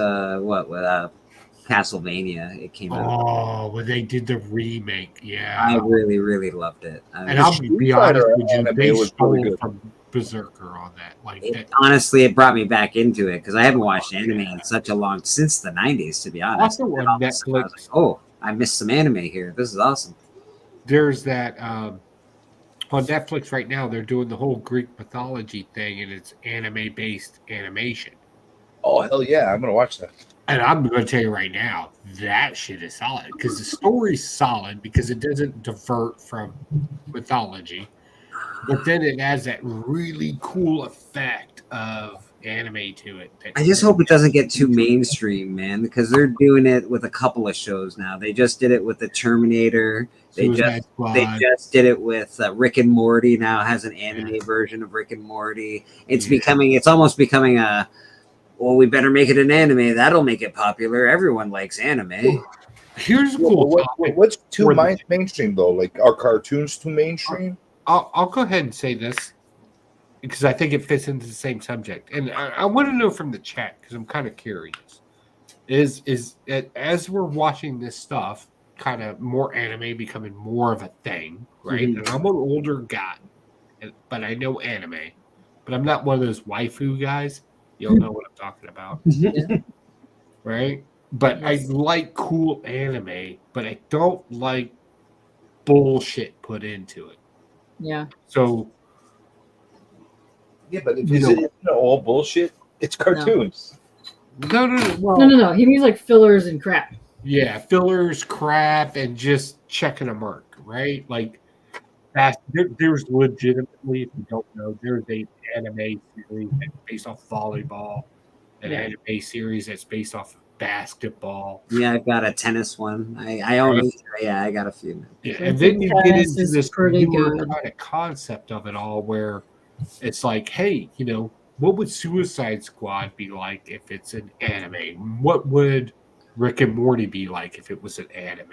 Castlevania. It came out. Oh, when they did the remake, yeah. I really, really loved it. And I'll be Street honest Fighter with you, anime they was stole really good. from Berserker on that. Like that. Honestly, it brought me back into it because I haven't watched anime in since the 90s, to be honest. Also on And all of a sudden I was Netflix, like, oh, I missed some anime here. This is awesome. there's that on Netflix right now. They're doing the whole Greek mythology thing, and it's anime-based animation. Oh hell yeah, I'm gonna watch that. And I'm going to tell you right now, that shit is solid because the story's solid because it doesn't divert from mythology, but then it has that really cool effect of anime to it. I just hope it doesn't get too mainstream, man, because they're doing it with a couple of shows now. They just did it with the Terminator. They just did it with Rick and Morty. Now has an anime version of Rick and Morty. It's almost becoming a. Well, we better make it an anime. That'll make it popular. Everyone likes anime. Here's a cool topic. What's too mainstream though? Like, are cartoons too mainstream? I'll go ahead and say this because I think it fits into the same subject, and I want to know from the chat because I'm kind of curious. Is as we're watching this stuff, kind of more anime becoming more of a thing, right? Mhm. And I'm an older guy, but I know anime, but I'm not one of those waifu guys. You'll know what I'm talking about, right? But I like cool anime, but I don't like bullshit put into it. Yeah. So, Yeah, but if it's all bullshit, it's cartoons. No. No. He means like fillers and crap. Yeah, fillers, crap, and just checking a mark, right? Like, there's legitimately, if you don't know, there's a anime series that's based off volleyball, an anime series that's based off of basketball. Yeah, I've got a tennis one. I own. Yeah, I got a few. Yeah, and then you get Tennis into is this pretty newer good. kind of concept of it all, where it's like, hey, what would Suicide Squad be like if it's an anime? What would Rick and Morty be like if it was an anime?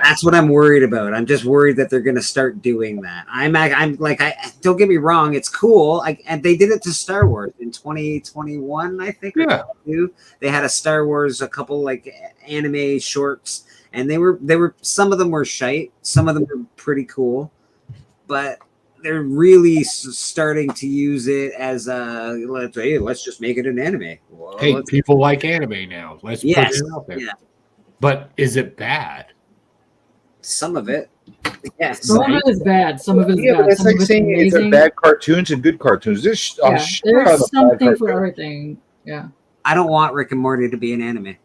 That's what I'm worried about. I'm just worried that they're going to start doing that. I'm like, don't get me wrong, it's cool. And they did it to Star Wars in 2021, I think. Yeah. They had a couple like anime shorts, and they were some of them were shite, some of them were pretty cool, but they're really starting to use it as let's just make it an anime. Well, hey, people like anime now. Let's put it out there. Yeah. But is it bad? Some of it. Yes. Some of it is bad. Some of it is Yeah, bad. but it's Some like of it's saying it's amazing. bad cartoons and good cartoons. There's a shit ton There's of bad something for cartoons. everything. Yeah. I don't want Rick and Morty to be an anime.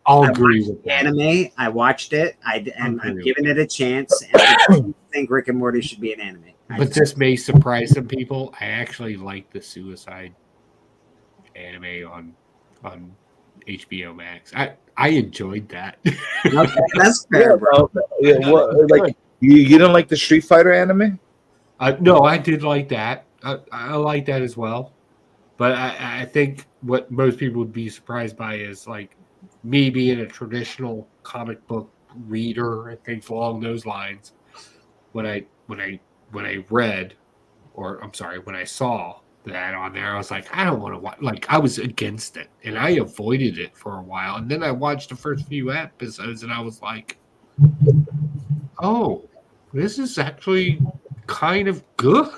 I'll agree with that. Anime. I watched it. I'm agree giving it a chance. And I don't think Rick and Morty should be an anime. But this may surprise some people. I actually like the Suicide anime on HBO Max. I enjoyed that. Okay, that's fair, bro. Like you didn't like the Street Fighter anime? No, I did like that. I like that as well. But I think what most people would be surprised by is like me being a traditional comic book reader and things along those lines. When I read, or I'm sorry, when I saw that on there, I was like, I don't want to watch. Like, I was against it, and I avoided it for a while. And then I watched the first few episodes, and I was like, oh, this is actually kind of good.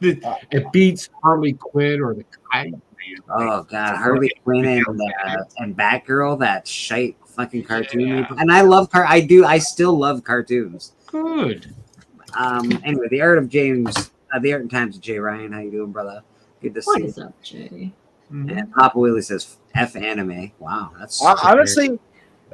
It beats Harley Quinn or the Kite. Oh god, Harley Quinn and Batgirl, that shite fucking cartoon. And I still love cartoons. Good. Anyway, the Art and Times of Jay Ryan. How you doing, brother? Good to see What you. is up, Jay? And Papa Willie says F anime. Wow, that's Honestly, did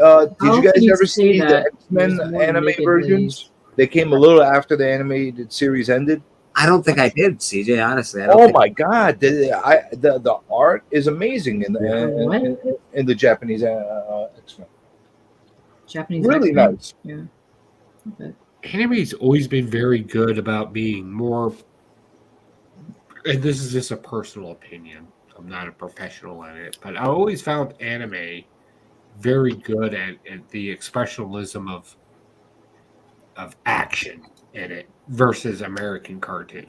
How you guys can you ever say see the that? X-Men There's more anime nakedly- versions? They came a little after the animated series ended. I don't think I did, CJ. Honestly, I don't Oh think my god, the art is amazing in the Japanese X-Men. Japanese. Really X-Men? nice. Yeah. Okay. Anime's always been very good about being more, and this is just a personal opinion. I'm not a professional at it, but I always found anime very good at the expressionism of action in it versus American cartoons.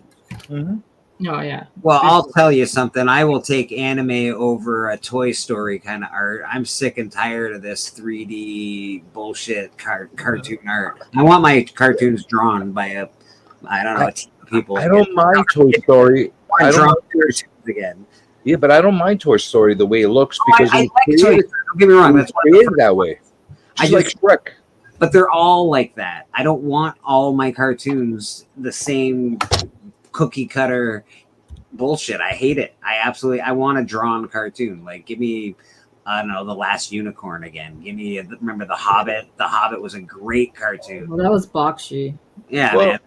Mhm. No, yeah. Well, I'll tell you something. I will take anime over a Toy Story kind of art. I'm sick and tired of this 3D bullshit cartoon art. I want my cartoons drawn by a team of people. I don't mind Toy Story. I draw don't cartoons again. Yeah, but I don't mind Toy Story the way it looks because I it like was Toy created, Story. Don't get me wrong. it That's was why created that way. I Just like Shrek. But they're all like that. I don't want all my cartoons the same cookie cutter bullshit. I hate it. I want a drawn cartoon. Like, give me, I don't know, The Last Unicorn again. Give me, remember The Hobbit? The Hobbit was a great cartoon. Well, that was Bakshi. Yeah, Well, man.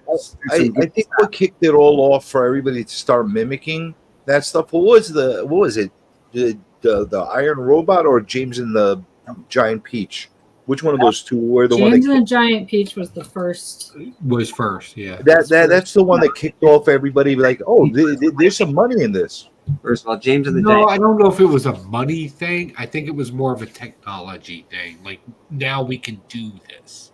I think what kicked it all off for everybody to start mimicking that stuff. What was it? The Iron Robot or James and the Giant Peach? Which one of those two were the one James that and the Giant Peach was the first. Was first, yeah. that's the one that kicked off everybody? Like, oh, there's some money in this. First of all, James and the No, Giant. I don't know if it was a money thing. I think it was more of a technology thing. Like, now we can do this.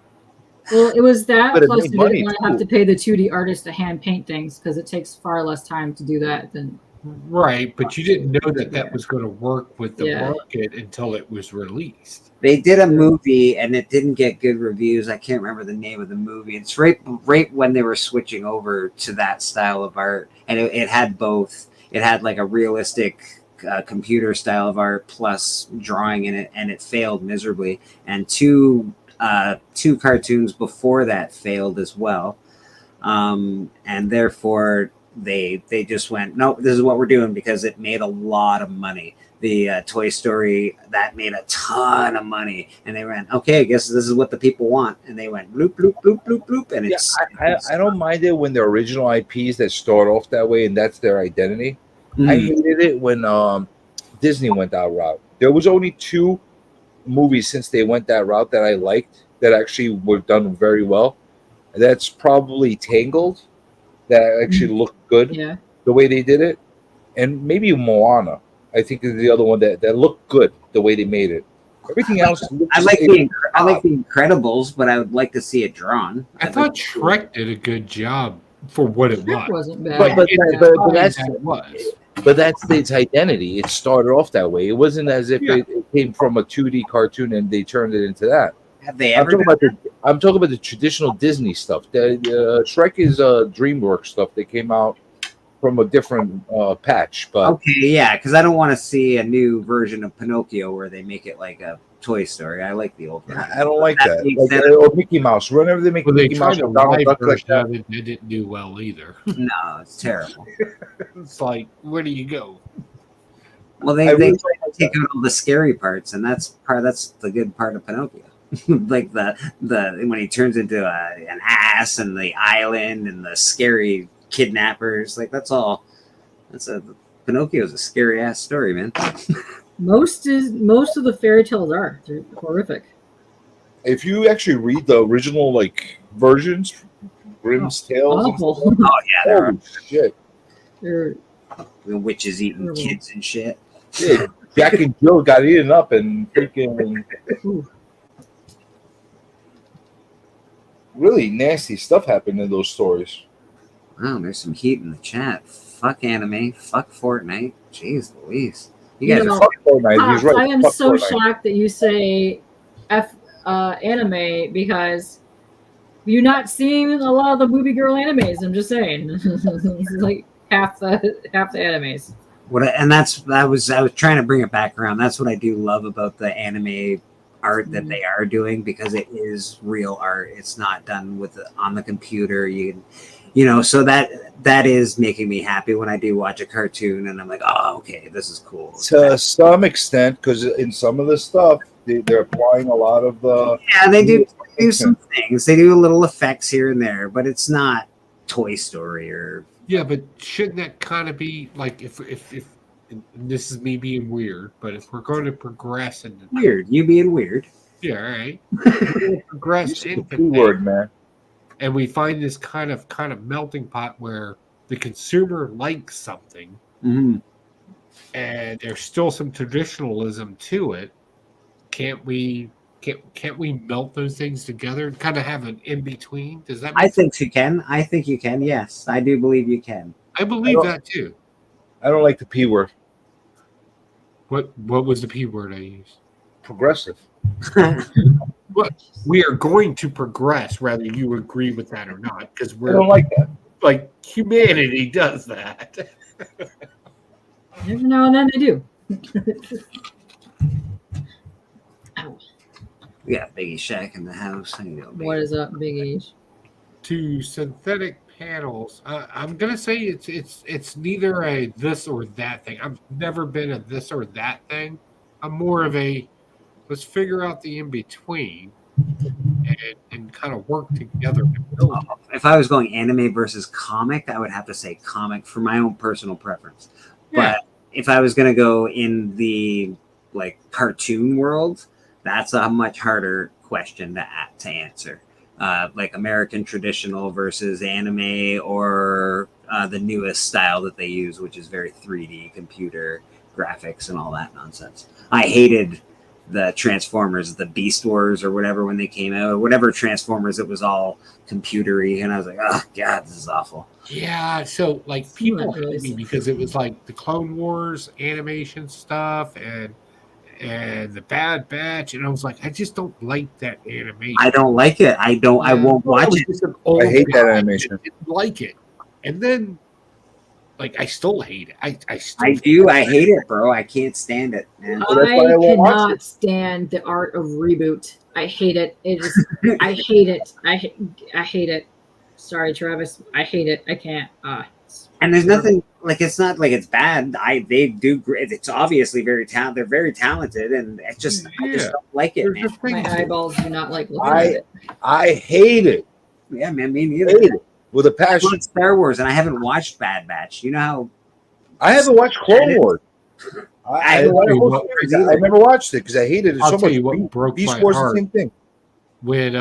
Well, it was that, But it plus made you money, didn't want to have too. to pay the 2D artist to hand paint things because it takes far less time to do that than. Right, but you didn't know that was going to work with the Yeah. market until it was released. They did a movie and it didn't get good reviews. I can't remember the name of the movie. It's right when they were switching over to that style of art, and it had both. It had like a realistic computer style of art plus drawing in it, and it failed miserably. And two cartoons before that failed as well, and therefore they just went, nope, this is what we're doing because it made a lot of money. The Toy Story, that made a ton of money, and they went, okay, I guess this is what the people want, and they went bloop bloop bloop bloop bloop, and Yeah, I don't mind it when the original IPs that start off that way and that's their identity. I hated it when Disney went that route. There was only 2 movies since they went that route that I liked that actually were done very well. That's probably Tangled, that actually looked good Yeah. the way they did it, and maybe Moana. I think is the other one that looked good the way they made it. Everything else, I like the Incredibles, but I would like to see it drawn. I thought Shrek did a good job for what it Shrek was. wasn't bad. But that's That was. But that's its identity. It started off that way. It wasn't as if it came from a 2D cartoon and they turned it into that. Have they I'm ever? I'm talking about the traditional Disney stuff. The Shrek is DreamWorks stuff that came out from a different patch. But Okay, yeah, because I don't want to see a new version of Pinocchio where they make it like a Toy Story. I like the old version. I don't like that. makes Like, sense. or Mickey Mouse. Whenever they make Well, they Mickey Mouse tried a or Donald live Duck like version that, of it. It didn't do well either. No, it's terrible. It's like, where do you go? Well, I they really take out all the scary parts, and that's the good part of Pinocchio. Like the when he turns into an ass and the island and the scary kidnappers, like that's all. Pinocchio's a scary ass story, man. Most of the fairy tales are. They're horrific. if you actually read the original like versions, Grimm's Tales, and Awful. stuff, Oh yeah, there are holy shit. They're witches eating Terrible. kids and shit. Yeah, Jack and Jill got eaten up and freaking really nasty stuff happened in those stories. Wow, there's some heat in the chat. Fuck anime. Fuck Fortnite. Jeez Louise. You guys You are know, Fuck Fortnite. He's right. I am Fuck so Fortnite. shocked that you say anime because you're not seeing a lot of the movie girl animes. I'm just saying, it's like half the animes. I was trying to bring it back around. That's what I do love about the anime art that they are doing, because it is real art. It's not done on the computer. So that is making me happy when I do watch a cartoon and I'm like, oh, okay, this is cool. To some extent, because in some of the stuff they're applying a lot of the Yeah, they do some things. They do little effects here and there, but it's not Toy Story or. Yeah, but shouldn't that kind of be like if and this is me being weird, but if we're going to progress into Weird. You being weird. yeah, all right, we're gonna progress into word, man. and we find this kind of melting pot where the consumer likes something, Mm-hmm. and there's still some traditionalism to it. Can't we melt those things together and kind of have an in between? Does that? I think you can. I think you can. Yes, I do believe you can. I believe that too. I don't like the P word. What was the P word I used? Progressive. But we are going to progress, whether you agree with that or not, because I we're don't like that. like humanity does that. Every now and then they do. Ow. We got Biggie Shack in the house. How you doing, What Biggie? is up, Big H? To synthetic panels, I'm gonna say it's neither a this or that thing. I've never been a this or that thing. I'm more of a let's figure out the in between and kind of work together to build. If I was going anime versus comic, I would have to say comic for my own personal preference. Yeah. But if I was going to go in the like cartoon world, that's a much harder question to answer. Like American traditional versus anime, or the newest style that they use, which is very 3D computer graphics and all that nonsense. I hated the Transformers, the Beast Wars or whatever when they came out, or whatever Transformers, it was all computery, and I was like, oh god, this is awful. Yeah, so like people really hate me because it was like the Clone Wars animation stuff and the Bad Batch, and I was like, I just don't like that animation. I don't like it. I won't watch it. Just an old I hate that guy animation. that didn't like it, and then like I still hate it. I still I do. I hate it, bro. I can't stand it, man. Well, that's why I I won't watch cannot it. stand the art of reboot. I hate it. It is. I hate it. I hate it. Sorry, Travis. I hate it. I can't. And there's nothing like, it's not like it's bad. They do great. It's obviously very talented. They're very talented, and it's just I just Yeah. don't like it, There's man. just My things eyeballs do not like looking at it. I hate it. Yeah, man, me neither. Hate it with a I passion. love Star Wars, and I haven't watched Bad Batch. You know how I haven't watched Clone Wars. I I haven't watched never Clone Wars either. I never watched it because I hated it I'll so tell much. you what broke Beast my Wars, the heart. same thing. when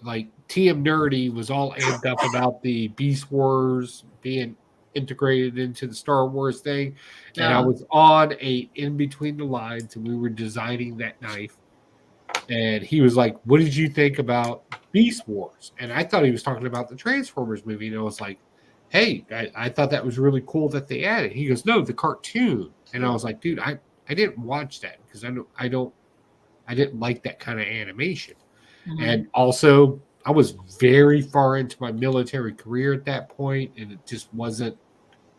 like TM Nerdy was all amped up about the Beast Wars being integrated into the Star Wars thing, and I Yeah. was on a in between the lines, and we were designing that knife, and he was like, "What did you think about Beast Wars?" And I thought he was talking about the Transformers movie, and I was like, "Hey, I thought that was really cool that they added." He goes, "No, the cartoon," and I was like, "Dude, I didn't watch that because I didn't like that kind of animation." Mhm. And also, I was very far into my military career at that point, and it just wasn't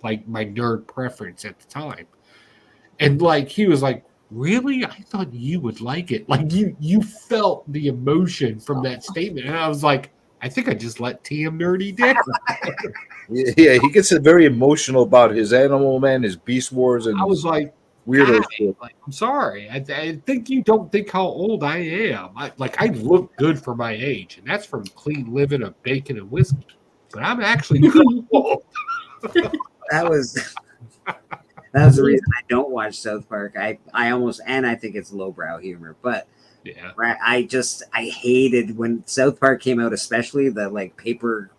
like my nerd preference at the time. And like he was like, "Really? I thought you would like it." Like you felt the emotion from that statement, and I was like, "I think I just let TM Nerdy down." Yeah, he gets very emotional about his Animal Man, his Beast Wars, and I was like, weirdo "Guy, shit. like, I'm sorry. I think you don't think how old I am. I look good for my age, and that's from clean living of bacon and whiskey. But I'm actually old." that was the reason I don't watch South Park. I almost, and I think it's lowbrow humor, but Yeah. I hated when South Park came out, especially the like paper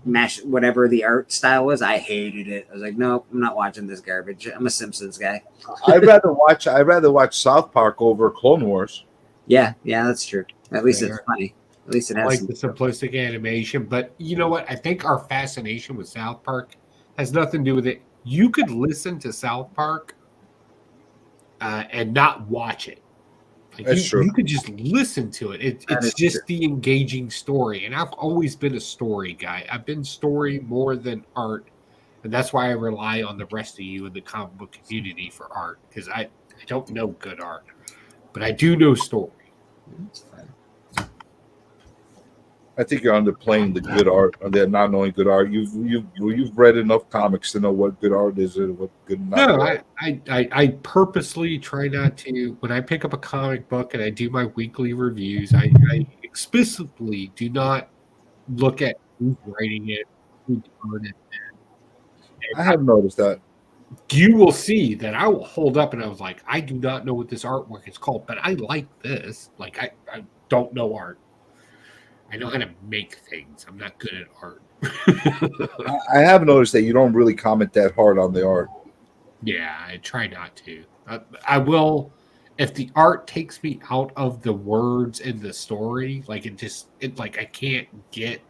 mesh, whatever the art style was. I hated it. I was like, no, I'm not watching this garbage. I'm a Simpsons guy. I'd rather watch South Park over Clone Wars. Yeah, that's true. At least it's Fair. funny. At least it I has like some the simplistic animation, but you know what? I think our fascination with South Park has nothing to do with it. You could listen to South Park and not watch it. Like That's true. You could just listen to it. That It's is just true. the engaging story. And I've always been a story guy. I've been story more than art. And that's why I rely on the rest of you in the comic book community for art, because I don't know good art, but I do know story. That's fine. I think you're underplaying the good art, or they're not knowing good art. You've read enough comics to know what good art is and what good not. No, good art. I purposely try not to. When I pick up a comic book and I do my weekly reviews, I explicitly do not look at who's writing it, who wrote it. I have noticed that. You will see that I will hold up and I was like, I do not know what this artwork is called, but I like this. Like I don't know art. I know how to make things. I'm not good at art. I have noticed that you don't really comment that hard on the art. Yeah, I try not to. I will if the art takes me out of the words in the story. Like I can't get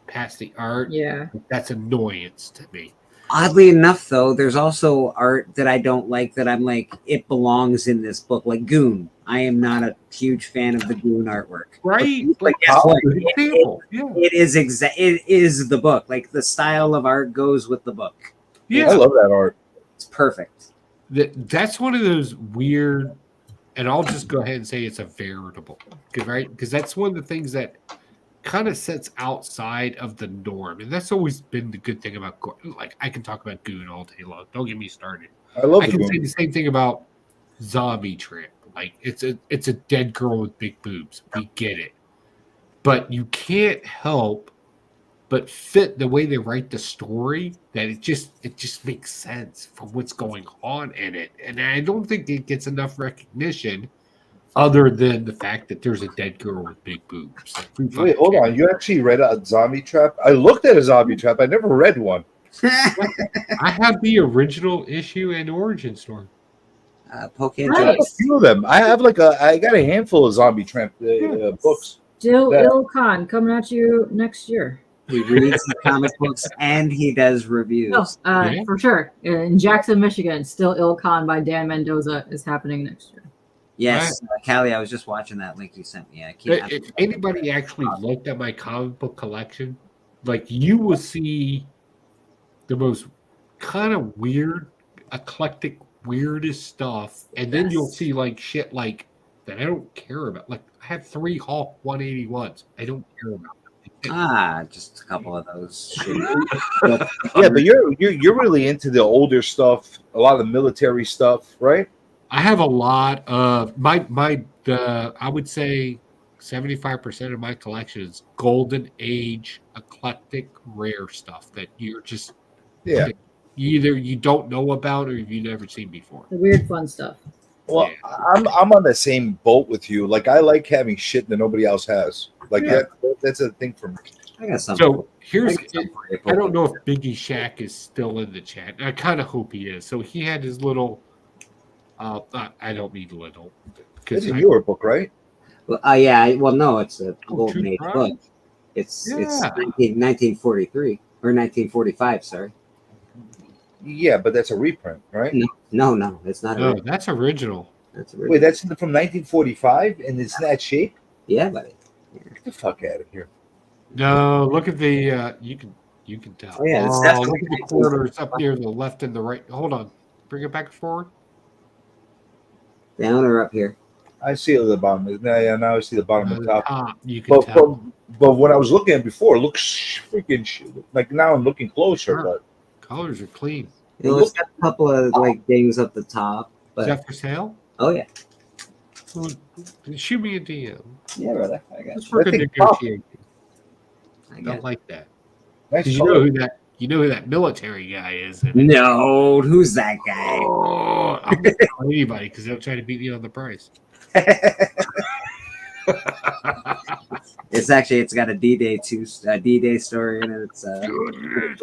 past the art. Yeah. That's annoyance to me. Oddly enough, though, there's also art that I don't like that I'm like, it belongs in this book, like Goon. I am not a huge fan of the Goon artwork. Right? But guess what? Example. Yeah. It is the book. Like the style of art goes with the book. Yeah. I love that art. It's perfect. That's one of those weird, and I'll just go ahead and say it's a veritable, because that's one of the things that kind of sets outside of the norm, and that's always been the good thing about like I can talk about Goon all day long. Don't get me started. I can say the same thing about Zombie Tramp. Like it's a dead girl with big boobs. We get it, but you can't help but fit the way they write the story that it just makes sense for what's going on in it. And I don't think it gets enough recognition other than the fact that there's a dead girl with big boobs. Wait, hold on. You actually read a Zombie Trap? I looked at a Zombie Trap. I never read one. I have the original issue and origin story. Pokemon. I have a few of them. I got a handful of Zombie Tramp books. Still Ilkhan coming at you next year. He reads the comic books and he does reviews. No, for sure. In Jackson, Michigan, Still Ilkhan by Dan Mendoza is happening next year. Yes, Callie, I was just watching that link you sent me. I can't. If anybody actually looked at my comic book collection, like you will see the most kind of weird, eclectic, weirdest stuff, and then you'll see like shit like that I don't care about. Like I have 3 Hulk 181s. I don't care about them. Just a couple of those. Yeah, but you're really into the older stuff, a lot of the military stuff, right? I have a lot of I would say 75% of my collection is golden age, eclectic, rare stuff that you're just either you don't know about or you've never seen before. The weird fun stuff. Well, I'm on the same boat with you. Like I like having shit that nobody else has. Like that's a thing for me. I got something. So here's I don't know if Biggie Shack is still in the chat. I kind of hope he is. So he had his little I don't mean little. It's a newer book, right? Well, yeah. Well, no, it's a golden age book. It's 1943 or 1945. Sorry. Yeah, but that's a reprint, right? No, it's not. No, that's original. That's original. Wait, that's from 1945, and it's that shape. Yeah, buddy. Get the fuck out of here. No, look at the you can tell. Oh, yeah, it's look at the corners up near the left and the right. Hold on, bring it back forward. Down or up here? I see it at the bottom. Now I see the bottom of the top. You can tell. But when I was looking at it before, it looks freaking like now I'm looking closer. But colors are clean. It's got a couple of like things up the top. But is that for sale? Oh yeah. Well, shoot me a DM. Yeah, brother. I got Let's work a negotiation. I don't like that. Nice. You know who that military guy is. No, who's that guy? Oh, I'm not telling anybody because they'll try to beat me on the price. It's got a D-Day story in it. It's I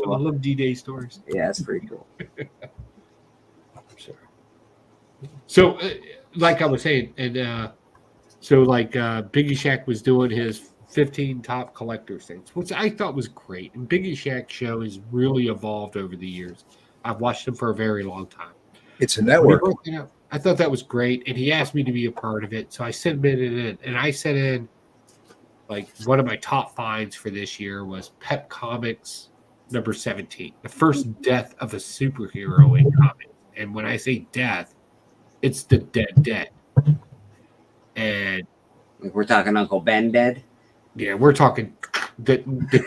love D-Day stories. Yeah, it's pretty cool. So, like I was saying, and so like Biggie Shack was doing his 15 top collectors things, which I thought was great. And Biggie Shack's show has really evolved over the years. I've watched him for a very long time. It's a network. I thought that was great, and he asked me to be a part of it, so I submitted it, and I sent in like one of my top finds for this year was Pep Comics number 17, the first death of a superhero in comics. And when I say death, it's the dead. And we're talking Uncle Ben dead. Yeah, we're talking the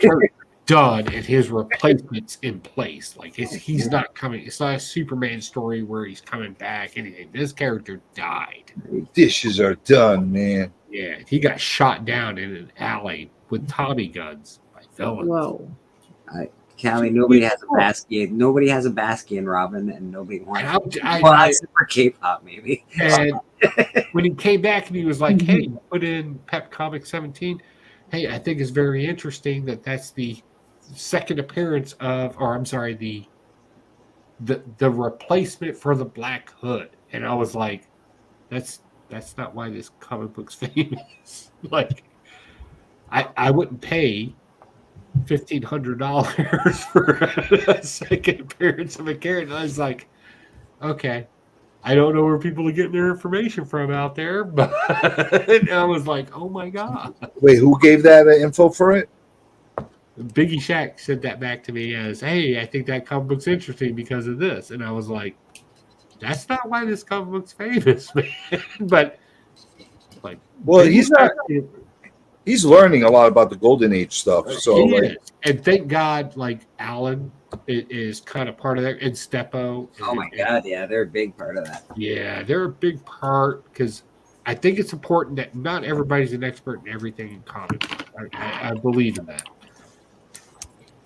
character done and his replacements in place. Like he's not coming. It's not a Superman story where he's coming back. Anything. This character died. Dishes are done, man. Yeah, he got shot down in an alley with Tommy guns by villains. Whoa. Callie, nobody has a Basquiat. Nobody has a Basquiat Robin, and nobody wants. Except for K-pop, maybe. And when he came back and he was like, "Hey, put in Pep Comics 17." Hey, I think it's very interesting that that's the second appearance of, or I'm sorry, the replacement for the Black Hood. And I was like, that's not why this comic book's famous. Like, I wouldn't pay $1,500 for a second appearance of a character. I was like, okay, I don't know where people are getting their information from out there, but I was like, oh my god. Wait, who gave that info for it? Biggie Shack sent that back to me as, hey, I think that comic book's interesting because of this. And I was like, that's not why this comic book's famous, man. But like, well, he's learning a lot about the Golden Age stuff. So he is. And thank God, like Alan is kind of part of that, and Steppo. Oh my god, yeah, they're a big part of that. Yeah, they're a big part because I think it's important that not everybody's an expert in everything in comics. I believe in that.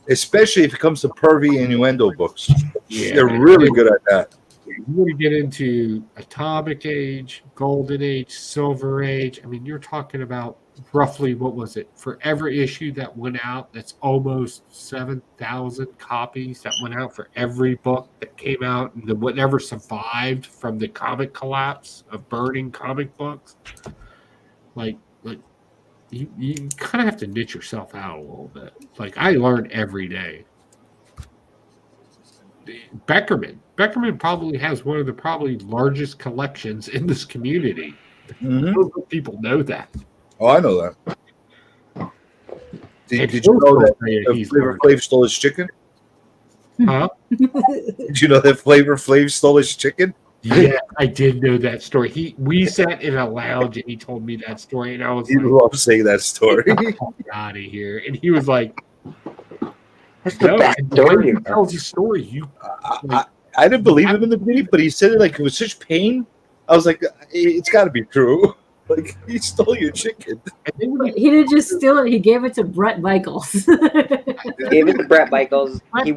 Especially if it comes to pervy innuendo books. Yeah, they're really good at that. You want to get into Atomic Age, Golden Age, Silver Age. I mean, you're talking about roughly, what was it? For every issue that went out, that's almost 7,000 copies that went out for every book that came out, and whatever survived from the comic collapse of burning comic books. Like you kind of have to knit yourself out a little bit. Like, I learn every day. Beckerman probably has one of the probably largest collections in this community. Mm-hmm. People know that. Oh, I know that. Did you know that Flavor Flav stole his chicken? Huh? Did you know that Flavor Flav stole his chicken? Yeah, I did know that story. We sat in a lounge and he told me that story, and I was like, love saying that story. Out of here. And he was like, that's the best story. He tells his story. I didn't believe him in the beginning, but he said it like it was such pain. I was like, it's got to be true. Like, he stole your chicken. He didn't just steal it; he gave it to Brett Michaels. He gave it to Brett Michaels. He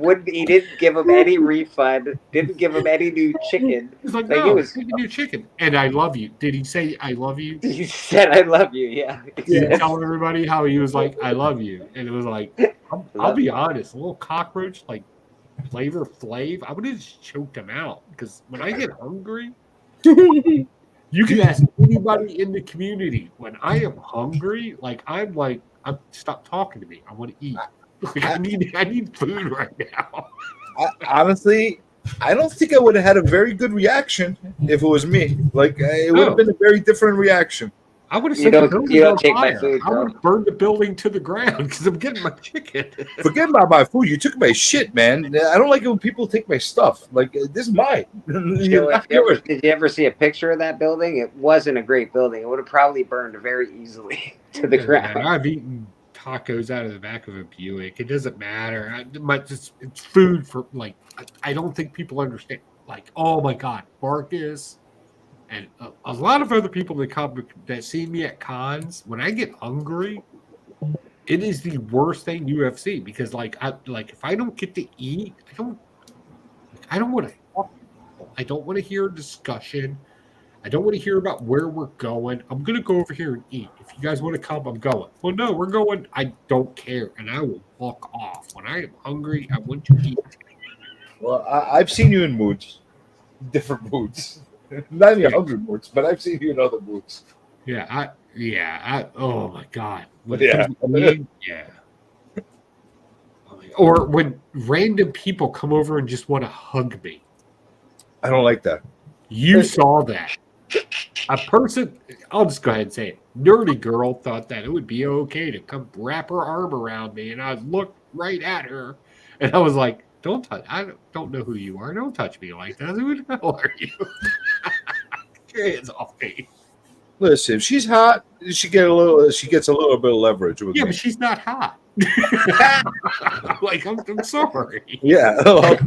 didn't give him any refund. Didn't give him any new chicken. He's like, no, give me new chicken. And I love you. Did he say I love you? He said I love you. Yeah. He tell everybody how he was like, I love you, and it was like, I'll be honest, a little cockroach like Flavor Flav, I would have just choked him out because when I get hungry. You can ask anybody in the community. When I am hungry, stop talking to me. I want to eat. I need food right now. Honestly, I don't think I would have had a very good reaction if it was me. Like, it would have been a very different reaction. I would have said, you don't take my food, I would have burned the building to the ground because I'm getting my chicken. Forget about my food. You took my shit, man. I don't like it when people take my stuff. Like, this is mine. Did you ever see a picture of that building? It wasn't a great building. It would have probably burned very easily to the ground. Man, I've eaten tacos out of the back of a Buick. It doesn't matter. It's food for, like, I don't think people understand. Like, oh my God, Marcus. And a lot of other people that see me at cons, when I get hungry, it is the worst thing UFC because if I don't get to eat, I don't want to talk to people. I don't want to hear a discussion. I don't want to hear about where we're going. I'm gonna go over here and eat. If you guys want to come, I'm going. Well, no, we're going. I don't care, and I will walk off. When I am hungry, I want to eat. Well, I've seen you in moods, different moods. Not in your hungry moods, but I've seen you in other moods. Yeah, oh my God. Yeah. Or when random people come over and just want to hug me. I don't like that. You saw that. A person, I'll just go ahead and say it. Nerdy girl thought that it would be okay to come wrap her arm around me, and I looked right at her, and I was like, "Don't touch! I don't know who you are. Don't touch me like that. Who the hell are you? Your hands off me." Listen, if she's hot, she gets a little bit of leverage with me. But she's not hot. Like, I'm sorry. Yeah.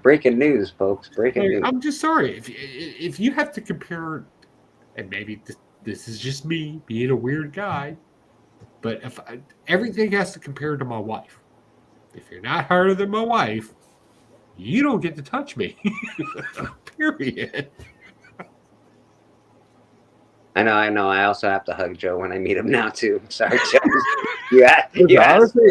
Breaking news, folks. Breaking news. I'm just sorry if you have to compare, and maybe this is just me being a weird guy, but if everything has to compare to my wife. If you're not harder than my wife, you don't get to touch me. Period. I know. I also have to hug Joe when I meet him now too. Sorry, Joe. Honestly,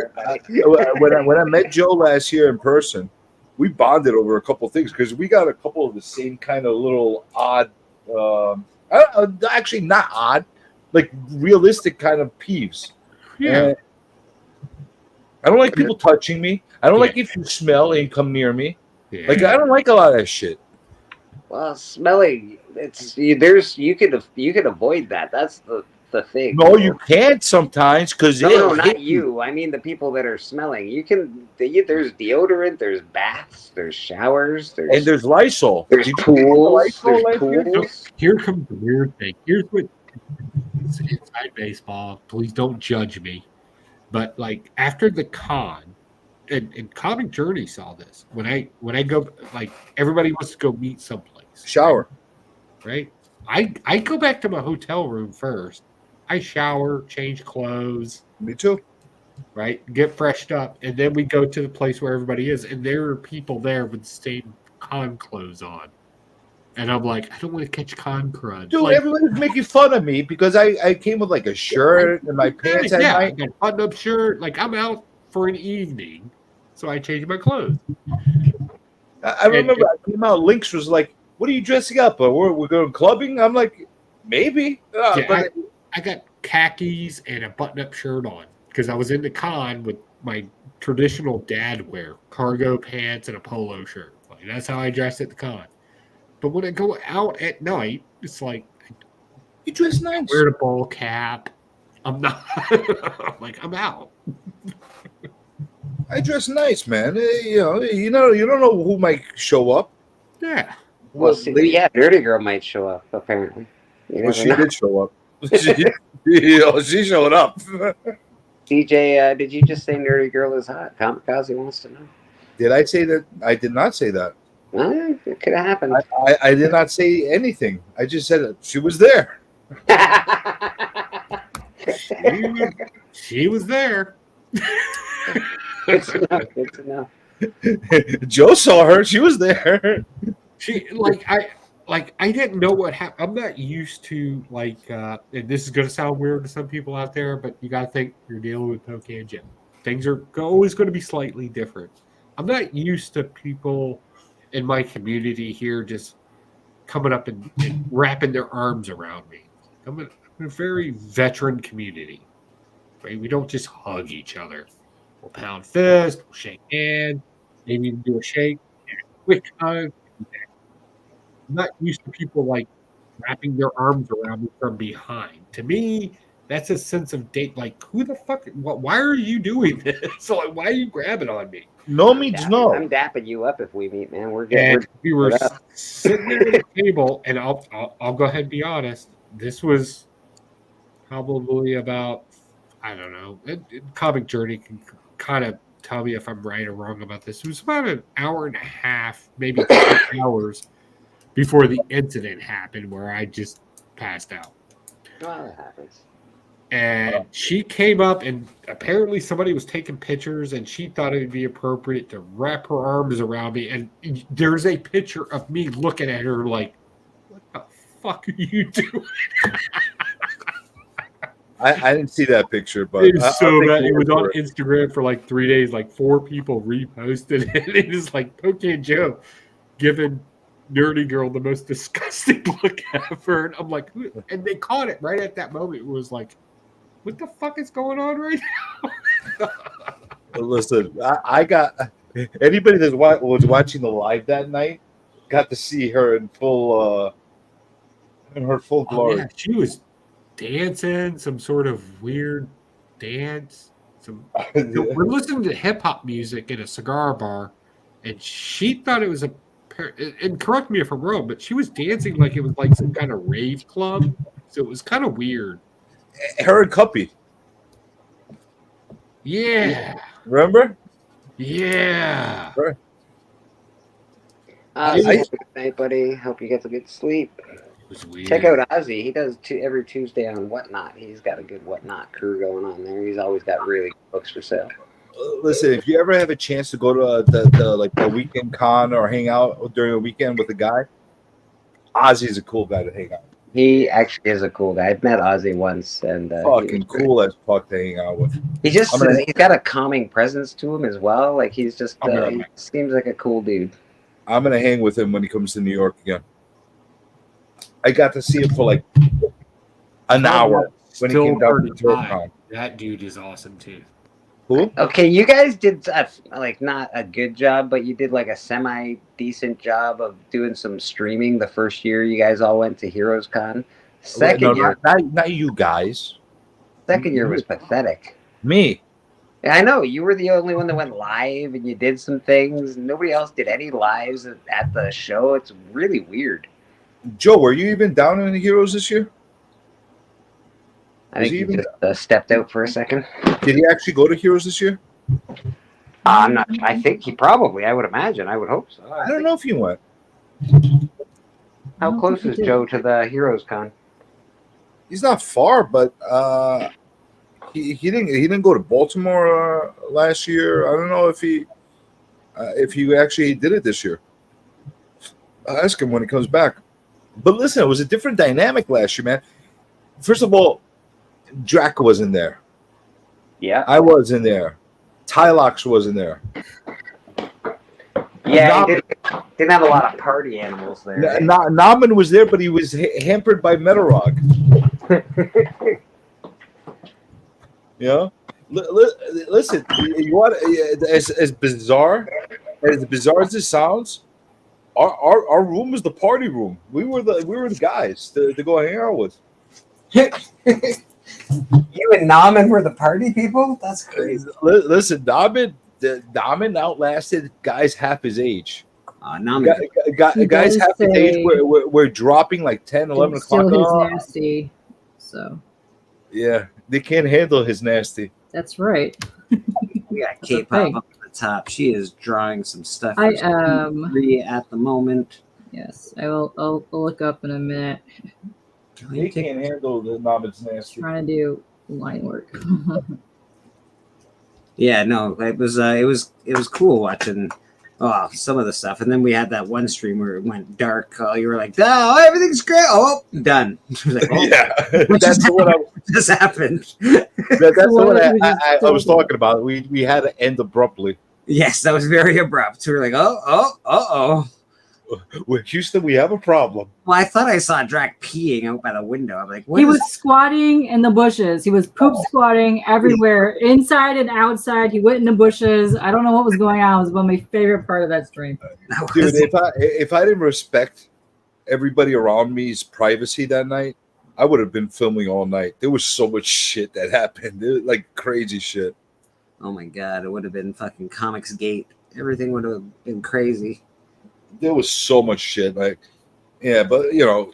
when I met Joe last year in person, we bonded over a couple of things because we got a couple of the same kind of little odd, actually not odd, like realistic kind of peeves. Yeah. And I don't like people touching me. I don't like if you smell and you come near me. Yeah. Like I don't like a lot of that shit. Well, smelling, you could avoid that. That's the thing. No, you can't sometimes because no, not you. I mean the people that are smelling. You can. There's deodorant. There's baths. There's showers. And there's Lysol. There's Did you pools. take the Lysol There's last year? pools. Here comes the weird thing. Here's what it's inside baseball. Please don't judge me. But like after the con, and Comic Journey saw this. When I go, like everybody wants to go meet someplace. Shower. Right? I go back to my hotel room first. I shower, change clothes. Me too. Right? Get freshed up. And then we go to the place where everybody is. And there are people there with the same con clothes on. And I'm like, I don't want to catch con crud. Dude, like, everybody's making fun of me because I came with like a shirt and my pants at yeah, I night. got a button-up shirt. Like I'm out for an evening. So I changed my clothes. I remember I came out, Lynx was like, what are you dressing up? We're going clubbing? I'm like, maybe. Yeah, But I got khakis and a button-up shirt on because I was in the con with my traditional dad wear, cargo pants and a polo shirt. Like that's how I dressed at the con. But when I go out at night, it's like you dress nice. Wear a ball cap. I'm not like I'm out. I dress nice, man. You don't know who might show up. Yeah. Well, Dirty Girl might show up apparently. Well, she did show up. She showed up. DJ, did you just say Nerdy Girl is hot? Kamikaze wants to know. Did I say that? I did not say that. It could have happened. I did not say anything. I just said that she was there. She was there. Good to know. Good to know. Joe saw her. She was there. She I didn't know what happened. I'm not used to and this is going to sound weird to some people out there, but you got to think you're dealing with Pocan Jim. Things are always going to be slightly different. I'm not used to people in my community here just coming up and wrapping their arms around me. I'm in a very veteran community. Right? We don't just hug each other. We'll pound fist, we'll shake hands, maybe do a shake, a quick hug. I'm not used to people like wrapping their arms around me from behind. To me, that's a sense of date. Like, who the fuck? Why are you doing this? So, like, why are you grabbing on me? No means no. I'm dapping you up if we meet, man. We're good. And we were sitting there at the table, and I'll go ahead and be honest. This was probably about, I don't know. Comic Journey can kind of tell me if I'm right or wrong about this. It was about an hour and a half, maybe 2 hours before the incident happened where I just passed out. Well, that happens. And she came up, and apparently somebody was taking pictures, and she thought it would be appropriate to wrap her arms around me. And there's a picture of me looking at her like, what the fuck are you doing? I didn't see that picture, but it was so bad. It was on Instagram for like 3 days. Like 4 people reposted it. It is like Pocan Joe giving Nerdy Girl the most disgusting look ever. And I'm like, and they caught it right at that moment. It was like, what the fuck is going on right now? Listen, I got anybody that was watching the live that night got to see her in full in her full glory. Yeah, she was dancing some sort of weird dance. We're listening to hip hop music in a cigar bar, and she thought it was a. And correct me if I'm wrong, but she was dancing like it was like some kind of rave club. So it was kind of weird. Her and Cuppy. Yeah. Remember? Yeah. Right. Good night, buddy. Hope you get a good sleep. Check out Ozzy. He does every Tuesday on Whatnot. He's got a good Whatnot crew going on there. He's always got really good books for sale. Listen, if you ever have a chance to go to the weekend con or hang out during a weekend with a guy, Ozzy's a cool guy to hang out. He actually is a cool guy. I've met Ozzy once, and fucking cool as fuck to hang out with. He's got a calming presence to him as well. Like he seems like a cool dude. I'm gonna hang with him when he comes to New York again. I got to see him for like an hour. when he Still came down to 35. TorqueCon. That dude is awesome too. Who? Okay, you guys did like not a good job, but you did like a semi decent job of doing some streaming the first year you guys all went to Heroes Con. Second year, not you guys. second year was pathetic. Me. I know you were the only one that went live, and you did some things. Nobody else did any lives at the show. It's really weird. Joe, were you even down in the Heroes this year? I think you just stepped out for a second. Did he actually go to Heroes this year? I'm not. I think he probably. I would imagine. I would hope so. I don't know if he went. How close is Joe to the Heroes Con? He's not far, but he didn't go to Baltimore last year. I don't know if he actually did it this year. I'll ask him when he comes back. But listen, it was a different dynamic last year, man. First of all, Drac was in there. Yeah, I was in there. Tylox was in there. Yeah, he didn't have a lot of party animals there. Naman was there, but he was hampered by Metarog. Listen, you want as bizarre as it sounds, our room was the party room. We were the guys to go hang out with. You and Naman were the party people? That's crazy. Listen, Naman outlasted guys half his age. Guys half his age were dropping like 10, 11 o'clock. Still his nasty. So. Yeah, they can't handle his nasty. That's right. We got K-pop up at the top. She is drawing some stuff. I am at the moment. Yes, I'll look up in a minute. They can't handle the Naman's nasty. Trying to do line work. Yeah, no, it was cool watching some of the stuff, and then we had that one stream where it went dark. You were like, "Oh, everything's great." Oh, done. Like, oh, yeah, that's what just happened. That's what I was talking about. We had to end abruptly. Yes, that was very abrupt. We were like, oh. With Houston, we have a problem. Well, I thought I saw Drac peeing out by the window. I'm like, he was squatting in the bushes. He was poop squatting everywhere, inside and outside. He went in the bushes. I don't know what was going on. It was one of my favorite part of that stream. Dude, if I didn't respect everybody around me's privacy that night, I would have been filming all night. There was so much shit that happened. It was like crazy shit. Oh my god, it would have been fucking Comics Gate. Everything would have been crazy. There was so much shit. Like, yeah, but you know,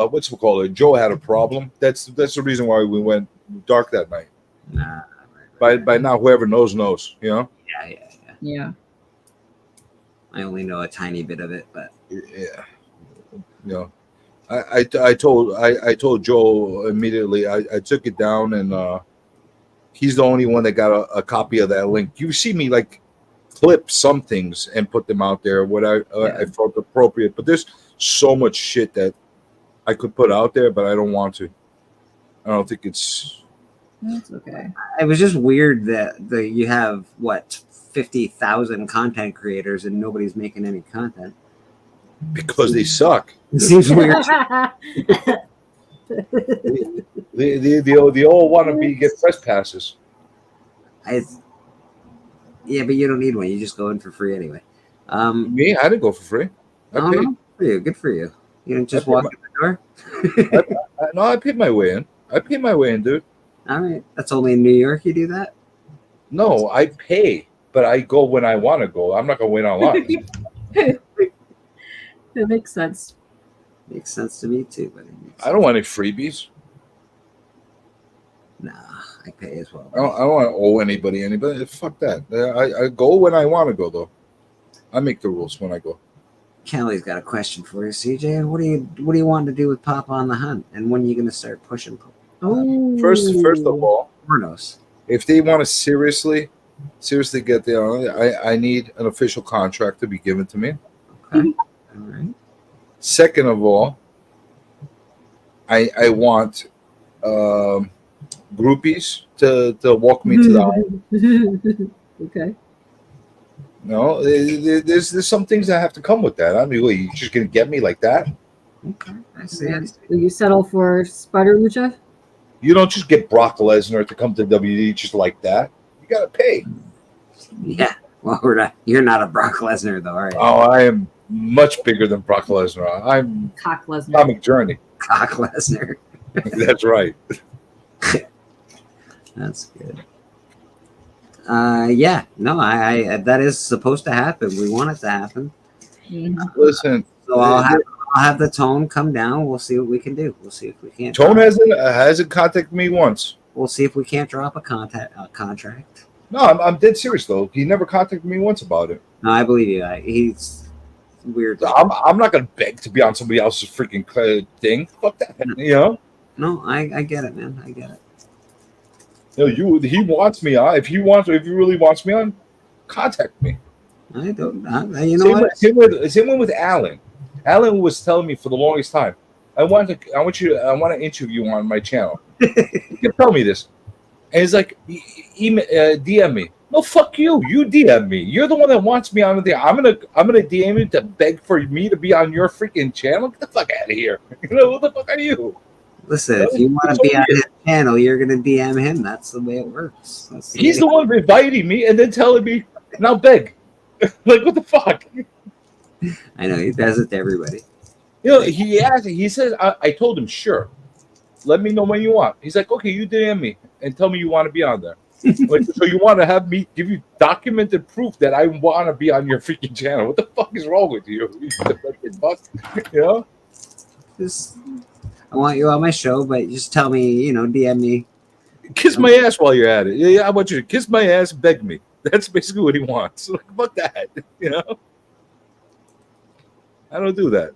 what's it called? Joe had a problem. That's the reason why we went dark that night. Nah. By now, whoever knows. You know. Yeah. I only know a tiny bit of it, but yeah. You know, I told Joe immediately. I took it down, and he's the only one that got a copy of that link. You see me like clip some things and put them out there what I felt appropriate, but there's so much shit that I could put out there, but I don't want to. I don't think it's. That's okay. It was just weird that you have 50,000 content creators and nobody's making any content because they suck. It seems weird. They all want to get press passes. Yeah, but you don't need one. You just go in for free anyway. Me, I didn't go for free. I paid. For you. Good for you. You didn't just walk in the door. No, I paid my way in. Dude. All right, that's only in New York. You do that? No, I pay, but I go when I want to go. I'm not gonna wait online. That makes sense. Makes sense to me too, but I don't want any freebies. Nah, I pay as well. I don't want to owe anybody. Fuck that. I go when I want to go, though. I make the rules when I go. Kelly's got a question for you, CJ. What do you want to do with Papa on the Hunt, and when are you going to start pushing? First of all, Pornos. If they want to seriously get there, I need an official contract to be given to me. Okay. All right. Second of all, I want groupies to walk me to the aisle. Okay. No, there's some things that have to come with that. I mean, what, you just gonna get me like that? Okay, I see. I see. Will you settle for Spider Lucha? You don't just get Brock Lesnar to come to WWE just like that. You got to pay. Yeah. Well, you're not a Brock Lesnar, though, are you? Oh, I am much bigger than Brock Lesnar. I'm Cock Lesnar. Comic Journey. Cock Lesnar. That's right. That's good. Yeah. No, I that is supposed to happen. We want it to happen. Listen, So I'll have the Tone come down. We'll see what we can do. We'll see if we can't. Tone hasn't contacted me once. We'll see if we can't drop a contract. No, I'm dead serious though. He never contacted me once about it. No, I believe you. He's weird. I'm not gonna beg to be on somebody else's freaking thing. Fuck that. You know. No, I get it, man. I get it. He wants me on. If he really wants me on, contact me. I don't. You know what? Same with Alan. Alan was telling me for the longest time, I want to interview you on my channel. He kept telling me this, and he's like, DM me. No, fuck you. You DM me. You're the one that wants me on there. I'm gonna DM you to beg for me to be on your freaking channel. Get the fuck out of here. You know, what the fuck are you? Listen, if you want to be on his channel, you're gonna DM him. That's the way it works. He's the one inviting me and then telling me now beg. Like, what the fuck? I know he does it to everybody. You know, he says, I told him, sure. Let me know when you want. He's like, okay, you DM me and tell me you want to be on there. Like, so you want to have me give you documented proof that I want to be on your freaking channel? What the fuck is wrong with you? You know? I want you on my show, but just tell me, DM me. Kiss my ass while you're at it. Yeah, I want you to kiss my ass, beg me. That's basically what he wants. Like, fuck that. You know? I don't do that.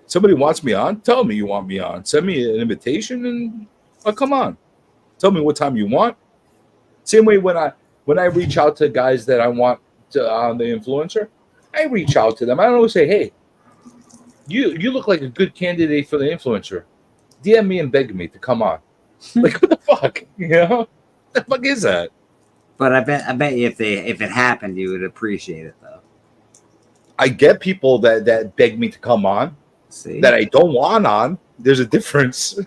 Somebody wants me on, tell me you want me on. Send me an invitation and I'll come on. Tell me what time you want. Same way when I reach out to guys that I want to on the influencer, I reach out to them. I don't always say, hey, you look like a good candidate for the influencer. DM me and beg me to come on. Like, what the fuck? You know? What the fuck is that? But I bet you if it happened, you would appreciate it though. I get people that beg me to come on. See? That I don't want on. There's a difference.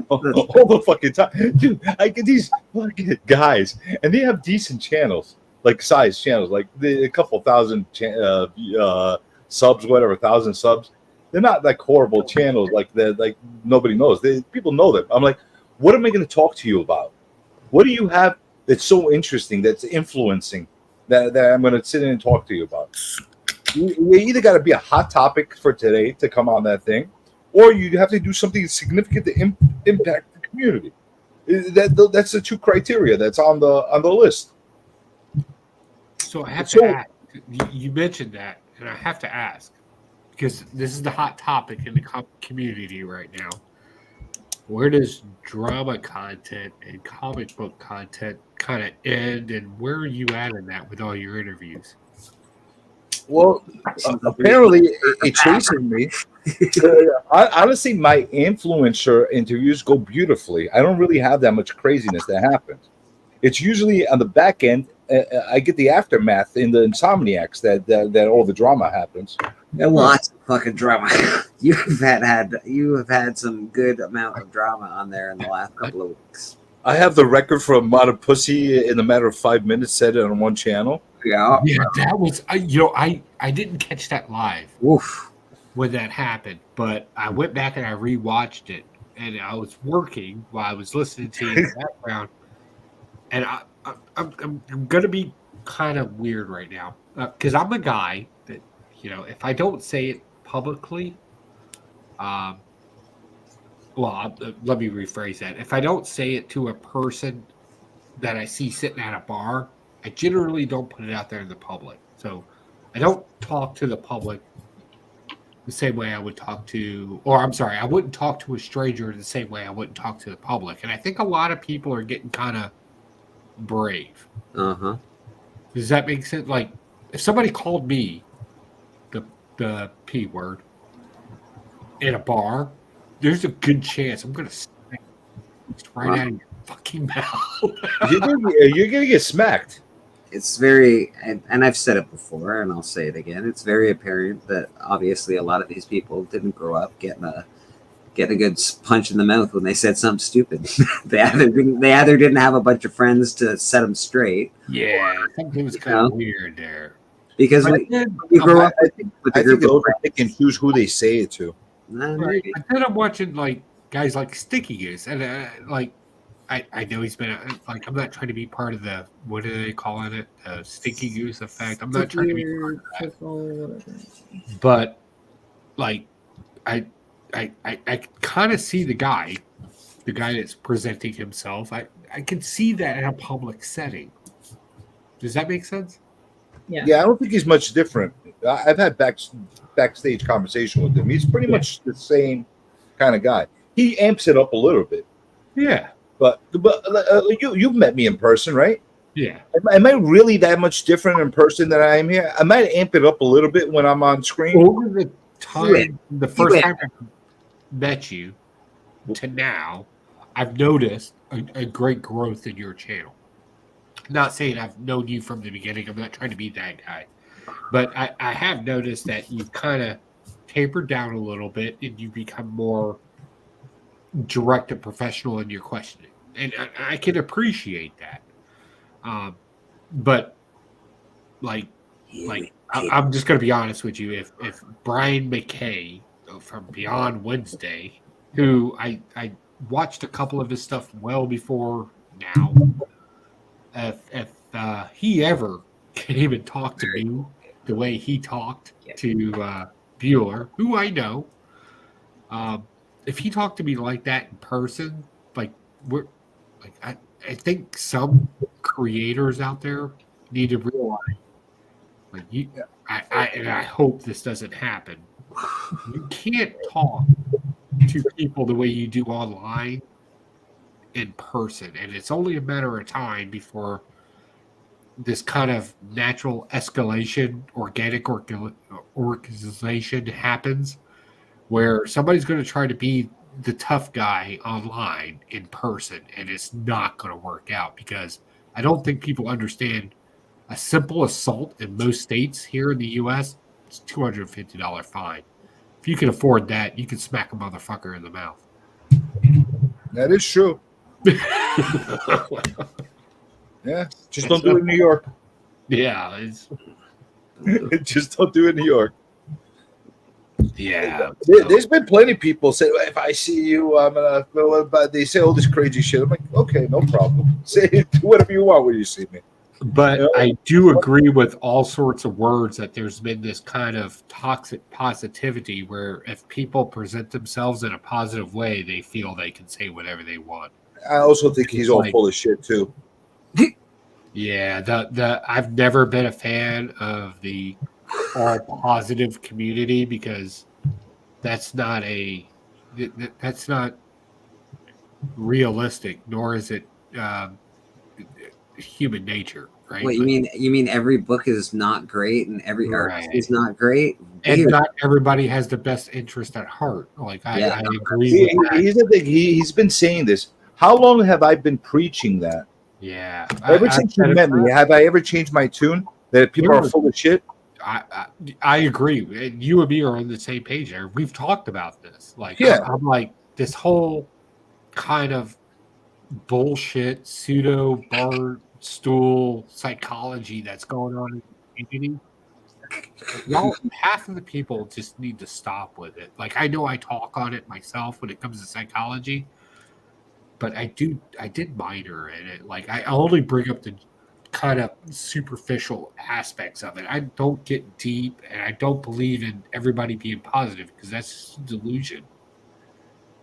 All the fucking time, dude. I get these fucking guys, and they have decent channels, like size channels, like a couple thousand subs, whatever, 1,000 subs. They're not like horrible channels, like nobody knows. People know them. I'm like, what am I going to talk to you about? What do you have that's so interesting, that's influencing, that I'm going to sit in and talk to you about? You either got to be a hot topic for today to come on that thing, or you have to do something significant to impact the community. That's the two criteria that's on the list. So I have to ask. You mentioned that, and I have to ask because this is the hot topic in the community right now. Where does drama content and comic book content kind of end, and where are you at in that with all your interviews? Well, apparently it's chasing me. Honestly, my influencer interviews go beautifully. I don't really have that much craziness that happens. It's usually on the back end. I get the aftermath in the Insomniacs that all the drama happens. Lots of fucking drama. You have had some good amount of drama on there in the last couple of weeks. I have the record for amount of pussy in a matter of 5 minutes said it on one channel. Yeah, that was I didn't catch that live. Oof. When that happened, but I went back and I rewatched it, and I was working while I was listening to you in the background, and I'm gonna be kind of weird right now because I'm a guy that if I don't say it publicly, let me rephrase that. If I don't say it to a person that I see sitting at a bar, I generally don't put it out there in the public. So I don't talk to the public the same way I would talk to, I wouldn't talk to a stranger the same way I wouldn't talk to the public. And I think a lot of people are getting kind of brave. Uh-huh. Does that make sense? Like, if somebody called me the P word in a bar, there's a good chance I'm going to smack it right out of your fucking mouth. You're going to get smacked. it's very, and I've said it before, and I'll say it again. It's very apparent that obviously a lot of these people didn't grow up getting a good punch in the mouth when they said something stupid. they either didn't have a bunch of friends to set them straight. Yeah, something was kind of weird there. Because But you grow up I think, with a I think group they'll of friends. pick and choose who they say it to. Right. And then I'm watching like guys like Sticky Goose, and like I know he's been like, I'm not trying to be part of the, what are they calling it, the Sticky Goose effect. I'm not trying to be part of that. But like I kind of see the guy that's presenting himself. I can see that in a public setting. Does that make sense? Yeah. Yeah, I don't think he's much different. I've had backstage conversation with him. He's pretty much the same kind of guy. He amps it up a little bit. Yeah. But you've met me in person, right? Yeah. Am I really that much different in person than I am here? I might amp it up a little bit when I'm on screen. Over the time, the first time I met you to now, I've noticed a great growth in your channel. Not saying I've known you from the beginning. I'm not trying to be that guy. But I have noticed that you've kind of tapered down a little bit and you become more direct and professional in your questioning. And I can appreciate that. But like I'm just going to be honest with you. If Brian McKay from Beyond Wednesday, who I watched a couple of his stuff well before now, if he ever came and talked to me the way he talked to Bueller, who I know, if he talked to me like that in person, I think some creators out there need to realize, and I hope this doesn't happen. You can't talk to people the way you do online in person, and it's only a matter of time before this kind of natural escalation, organic organization happens, where somebody's going to try to be the tough guy online in person, and it's not going to work out, because I don't think people understand a simple assault in most states here in the U.S. It's $250 fine. If you can afford that, you can smack a motherfucker in the mouth. That is true. Yeah, just don't do it in New York. Yeah, just don't do it in New York. Yeah, there's been plenty of people say, if I see you, I'm gonna. But they say all this crazy shit. I'm like, okay, no problem. Say whatever you want when you see me. But I do agree with all sorts of words that there's been this kind of toxic positivity where if people present themselves in a positive way, they feel they can say whatever they want. I also think he's all full of shit too. Yeah, the I've never been a fan of the all positive community, because that's not realistic, nor is it human nature, right? What you mean every book is not great and every artist is not great? And not everybody has the best interest at heart. Like I agree with that. He's the thing. He's been saying this. How long have I been preaching that? Yeah. Ever since you met me, have I ever changed my tune that people are full of shit? I agree. And you and me are on the same page there. We've talked about this. Like, I'm like, this whole kind of bullshit, pseudo bar stool psychology that's going on in the community. Y'all, half of the people just need to stop with it. Like, I know I talk on it myself when it comes to psychology, but I did minor in it. Like, I only bring up the kind of superficial aspects of it. I don't get deep, and I don't believe in everybody being positive, because that's delusion.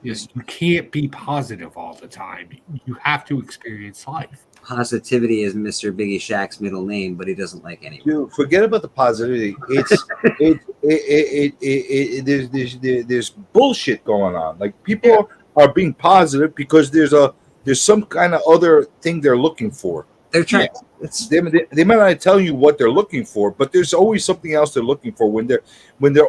Yes, you can't be positive all the time. You have to experience life. Positivity is Mr. Biggie Shaq's middle name, but he doesn't like anyone. Dude, forget about the positivity. There's bullshit going on. Like, people are being positive because there's some kind of other thing they're looking for. They're trying. They might not tell you what they're looking for, but there's always something else they're looking for when they're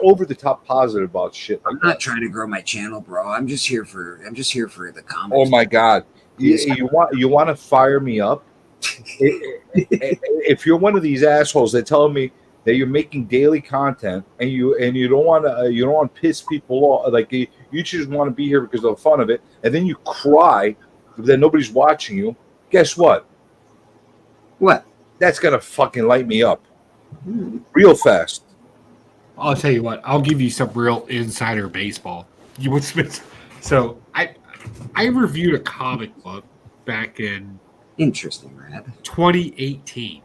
over the top positive about shit. I'm not trying to grow my channel, bro. I'm just here for the comments. Oh my god, you want to fire me up? If you're one of these assholes that tell me that you're making daily content and you don't want to piss people off, like you just want to be here because of the fun of it, and then you cry that nobody's watching you, guess what? What? That's gonna fucking light me up real fast. I'll tell you what. I'll give you some real insider baseball. You would so I reviewed a comic book back in Interesting, Rad. 2018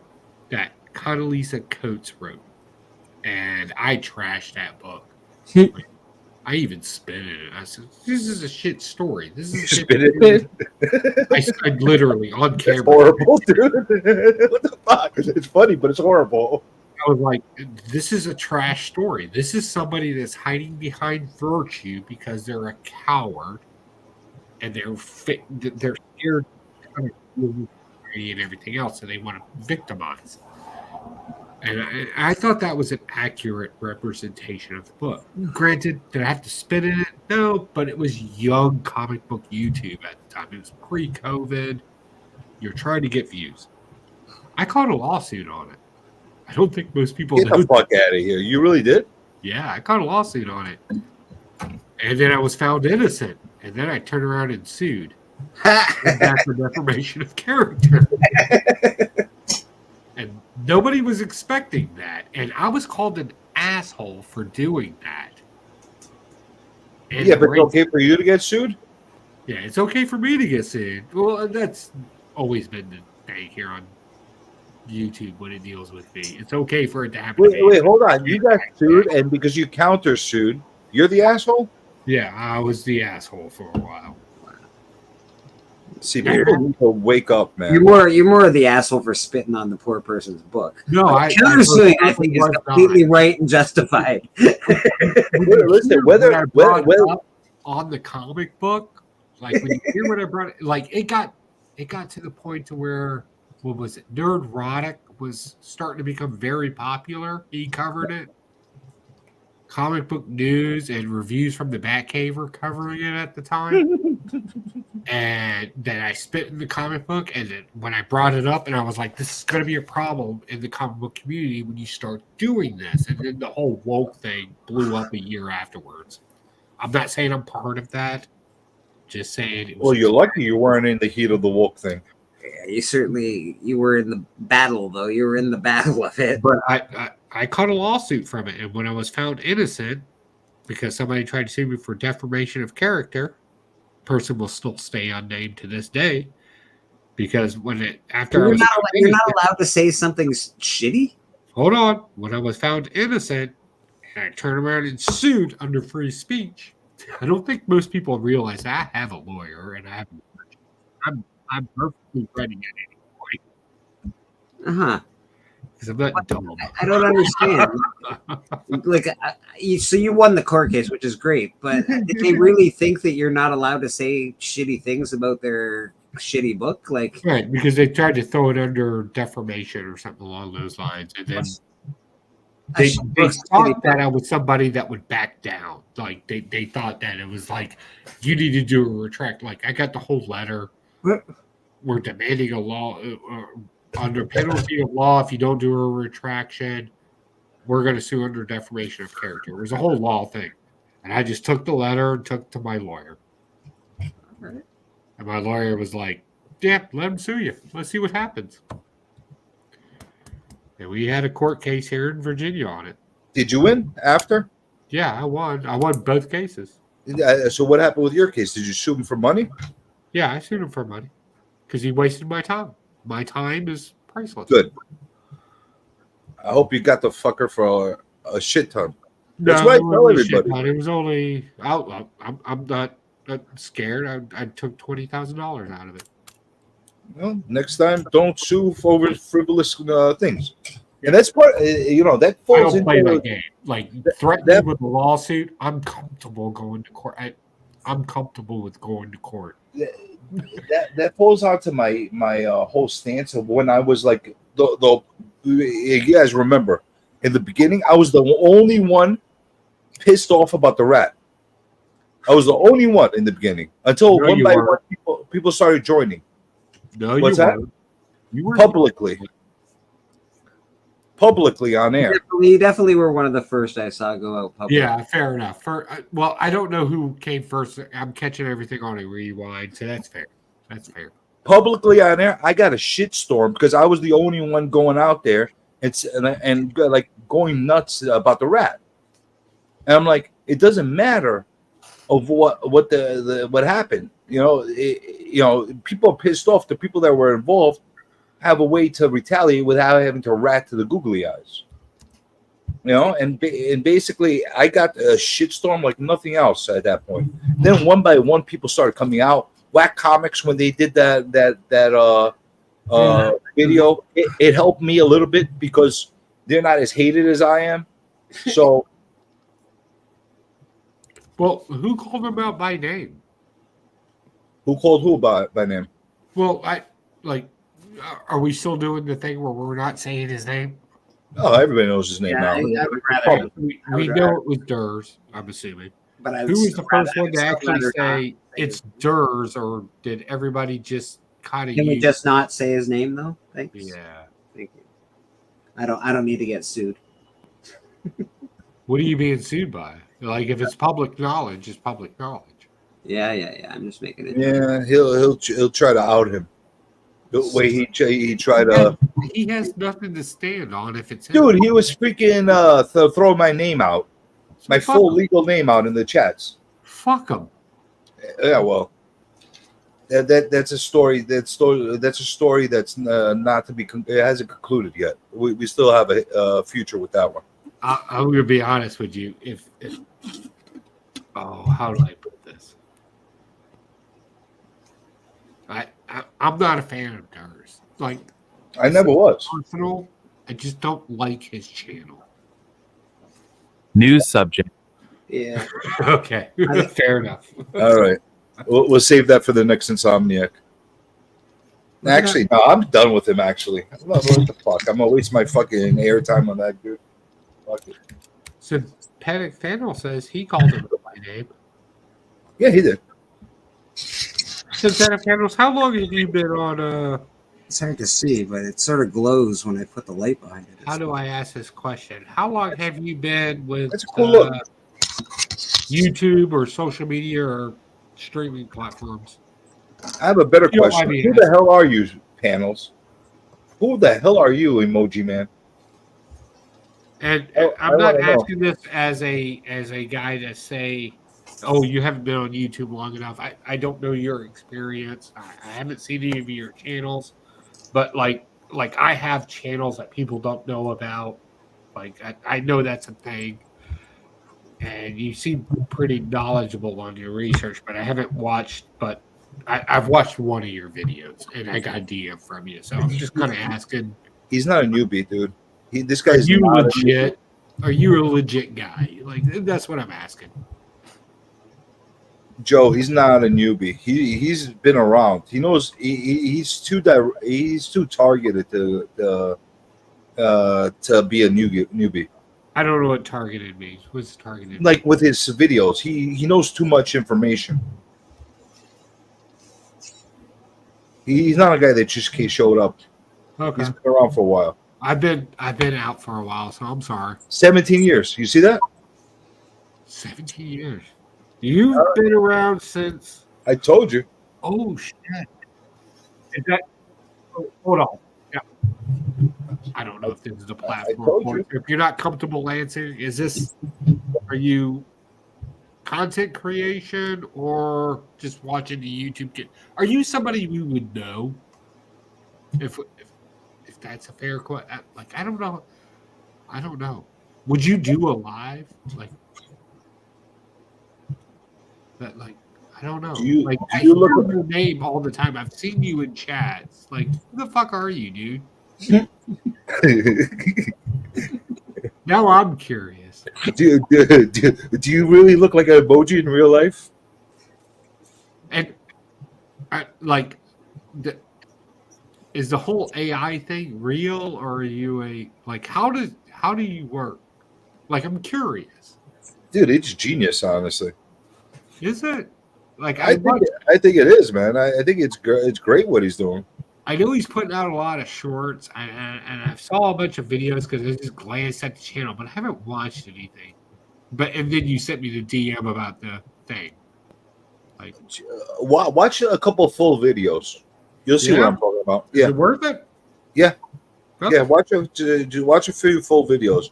that Condoleezza Coates wrote, and I trashed that book. I even spit in it. I said, "This is a shit story. This is a shit Spit it story." I literally on camera. It's horrible, dude. What the fuck? It's funny, but it's horrible. I was like, "This is a trash story. This is somebody that's hiding behind virtue because they're a coward, and they're scared of and everything else, and they want to victimize." And I thought that was an accurate representation of the book. Granted, did I have to spit in it? No, but it was young comic book YouTube at the time. It was pre-COVID. You're trying to get views. I caught a lawsuit on it. I don't think most people Get know. the fuck out of here. You really did? Yeah, I caught a lawsuit on it. And then I was found innocent. And then I turned around and sued. That's for defamation of character. And nobody was expecting that. And I was called an asshole for doing that. And Yeah, but it's okay for you to get sued? Yeah, it's okay for me to get sued. Well, that's always been the thing here on YouTube when it deals with me. It's okay for it to happen. Wait, hold on. You got sued, and because you counter-sued, you're the asshole? Yeah, I was the asshole for a while. See, people need to wake up, man. You're more the asshole for spitting on the poor person's book. No, countersuing, I think, is completely right and justified. Listen, When I brought it up on the comic book, like when you hear what I brought it, like it got to the point to where, what was it? Nerdrotic was starting to become very popular. He covered it. Comic book news and reviews from the Batcave were covering it at the time. And then I spit in the comic book, and then when I brought it up, and I was like, this is going to be a problem in the comic book community when you start doing this. And then the whole woke thing blew up a year afterwards. I'm not saying I'm part of that. Just saying. It was Well, you're lucky you weren't in the heat of the woke thing. Yeah, you were in the battle, though. You were in the battle of it. But I caught a lawsuit from it, and when I was found innocent, because somebody tried to sue me for defamation of character, person will still stay unnamed to this day, because You're not allowed to say something shitty? Hold on. When I was found innocent, and I turned around and sued under free speech, I don't think most people realize I have a lawyer, and I'm perfectly ready at any point. Uh-huh. Because I'm not dumb. I don't understand. So you won the court case, which is great, but did they really think that you're not allowed to say shitty things about their shitty book? Like, right, because they tried to throw it under defamation or something along those lines, and then they thought that I was somebody that would back down. Like they thought that it was like, you need to do a retract. Like, I got the whole letter. We're demanding a law under penalty of law. If you don't do a retraction, we're going to sue under defamation of character. It was a whole law thing. And I just took the letter and took it to my lawyer. And my lawyer was like, yeah, let him sue you. Let's see what happens. And we had a court case here in Virginia on it. Did you win after? Yeah, I won. I won both cases. So what happened with your case? Did you sue him for money? Yeah, I sued him for money because he wasted my time. My time is priceless. Good. I hope you got the fucker for a shit ton. No, That's why I tell everybody. It was only out. I'm not scared. I took $20,000 out of it. Well, next time, don't sue over frivolous things. And that's part. That falls I don't into play that game. Like threatening with a lawsuit. I'm comfortable going to court. I'm comfortable with going to court. That falls onto my whole stance of when I was like you guys remember in the beginning I was the only one pissed off about the rat. I was the only one in the beginning until one by one people started joining. No, What's that? You were publicly on air. You definitely were one of the first I saw go out public. Yeah, fair enough. Well, I don't know who came first. I'm catching everything on a rewind, so that's fair. That's fair. Publicly on air, I got a shitstorm because I was the only one going out there and like going nuts about the rat. And I'm like, it doesn't matter of what happened. People are pissed off. The people that were involved have a way to retaliate without having to rat to the googly eyes. And basically, I got a shitstorm like nothing else at that point. Then one by one, people started coming out. Whack Comics, when they did that video, it helped me a little bit because they're not as hated as I am. So, well, who called him out by name? Who called who by name? Well, are we still doing the thing where we're not saying his name? Oh, everybody knows his name now. I would rather. We know it was Durs, I'm assuming. But who was the first one to actually say it's Durs, or did everybody just kind of? Can we just not say his name though? Thanks. Yeah. Thank you. I don't need to get sued. What are you being sued by? Like, if it's public knowledge, it's public knowledge. Yeah. I'm just making it. Yeah, he'll try to out him. The way he tried to. He has nothing to stand on if it's him. Dude, he was freaking throw my name out, my full legal name out in the chats. Fuck him. Yeah, well, that's a story. That's a story that's not to be. It hasn't concluded yet. We still have a future with that one. I'm gonna be honest with you. If how do I put this? I'm not a fan of Durs. Like, I never was. Personal, I just don't like his channel. News subject. Yeah. Okay. Fair enough. All right. We'll save that for the next Insomniac. Actually, no, I'm done with him, actually. What the fuck? I'm going to waste my fucking airtime on that dude. Fuck it. So, Panic Fandle says he called him by name. Yeah, he did. So, Panic Fandles, how long have you been on... It's hard to see, but it sort of glows when I put the light behind it. How do I ask this question? How long have you been with That's a cool look. YouTube or social media or streaming platforms? I have a better You know, question. I mean, Who the hell are you, Panels? Who the hell are you, Emoji Man? And I I'm not wanna know. asking this as a guy to say, oh, you haven't been on YouTube long enough. I don't know your experience. I haven't seen any of your channels, but like I have channels that people don't know about. Like I know that's a thing. And you seem pretty knowledgeable on your research, but I haven't watched. But I've watched one of your videos, and I got a DM from you. So I'm just kind of asking. He's not a newbie, dude. This guy's Are you not legit? Are you a legit guy? Like, that's what I'm asking. Joe, he's not a newbie. He's been around. He knows he's too targeted to be a newbie. I don't know what targeted means. What's targeted? Like with his videos, he knows too much information. He's not a guy that just showed up. Okay. He's been around for a while. I've been out for a while, so I'm sorry. 17 years. You see that? 17 years. You've been around since. I told you. Oh shit! Is that? Oh, hold on. Yeah. I don't know if this is a platform. For it. If you're not comfortable answering, is this? Are you content creation or just watching the YouTube? Are you somebody we would know? If that's a fair question, like I don't know. Would you do a live like? That like I don't know. I hear your name all the time. I've seen you in chats. Like, who the fuck are you, dude? Now I'm curious. Do you really look like an emoji in real life? And is the whole AI thing real, or are you how do you work? Like, I'm curious. Dude, it's genius, honestly. Is it? Like I think it is, man. I think it's great what he's doing. I know he's putting out a lot of shorts, and I saw a bunch of videos because I just glanced at the channel, but I haven't watched anything. And then you sent me the DM about the thing. Like, watch a couple of full videos. You'll see what I'm talking about. Is it worth it? Yeah. Okay. Yeah, watch a few full videos.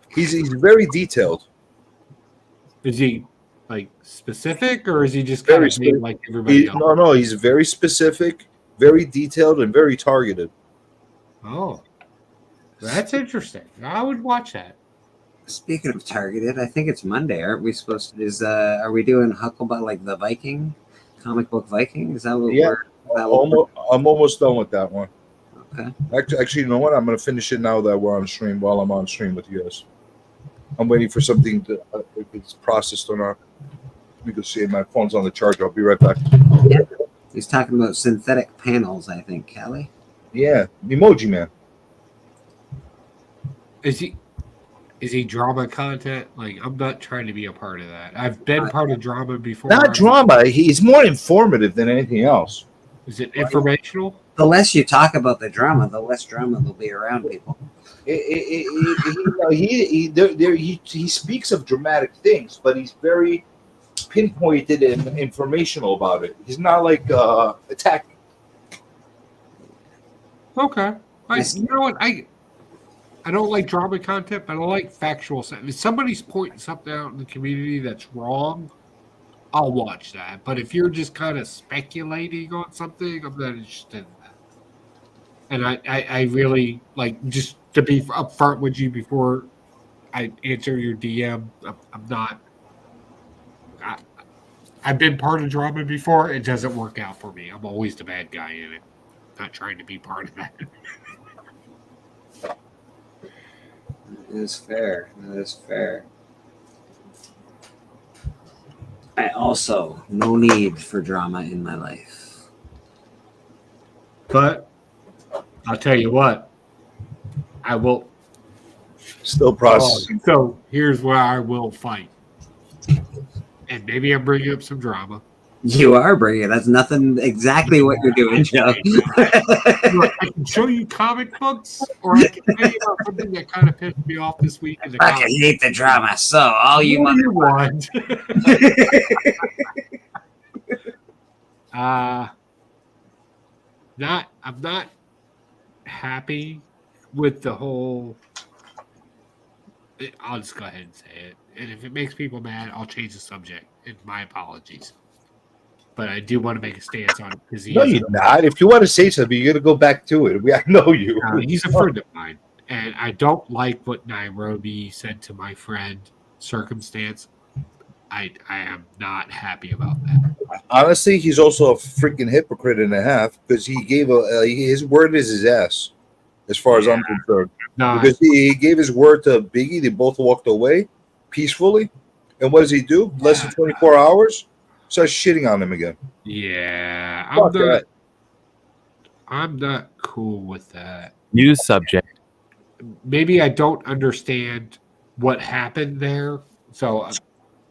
He's very detailed. Is he like specific, or is he just kind of being like everybody else? No, he's very specific, very detailed, and very targeted. Oh, that's interesting. I would watch that. Speaking of targeted, I think it's Monday. Aren't we supposed to? Are we doing Huckleberry like the Viking, comic book Viking? Is that what we're? I'm almost done with that one. Okay. Actually, you know what? I'm going to finish it now that we're on stream. While I'm on stream with you guys, I'm waiting for something to if it's processed or not. You can see my phone's on the charger. I'll be right back. Yeah. He's talking about synthetic panels, I think, Callie. Yeah, Emoji Man. Is he drama content? Like, I'm not trying to be a part of that. I've been part of drama before. Not drama. He's more informative than anything else. Is it informational? The less you talk about the drama, the less drama there'll be around people. He speaks of dramatic things, but he's very pinpointed and informational about it. He's not like attacking. Okay. You know what? I don't like drama content, but I like factual stuff. If somebody's pointing something out in the community that's wrong, I'll watch that. But if you're just kind of speculating on something, I'm not interested in that. And I really, like, just to be upfront with you before I answer your DM, I'm not. I've been part of drama before. It doesn't work out for me. I'm always the bad guy in it. Not trying to be part of that. That is fair. That is fair. I also no need for drama in my life. But I'll tell you what, I will still processing. So here's where I will fight, and maybe I'm bringing up some drama. You are bringing. That's nothing exactly what you're doing, Joe. I can show you comic books, or I can tell you about something that kind of pissed me off this week. I hate the drama, so all you want. I'm not happy with the whole. I'll just go ahead and say it, and if it makes people mad, I'll change the subject. And my apologies. But I do want to make a stance on it because no, you're not. If you want to say something, you're going to go back to it. I know you. He's a friend of mine, and I don't like what Nairobi said to my friend. Circumstance, I am not happy about that. Honestly, he's also a freaking hypocrite and a half because he gave his word is his ass, as far as I'm concerned. No, because he gave his word to Biggie. They both walked away peacefully, and what does he do? Less than 24 hours. Starts shitting on him again. Yeah, I'm not cool with that. News subject. Maybe I don't understand what happened there, so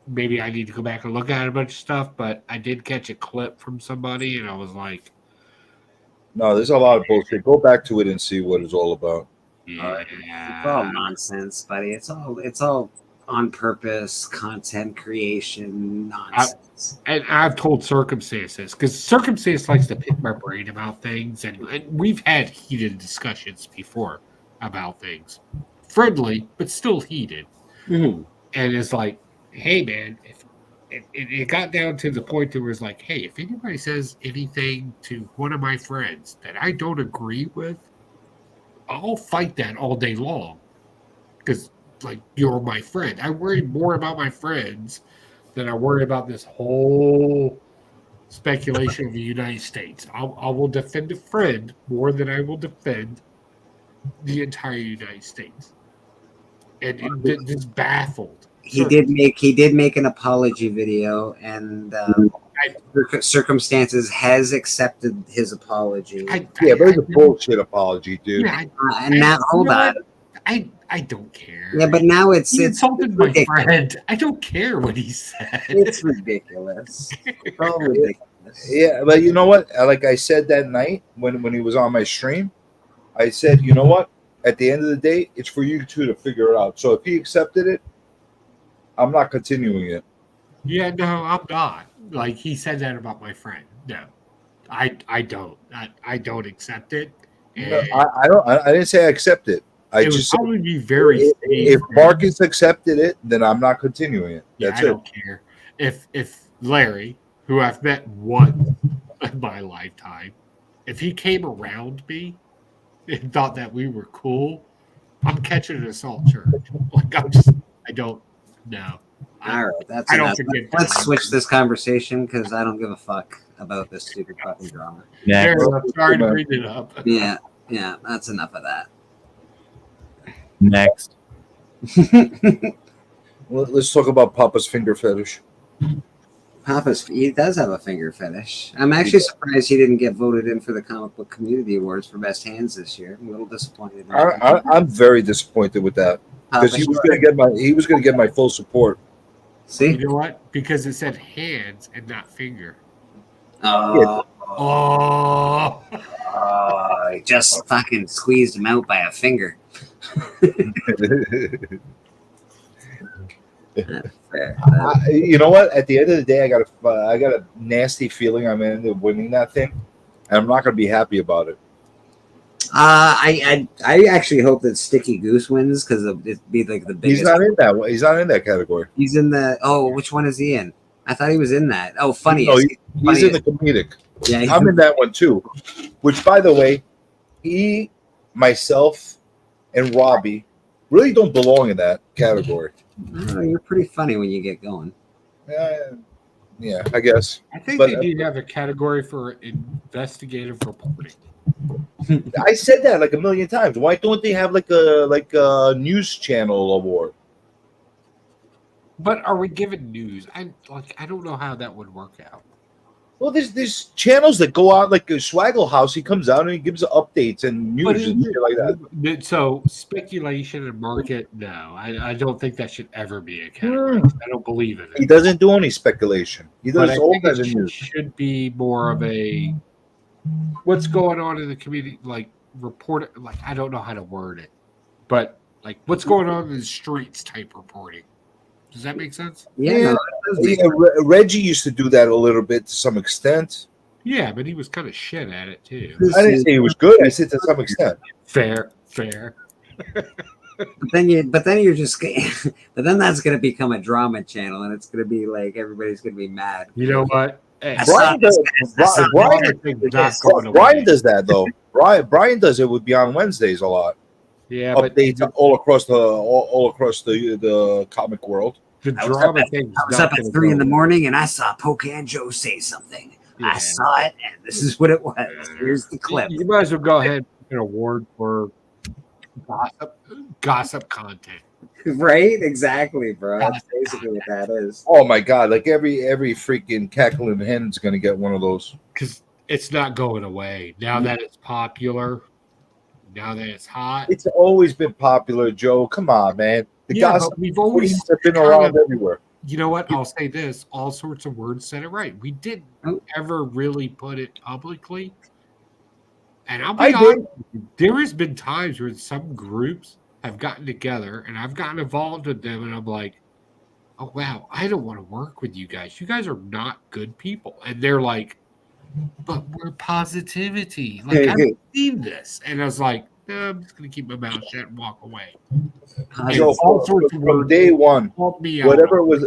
maybe I need to go back and look at a bunch of stuff. But I did catch a clip from somebody, and I was like, "No, there's a lot of bullshit. Go back to it and see what it's all about." Yeah, it's all nonsense, buddy. It's all on purpose, content creation nonsense. And I've told Circumstances, because Circumstance likes to pick my brain about things, and we've had heated discussions before about things. Friendly, but still heated. Mm-hmm. And it's like, hey, man, if it got down to the point that it was like, hey, if anybody says anything to one of my friends that I don't agree with, I'll fight that all day long. Because like, you're my friend. I worry more about my friends than I worry about this whole speculation of the United States. I will defend a friend more than I will defend the entire United States. And it's baffled. He did make an apology video, and Circumstances has accepted his apology. But it's a bullshit apology, dude. And now, hold on. I don't care. Yeah, but now he insulted my friend. I don't care what he said. It's ridiculous. It's all ridiculous. Yeah, but you know what? Like I said that night when he was on my stream, I said, you know what? At the end of the day, it's for you two to figure it out. So if he accepted it, I'm not continuing it. Yeah, no, I'm not. Like he said that about my friend. No, I don't. I don't accept it. No, I don't. I didn't say I accept it. I It would just said, probably be very if safe. Marcus accepted it, then I'm not continuing it. Yeah, That's I it. don't care. If Larry, who I've met once in my lifetime, if he came around me and thought that we were cool, I'm catching an assault charge. Like I don't know. All right, that's I don't enough. forget Let's that. switch this conversation because I don't give a fuck about this stupid fucking drama. Fair Next. enough. Sorry to bring it up. Yeah, yeah, that's enough of that. Next. Let's talk about Papa's finger fetish. He does have a finger fetish. I'm actually surprised he didn't get voted in for the Comic Book Community Awards for Best Hands this year. I'm a little disappointed. I'm very disappointed with that because he was going to get my full support. See? You know what? Because it said hands and not finger. Oh, Oh. I just fucking squeezed him out by a finger. Fair. You know what? At the end of the day, I got a nasty feeling I'm going to end up winning that thing, and I'm not going to be happy about it. I actually hope that Sticky Goose wins because it'd be like the biggest. He's not in that. He's not in that category. He's in the. Oh, which one is he in? I thought he was in that. Oh, funny. No, he's in the comedic. Yeah, I'm in that one too. Which, by the way, he, myself, and Robbie really don't belong in that category. Oh, you're pretty funny when you get going. Yeah, I guess. I think But, they need to have a category for investigative reporting. I said that like a million times. Why don't they have like a news channel award? But are we given news? I don't know how that would work out. Well, there's channels that go out like a Swaggle House. He comes out and he gives updates and news and shit like that. So speculation and market, no, I don't think that should ever be a category. I don't believe in it. He doesn't do any speculation. He But does I all think kinds it of news. should be more of a what's going on in the community, like report it. Like I don't know how to word it, but like what's going on in the streets type reporting. Does that make sense? Yeah, Reggie used to do that a little bit to some extent. Yeah, but he was kind of shit at it too. I didn't say he was good. I said to some extent. Fair. But then you're just, but then that's gonna become a drama channel, and it's gonna be like everybody's gonna be mad. You know what? Hey, Brian does that though. Brian does it with Beyond Wednesdays a lot. Yeah, updates all across the comic world. The I was up at 3 a.m. and I saw Pocan Joe say something. I saw it, and this is what it was. Here's the clip. You might as well go ahead and get an award for gossip content. Right? Exactly, bro. That's basically what that is. Oh my god! Like every freaking cackling hen's gonna get one of those because it's not going away now that it's popular. Now that it's hot, it's always been popular, Joe. Come on, man. The gossip we've always have been around everywhere. You know what? I'll say this: all sorts of words said it right. We didn't ever really put it publicly, and I'll be honest. There has been times where some groups have gotten together, and I've gotten involved with them, and I'm like, "Oh wow, I don't want to work with you guys. You guys are not good people." And they're like, "But we're positivity. Like I've seen this," and I was like, "No, I'm just gonna keep my mouth shut and walk away." So from day one, whatever it was,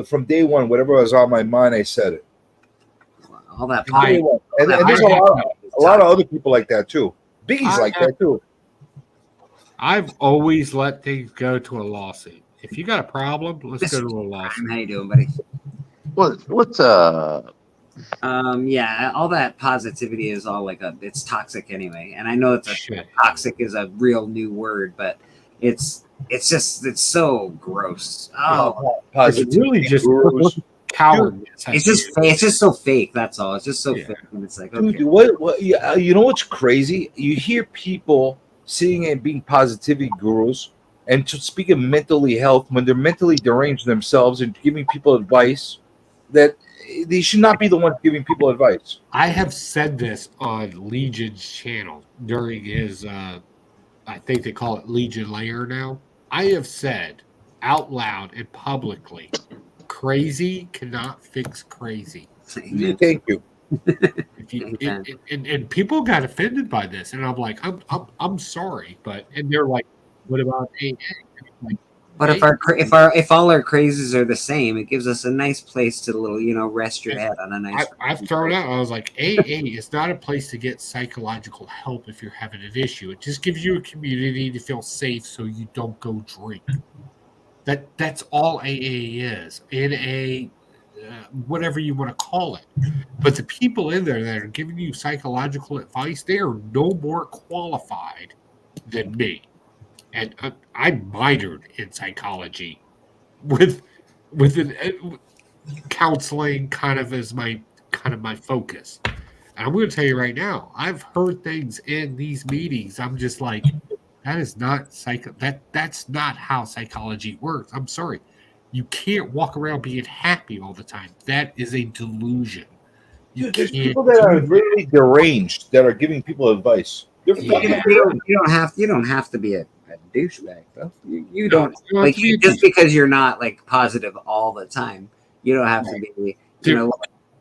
from day one, whatever was on my mind, I said it. All that and there's a lot of other people like that too. Biggie's like that too. I've always let things go to a lawsuit. If you got a problem, let's go to a lawsuit. How you doing, buddy? What's yeah, all that positivity is all like it's toxic anyway. And I know toxic is a real new word, but it's so gross. Oh, it's really just cowardness. It's just so fake. That's all. It's just so fake. And it's like, okay. Dude, what? You know what's crazy? You hear people sitting and being positivity gurus and to speak of mentally health when they're mentally deranged themselves and giving people advice that they should not be the ones giving people advice. I have said this on Legion's channel during his, I think they call it Legion Lair now. I have said out loud and publicly, crazy cannot fix crazy. Thank you. And people got offended by this, and I'm like, I'm sorry, and they're like, what about AA? Like, But if all our crazes are the same, it gives us a nice place to rest your head on a nice. I've thrown out. I was like, AA is not a place to get psychological help if you're having an issue. It just gives you a community to feel safe, so you don't go drink. That's all AA is. NA, whatever you want to call it. But the people in there that are giving you psychological advice, they are no more qualified than me. And I minored in psychology with counseling kind of as my focus. And I'm going to tell you right now, I've heard things in these meetings. I'm just like, that is not that's not how psychology works. I'm sorry. You can't walk around being happy all the time. That is a delusion. There's people that are really deranged that are giving people advice. You don't have to be a douchebag though. You don't just because you're not like positive all the time. You don't have to be.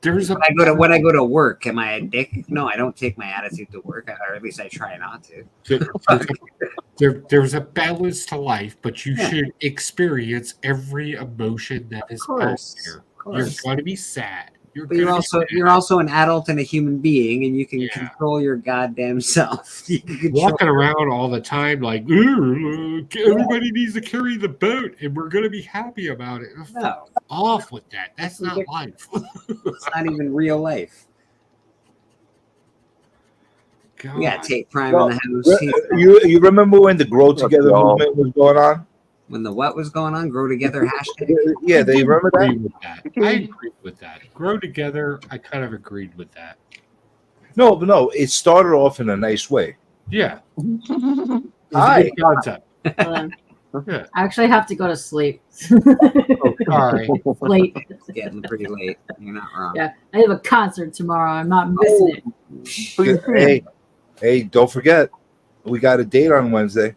When I go to work, am I a dick? No, I don't take my attitude to work, or at least I try not to. There's a balance to life, but you should experience every emotion that is out there. You're going to be sad. You're also an adult and a human being, and you can control your goddamn self. Walking around all the time like everybody needs to carry the boat, and we're going to be happy about it. No. Off with that. That's not life. It's not even real life. God. Yeah, take prime in the house. You remember when the Grow Together movement was going on? When the what was going on? Grow Together hashtag? Yeah, they remember that? I agreed with that. Grow Together, I kind of agreed with that. No, it started off in a nice way. Yeah. Hi. Concept. I actually have to go to sleep. Sorry. Late. It's getting pretty late. You're not wrong. Yeah, I have a concert tomorrow. I'm not missing it. Hey, don't forget, we got a date on Wednesday.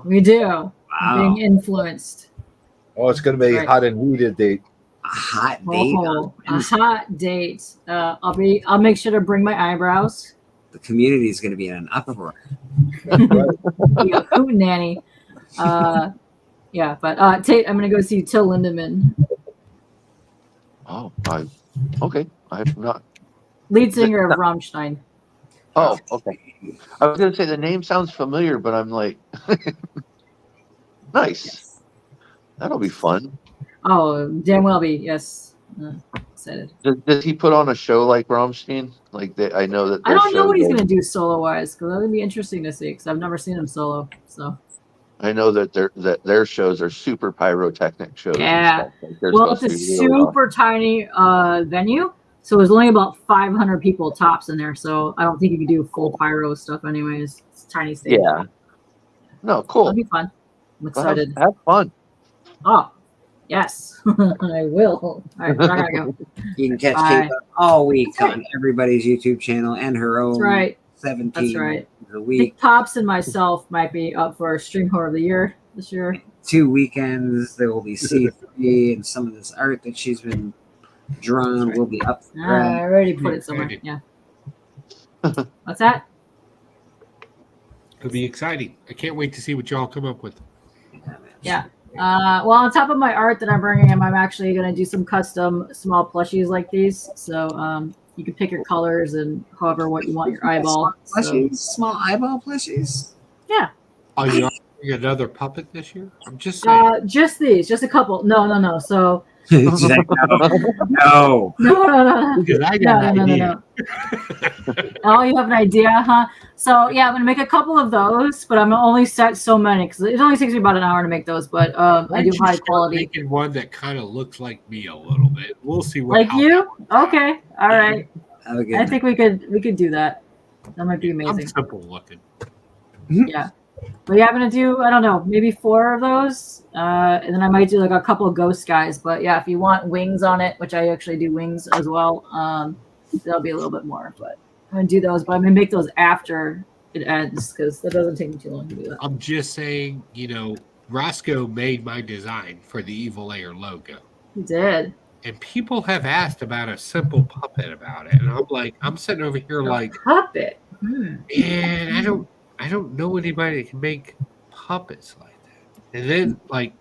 We do. Wow. Being influenced. Oh, it's going to be a hot and heated date. A hot date. A hot date. I'll make sure to bring my eyebrows. The community is going to be in an uproar. Be a hoot nanny. Yeah, but Tate, I'm gonna go see Till Lindemann. Oh, okay. I'm not Lead singer of Rammstein. Oh, okay. I was gonna say the name sounds familiar, but I'm like, nice. That'll be fun. Oh, Dan Welby, yes. Excited. Does he put on a show like Rammstein? Like I know that. I don't know what he's gonna do solo wise, because that would be interesting to see. Because I've never seen him solo, so. I know that their shows are super pyrotechnic shows. Yeah. Like well, it's a super tiny venue, so there's only about 500 people tops in there. So I don't think you can do full pyro stuff, anyways. It's a tiny stage. Yeah. No, cool. It'll be fun. I'm excited. Have fun. Oh, yes, I will. All right, I gotta go. You can catch Kate all week on everybody's YouTube channel and her own. That's right. 17 That's right. a I week. think Pops and myself might be up for Stream Horror of the Year this year. 2 weekends. There will be C3 and some of this art that she's been drawn will be up. I already put it somewhere. Yeah. What's that? It'll be exciting. I can't wait to see what y'all come up with. Yeah. Well, on top of my art that I'm bringing in, I'm actually going to do some custom small plushies like these. So you can pick your colors and however what you want your eyeball. Small eyeball plushies? Yeah. Oh, you're offering another puppet this year? I'm just saying. Just these. Just a couple. No. So... No. Because I got an idea. Oh, you have an idea, huh? So yeah, I'm gonna make a couple of those, but I'm only set so many because it only takes me about an hour to make those. But I do high quality. Making one that kind of looks like me a little bit. We'll see what. Like you? Okay. All right. I think we could do that. That might be amazing. I'm simple looking. Yeah. But yeah, I'm gonna do, I don't know, maybe 4 of those, and then I might do like a couple of ghost guys. But yeah, if you want wings on it, which I actually do wings as well, that'll be a little bit more. But I'm gonna do those, but I'm gonna make those after it ends because that doesn't take me too long to do that. I'm just saying, Roscoe made my design for the Evil Air logo. He did. And people have asked about a simple puppet about it. And I'm like, I'm sitting over here like, puppet? And I don't know anybody that can make puppets like that. And then like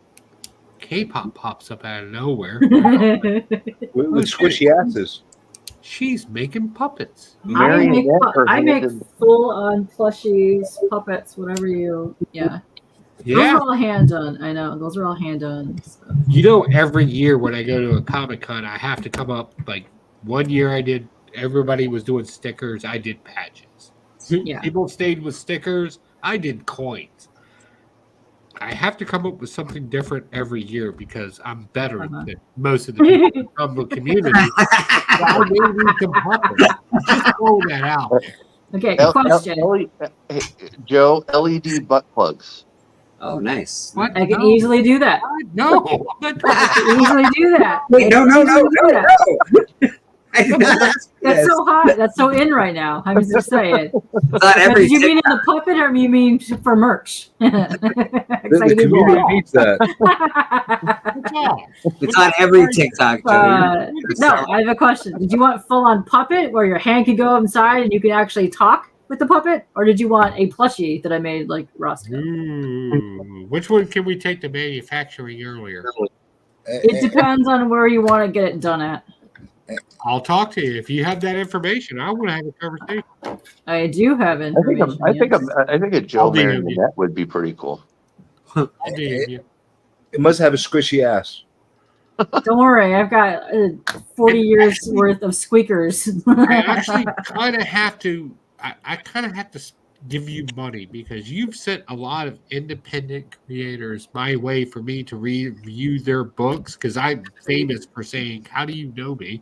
K-pop pops up out of nowhere. with squishy asses. She's making puppets. I make full-on plushies, puppets, whatever you. Yeah. Those are all hand done. I know. Those are all hand done. So. Every year when I go to a Comic-Con, I have to come up. Like, one year everybody was doing stickers. I did patches. Yeah. People stayed with stickers. I did coins. I have to come up with something different every year because I'm better than most of the people from the community. So I may need some puppets. Just throw that out. Okay, question. Joe, LED butt plugs. Oh, nice. What? I can easily do that. No. I can easily do that. Wait, no. That's so hot. That's so in right now. I was just saying. Not every Did you mean in the puppet or you mean for merch? The community needs that. It's on every TikTok. No, I have a question. Did you want full-on puppet where your hand could go inside and you could actually talk with the puppet, or did you want a plushie that I made like Roscoe? Which one can we take to manufacturing earlier? It depends on where you want to get it done at. I'll talk to you if you have that information. I want to have a conversation. I do have information. I think a Joe marionette would be pretty cool. It must have a squishy ass. Don't worry, I've got 40 years worth of squeakers. I actually kind of have to. I kind of have to give you money because you've sent a lot of independent creators my way for me to review their books because I'm famous for saying, "How do you know me?"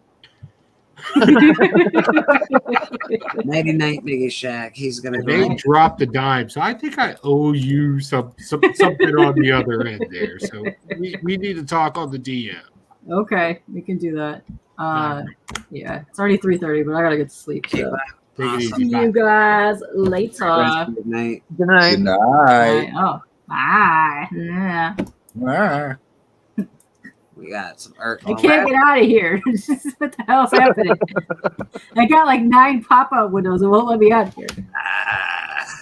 Nighty night, Biggie Shack. He's gonna go. They dropped a dime, so I think I owe you something on the other end there. So we need to talk on the DM. Okay, we can do that. Yeah, it's already 3:30, but I gotta get to sleep. So. See you guys later. Good night. Good night. Good night. Oh, bye. Yeah. We got some art. I can't get out of here. What the hell's happening? I got like 9 pop-up windows. It won't let me out here.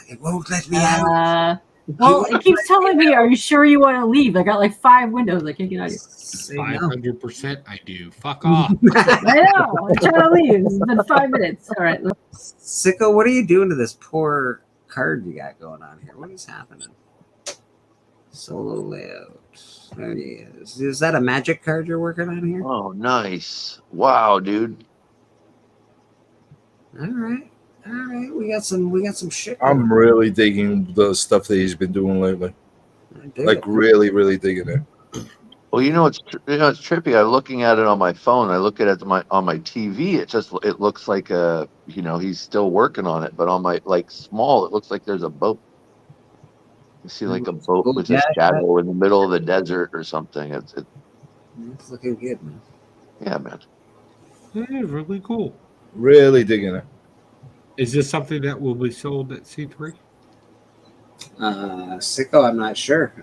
It won't let me out. Well, it keeps telling me, "Are you sure you want to leave?" I got like 5 windows. I can't get out of here. 500% I do. Fuck off. I know. I'm trying to leave. It's been 5 minutes. All right. Sicko, what are you doing to this poor card you got going on here? What is happening? Solo layout. There he is. Is that a magic card you're working on here? Oh, nice. Wow, dude. All right. We got some shit. I'm really digging the stuff that he's been doing lately. Like really, really digging it. Well, it's trippy. I'm looking at it on my phone. I look at it on my TV. It looks like he's still working on it. But on my small, it looks like there's a boat. You see like a boat with a shadow in the middle of the desert or something. It's looking good, man. Yeah, man. Yeah, really cool. Really digging it. Is this something that will be sold at C3? Sicko, I'm not sure.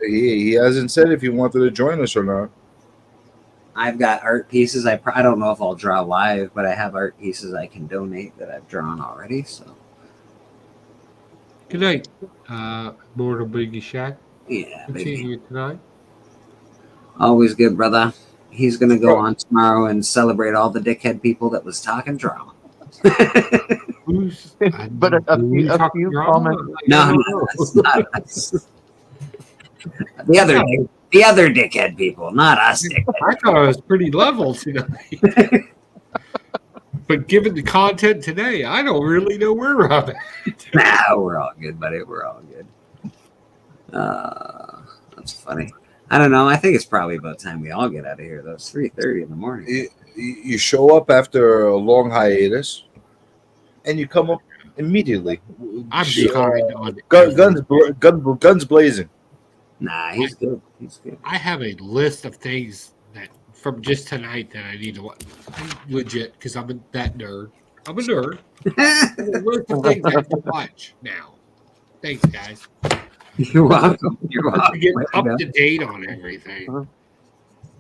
He hasn't said if he wanted to join us or not. I've got art pieces. I don't know if I'll draw live, but I have art pieces I can donate that I've drawn already. So. Good night, Mortal Biggie Shack. Yeah, good seeing you tonight. Always good, brother. He's gonna go on tomorrow and celebrate all the dickhead people that was talking drama. But a few comments. No, that's not us. The other dickhead people, not us. Dickhead. I thought it was pretty level tonight. But given the content today, I don't really know where we're at. Nah, we're all good, buddy. We're all good. That's funny. I don't know. I think it's probably about time we all get out of here, though. It's 3:30 in the morning. You show up after a long hiatus, and you come up immediately. I'm behind on Guns blazing. Nah, he's good. He's good. I have a list of things that from just tonight that I need to watch. Legit, because I'm that nerd. I'm a nerd. I have a list of things I have to watch now. Thanks, guys. You're welcome. You're To welcome. get up to date on everything.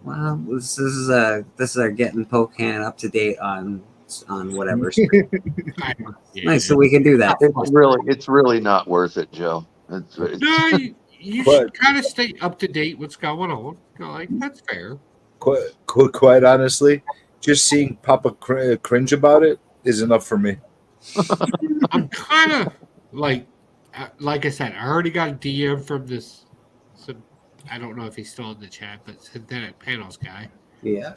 Well, this is our getting Pocan up to date on whatever. Nice, so we can do that. It's really not worth it, Joe. No, you should kind of stay up to date what's going on. Like, that's fair. Quite honestly, just seeing Papa cringe about it is enough for me. I'm kind of like I said, I already got a DM from this. I don't know if he's still in the chat, but Synthetic Panels guy. Yeah.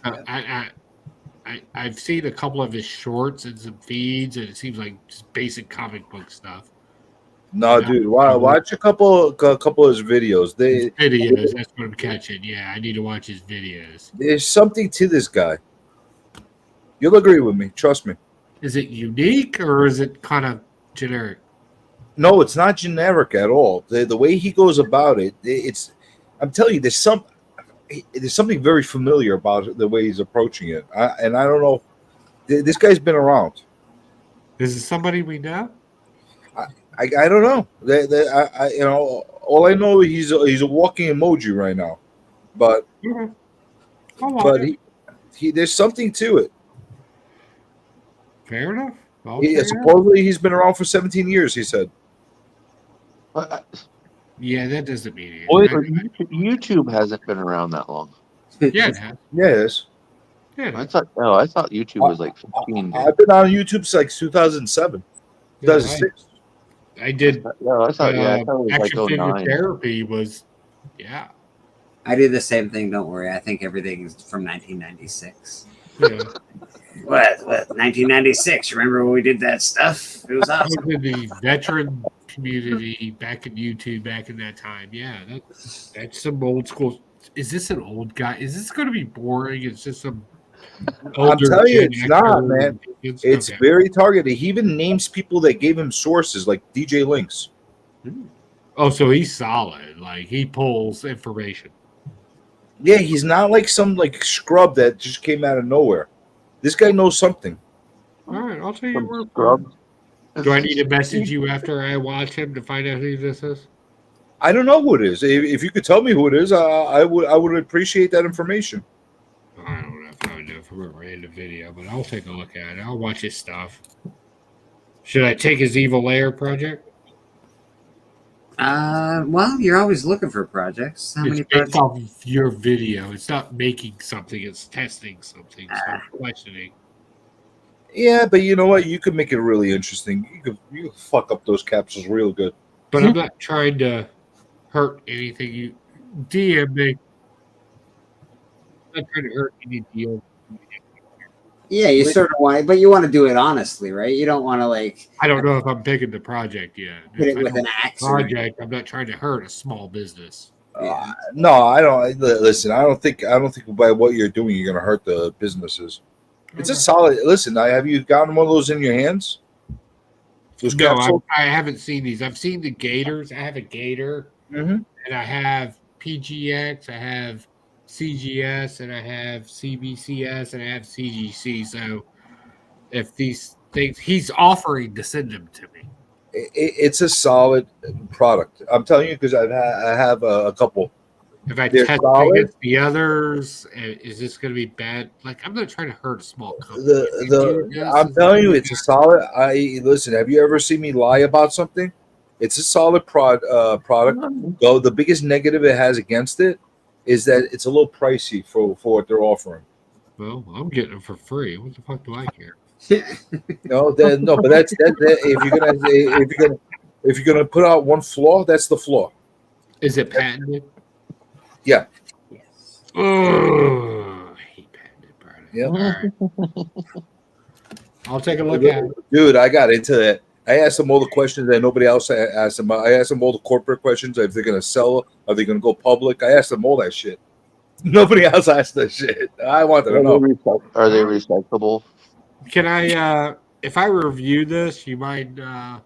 I've seen a couple of his shorts and some feeds, and it seems like just basic comic book stuff. No, dude, watch a couple of his videos. That's what I'm catching. Yeah, I need to watch his videos. There's something to this guy. You'll agree with me. Trust me. Is it unique or is it kind of generic? No, it's not generic at all. The way he goes about it, I'm telling you, there's something very familiar about the way he's approaching it. I don't know. This guy's been around. Is it somebody we know? I don't know. All I know is he's a walking emoji right now, but there's something to it. Fair enough. Supposedly he's been around for 17 years. He said. Yeah, that doesn't mean anything. YouTube hasn't been around that long. Yeah, it has. Yeah, it is. Yeah, I thought YouTube was like 15. I've been on YouTube since 2007, 2006. I did. No, I thought it was Action like Figure 09. Therapy was, yeah. I did the same thing. Don't worry. I think everything is from 1996. Yeah. What? 1996? Remember when we did that stuff? It was I awesome. was in the veteran community back in YouTube back in that time. Yeah, that's some old school. Is this an old guy? Is this going to be boring? It's just some. I'm telling you, it's not, man. It's okay. Very targeted. He even names people that gave him sources, like DJ Links. Oh, so he's solid. Like he pulls information. Yeah, he's not like some scrub that just came out of nowhere. This guy knows something. All right, I'll tell you where. Scrub. Do I need to message you after I watch him to find out who this is? I don't know who it is. If you could tell me who it is, I would appreciate that information. I don't know if I know from a random video, but I'll take a look at it. I'll watch his stuff. Should I take his Evil Lair project? Well, you're always looking for projects. How many It's based projects? off of your video. It's not making something, it's testing something. So I'm questioning. Yeah, but you know what? You could make it really interesting. You could fuck up those capsules real good. But I'm not trying to hurt anything. You DM me. I'm not trying to hurt any deal. Yeah, you sort of want, but you want to do it honestly, right? You don't want to I don't know if I'm picking the project yet. hit If it I with don't an axe. project, I'm not trying to hurt a small business. No, I don't. Listen, I don't think by what you're doing, you're going to hurt the businesses. It's a solid. Listen, have you gotten one of those in your hands? Those No, capsules? I haven't seen these. I've seen the Gators. I have a Gator, and I have PGX. I have CGS, and I have CBCS, and I have CGC. So, if these things, he's offering to send them to me. It's a solid product. I'm telling you because I have a couple. If I They're test solid. against the others, is this going to be bad? Like, I'm not trying to hurt a small company. I'm telling you, it's a solid. Listen. Have you ever seen me lie about something? It's a solid product. Though the biggest negative it has against it is that it's a little pricey for what they're offering. Well, I'm getting them for free. What the fuck do I care? No, but that's if you're gonna put out one flaw, that's the flaw. Is it patented? Yeah. Oh, I hate patented products. Yeah. All right. I'll take a look at it. Dude, I got into that. I asked them all the questions that nobody else asked them. I asked them all the corporate questions. If they're gonna sell, are they gonna go public? I asked them all that shit. Nobody else asked that shit. I wanted to know. Are they recyclable? Can I if I review this, you mind kind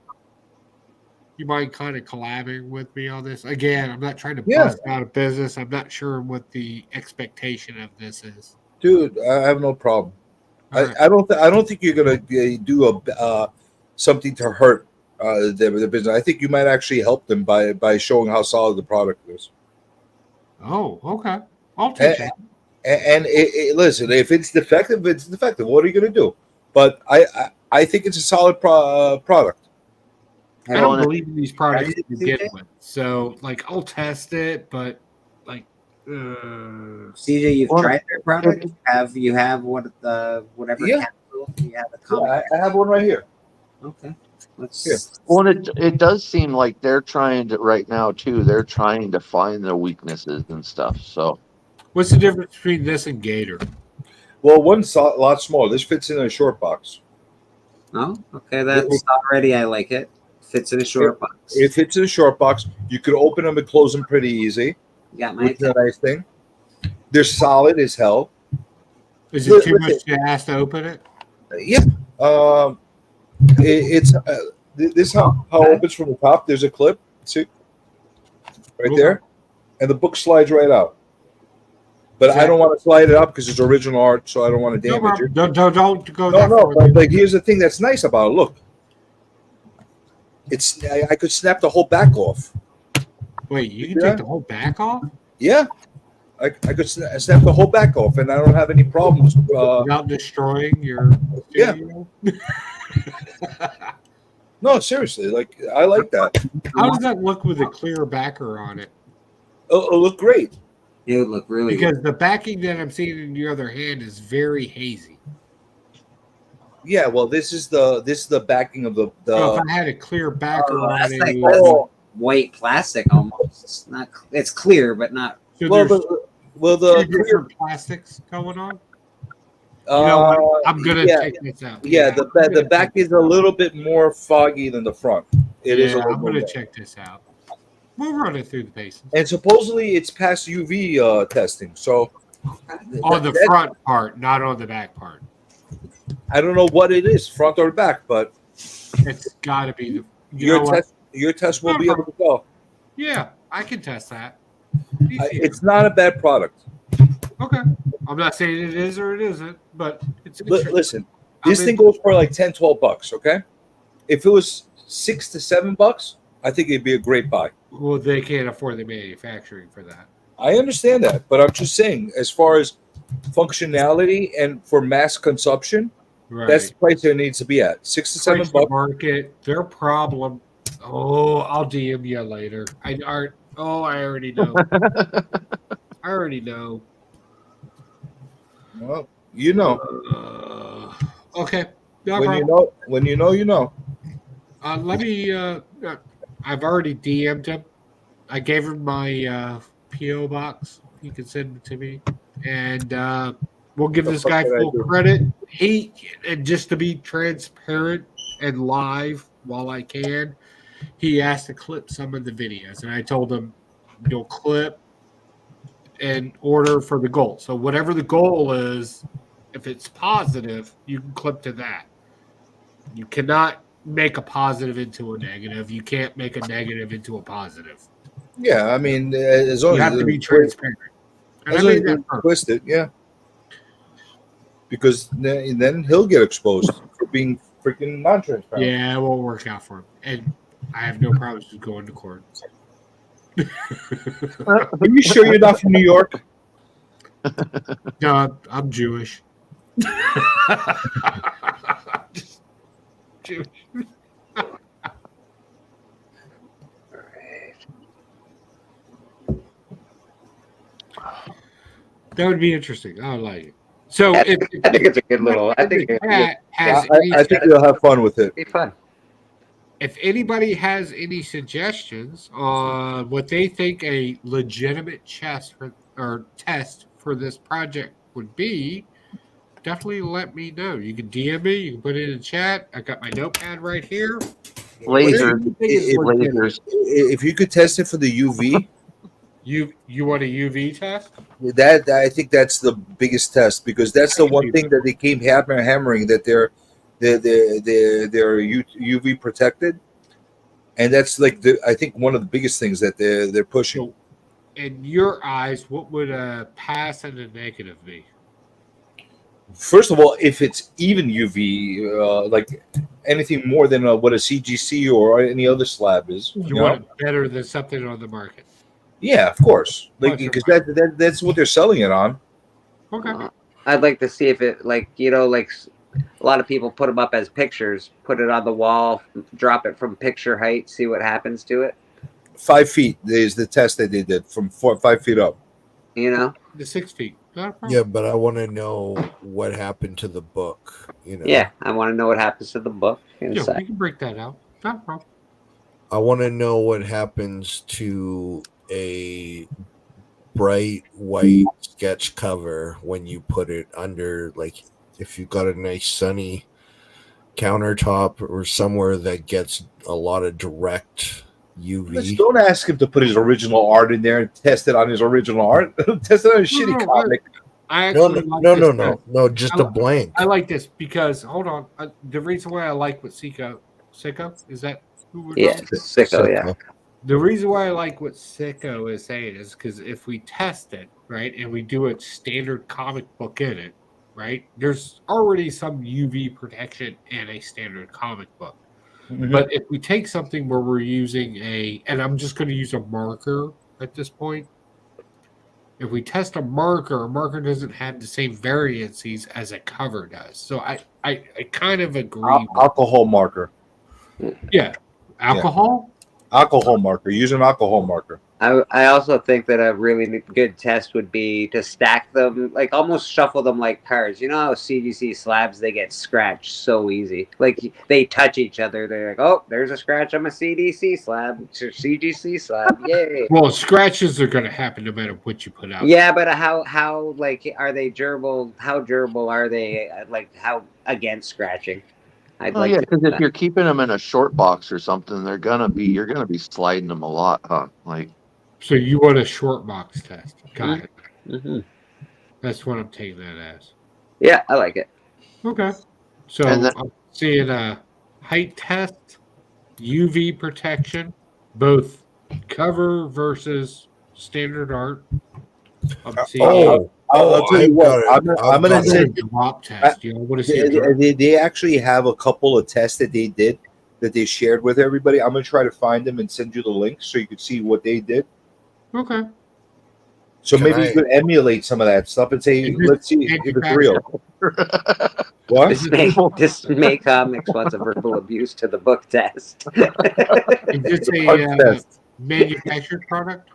of collabing with me on this? Again, I'm not trying to bust out of business. I'm not sure what the expectation of this is. Dude, I have no problem. Right. I don't think you're gonna do something to hurt the business. I think you might actually help them by showing how solid the product is. Oh, okay. I'll take that. And listen, if it's defective, it's defective. What are you going to do? But I think it's a solid product. I don't believe in these products to begin with. So, like, I'll test it, but like, CJ, you've tried their product. You have whatever? Yeah. Capsule? You have a comic. I have one right here. Okay. Well, it does seem like they're trying to right now too. They're trying to find their weaknesses and stuff. So, what's the difference between this and Gator? Well, one's a lot smaller. This fits in a short box. Oh, okay. That's already. I like it. Fits in a short box. It fits in a short box. You could open them and close them pretty easy. Got my. Which is a nice thing. They're solid as hell. Is it too much to ask to open it? Yeah. It's this is how it opens from the top. There's a clip. See, right there, and the book slides right out. But I don't want to slide it up because it's original art, so I don't want to damage it. Don't go. No. But here's the thing that's nice about it. Look, I could snap the whole back off. Wait, you can take the whole back off? Yeah, I could snap the whole back off, and I don't have any problems without destroying your studio? Yeah. No, seriously, like I like that. How does that look with a clear backer on it? It'll look great. It would look really because good. The backing that I'm seeing in your other hand is very hazy. Yeah, well, this is the backing of the. So if I had a clear backer on it, like white plastic almost. It's not. It's clear, but not. So the different plastics going on. You know what? I'm gonna take this out. Yeah, the back is a little bit more foggy than the front. It is. I'm gonna check this out. We'll run it through the paces. And supposedly it's past UV testing. So on the front part, not on the back part. I don't know what it is, front or back, but it's got to be your test will be able to go. Yeah, I can test that. It's not a bad product. Okay. I'm not saying it is or it isn't, but it's listen. This thing goes for like $10-12, okay? If it was $6 to $7, I think it'd be a great buy. Well, they can't afford the manufacturing for that. I understand that, but I'm just saying, as far as functionality and for mass consumption, that's the price it needs to be at. $6 to $7. Market, their problem. Oh, I'll DM you later. I already know. I already know. Well, you know. Okay. When you know, you know. Let me. I've already DM'd him. I gave him my PO box. He can send it to me, and we'll give this guy full credit. And just to be transparent and live while I can, he asked to clip some of the videos, and I told him, you'll clip and order for the goal. So whatever the goal is, if it's positive, you can clip to that. You cannot make a positive into a negative. You can't make a negative into a positive. Yeah, I mean, as long you have to be transparent. As long as you twist it, yeah. Because then he'll get exposed for being freaking non-transparent. Yeah, it won't work out for him. And I have no problems with going to court. Are you sure you're not from New York? No, I'm Jewish. Jewish. That would be interesting. I would like it. So I think it's a good little. I think you'll have fun with it. It'd be fun. If anybody has any suggestions on what they think a legitimate test for this project would be, definitely let me know. You can DM me. You can put it in the chat. I got my notepad right here. Lasers. If you could test it for the UV. You want a UV test? That I think that's the biggest test because that's the one thing that they keep hammering that they're UV protected, and that's like I think one of the biggest things that they're pushing. So, in your eyes, what would a pass and a negative be? First of all, if it's even UV, like anything more than what a CGC or any other slab is, You want it better than something on the market. Yeah, of course, like What's your because that's what they're selling it on. Okay. I'd like to see if it, like, you know, like a lot of people put them up as pictures, put it on the wall, drop it from picture height, see what happens to it. 5 feet is the test that they did from 5 feet up. You know, The 6 feet. Not a problem. Yeah, but I want to know what happened to the book. You know. yeah, I want to know what happens to the book Yeah, inside. we can break that out. Not a problem. I want to know what happens to a bright white sketch cover when you put it under, like, if you've got a nice sunny countertop or somewhere that gets a lot of direct UV. Don't ask him to put his original art in there and test it on his original art. Test it on a shitty comic. I No, actually no, just a blank. I like this because, hold on, the reason why I like what Sicko is that who we're Yeah, talking to? Sicko, yeah. The reason why I like what Sicko is saying is because if we test it, right, and we do a standard comic book in it, right, there's already some UV protection in a standard comic book. Mm-hmm. But if we take something where we're using and I'm just going to use a marker at this point. If we test a marker doesn't have the same variances as a cover does. So I kind of agree. Alcohol marker. Yeah. Alcohol? Alcohol marker. Use an alcohol marker. I also think that a really good test would be to stack them, like almost shuffle them like cards. You know how CGC slabs, they get scratched so easy. Like they touch each other. They're like, oh, there's a scratch on a CDC slab. It's a CGC slab. Yay. Well, scratches are going to happen no matter what you put out. Yeah, but how like are they durable? How durable are they? Like how against scratching? I'd like yeah, to because know if that. you're keeping them in a short box or something, you're gonna be sliding them a lot, huh? Like, So you want a short box test. Got it. Mm-hmm. That's what I'm taking that as. Yeah, I like it. Okay. So And then- I'm seeing a height test, UV protection, both cover versus standard art. I'm seeing I'll tell you what. I'm gonna a say drop test. You know, what is it? they actually have a couple of tests that they did that they shared with everybody. I'm gonna try to find them and send you the links so you can see what they did. Okay. So Can maybe I- you could emulate some of that stuff and say, Is this let's see if it's real. What? This May Comics wants a verbal abuse to the book test. Is this a test. manufactured product?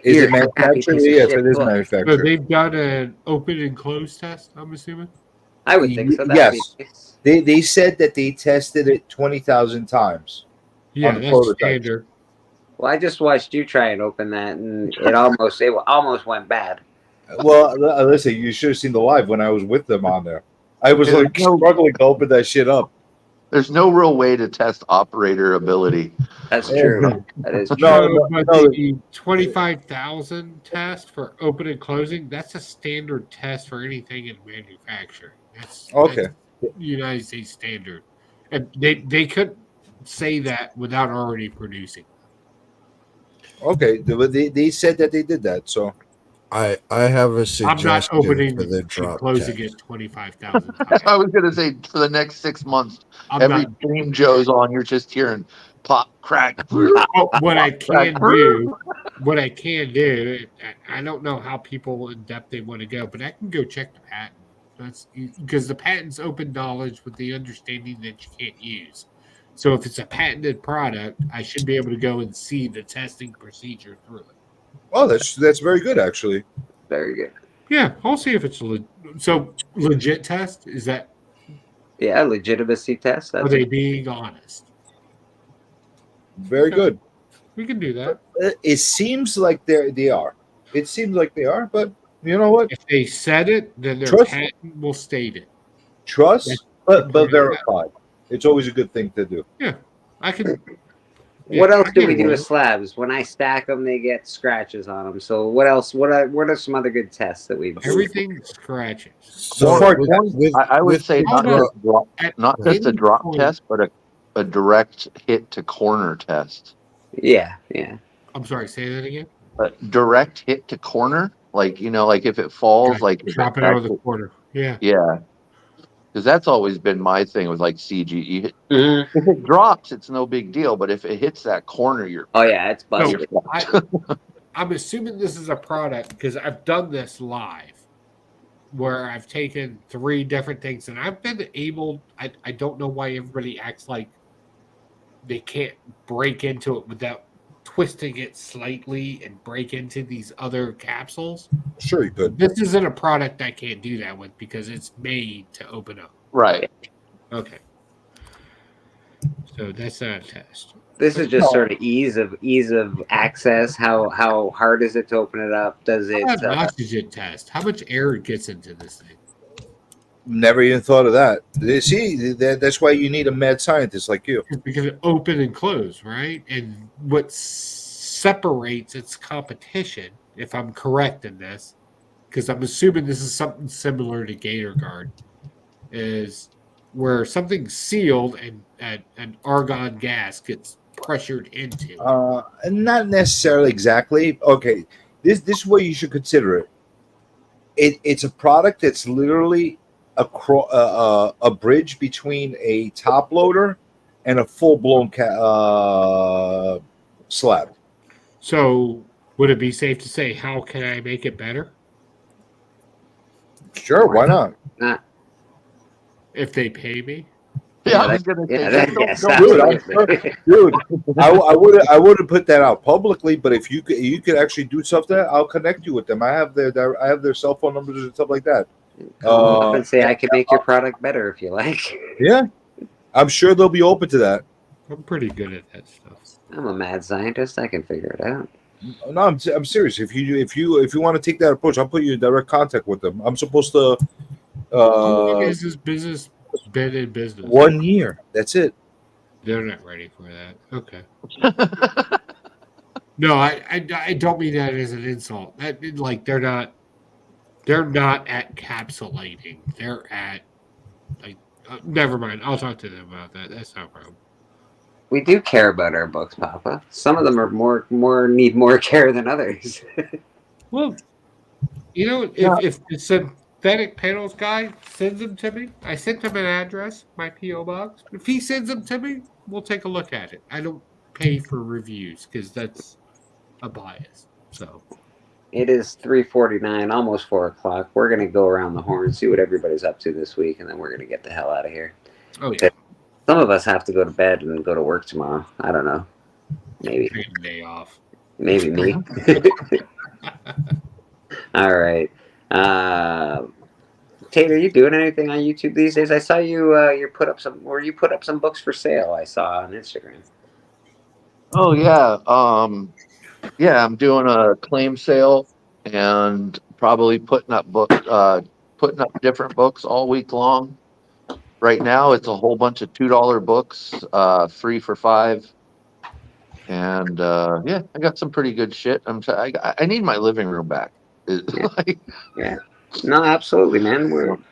Is You're it manufactured? happy piece of Yes, shit it is book. So manufactured. they've done an open and closed test, I'm assuming? I would think so. That'd Yes. be nice. They said that they tested it 20,000 times. Yeah, On the that's prototype. standard. Well, I just watched you try and open that, and it almost went bad. Well, listen, you should have seen the live when I was with them on there. I was like struggling to open that shit up. there's no real way to test operator ability. That's true. That is true. No, But no. the 25,000 test for open and closing, that's a standard test for anything in manufacturing. That's Okay. that's United States standard. And they couldn't say that without already producing. Okay, they said that they did that. So I have a I'm not suggestion opening for the and drop closing test. it 25,000 I times. was gonna say for the next 6 months, I'm every not. Dream Joe's on, you're just hearing pop, crack. Oh, what I can do, I don't know how people in depth they want to go, but I can go check the patent. That's because the patent's open knowledge with the understanding that you can't use. So if it's a patented product, I should be able to go and see the testing procedure through it. oh, that's very good actually. Very good. Yeah, I'll see if it's legit test. Is that Yeah, legitimacy test. are That's they being honest? Very good. We can do that. It seems like they are. It seems like they are, but you know what? If they said it, then their Trust- patent will state it. Trust, Yes. but verified. It's always a good thing to do. Yeah, I can. What else do we do Anyway, with slabs? When I stack them, they get scratches on them. So what else? What are some other good tests that we've everything scratches. So I would say How not about just a any drop point- test, but a direct hit to corner test. Yeah. I'm sorry, say that again. A direct hit to corner, like like if it falls, Gotcha. like if Drop it over the corner. Yeah. Yeah, because that's always been my thing with like CG. Mm-hmm. If it drops, it's no big deal, but if it hits that corner, you're it's No, busted. I'm assuming this is a product because I've done this live where I've taken 3 different things and I've been able, I don't know why everybody acts like they can't break into it without twisting it slightly and break into these other capsules. Sure, you could. This isn't a product I can't do that with because it's made to open up. right. Okay. So that's not a test. This is just sort of ease of access. How hard is it to open it up? Does it? How about an oxygen test? How much air gets into this thing? Never even thought of that. See, that's why you need a mad scientist like you. Because it open and close, right? And what separates its competition, if I'm correct in this, because I'm assuming this is something similar to Gator Guard, is where something's sealed and an argon gas gets pressured into. Not necessarily exactly. Okay, this is what you should consider it. It's a product that's literally a bridge between a top loader and a full blown slab. So would it be safe to say, how can I make it better? Sure, why not? If they pay me? Yeah, I was gonna say dude, I wouldn't put that out publicly, but if you could actually do something, I'll connect you with them. I have their cell phone numbers and stuff like that. Come up and say I can make your product better if you like. Yeah, I'm sure they'll be open to that. I'm pretty good at that stuff. I'm a mad scientist. I can figure it out. No, I'm serious. If you want to take that approach, I'll put you in direct contact with them. I'm supposed to. How long has this business been in business? 1 year. That's it. They're not ready for that. Okay. No, I don't mean that as an insult. Like they're not at capsulating. They're at like never mind. I'll talk to them about that. That's no problem. We do care about our books, Papa. Some of them are more need more care than others. Well, if the synthetic panels guy sends them to me, I sent him an address, my P.O. box. If he sends them to me, we'll take a look at it. I don't pay for reviews because that's a bias. So It is 3:49, almost 4 o'clock. We're gonna go around the horn, see what everybody's up to this week, and then we're gonna get the hell out of here. Oh yeah. Some of us have to go to bed and go to work tomorrow. I don't know. Maybe. Take a day off. Maybe me. All right. Tate, are you doing anything on YouTube these days? I saw you put up some books for sale. I saw on Instagram. Oh yeah. Yeah, I'm doing a claim sale and probably putting up different books all week long. Right now, it's a whole bunch of $2 books, 3 for $5, and yeah, I got some pretty good shit. I need my living room back. Yeah, no, absolutely, man.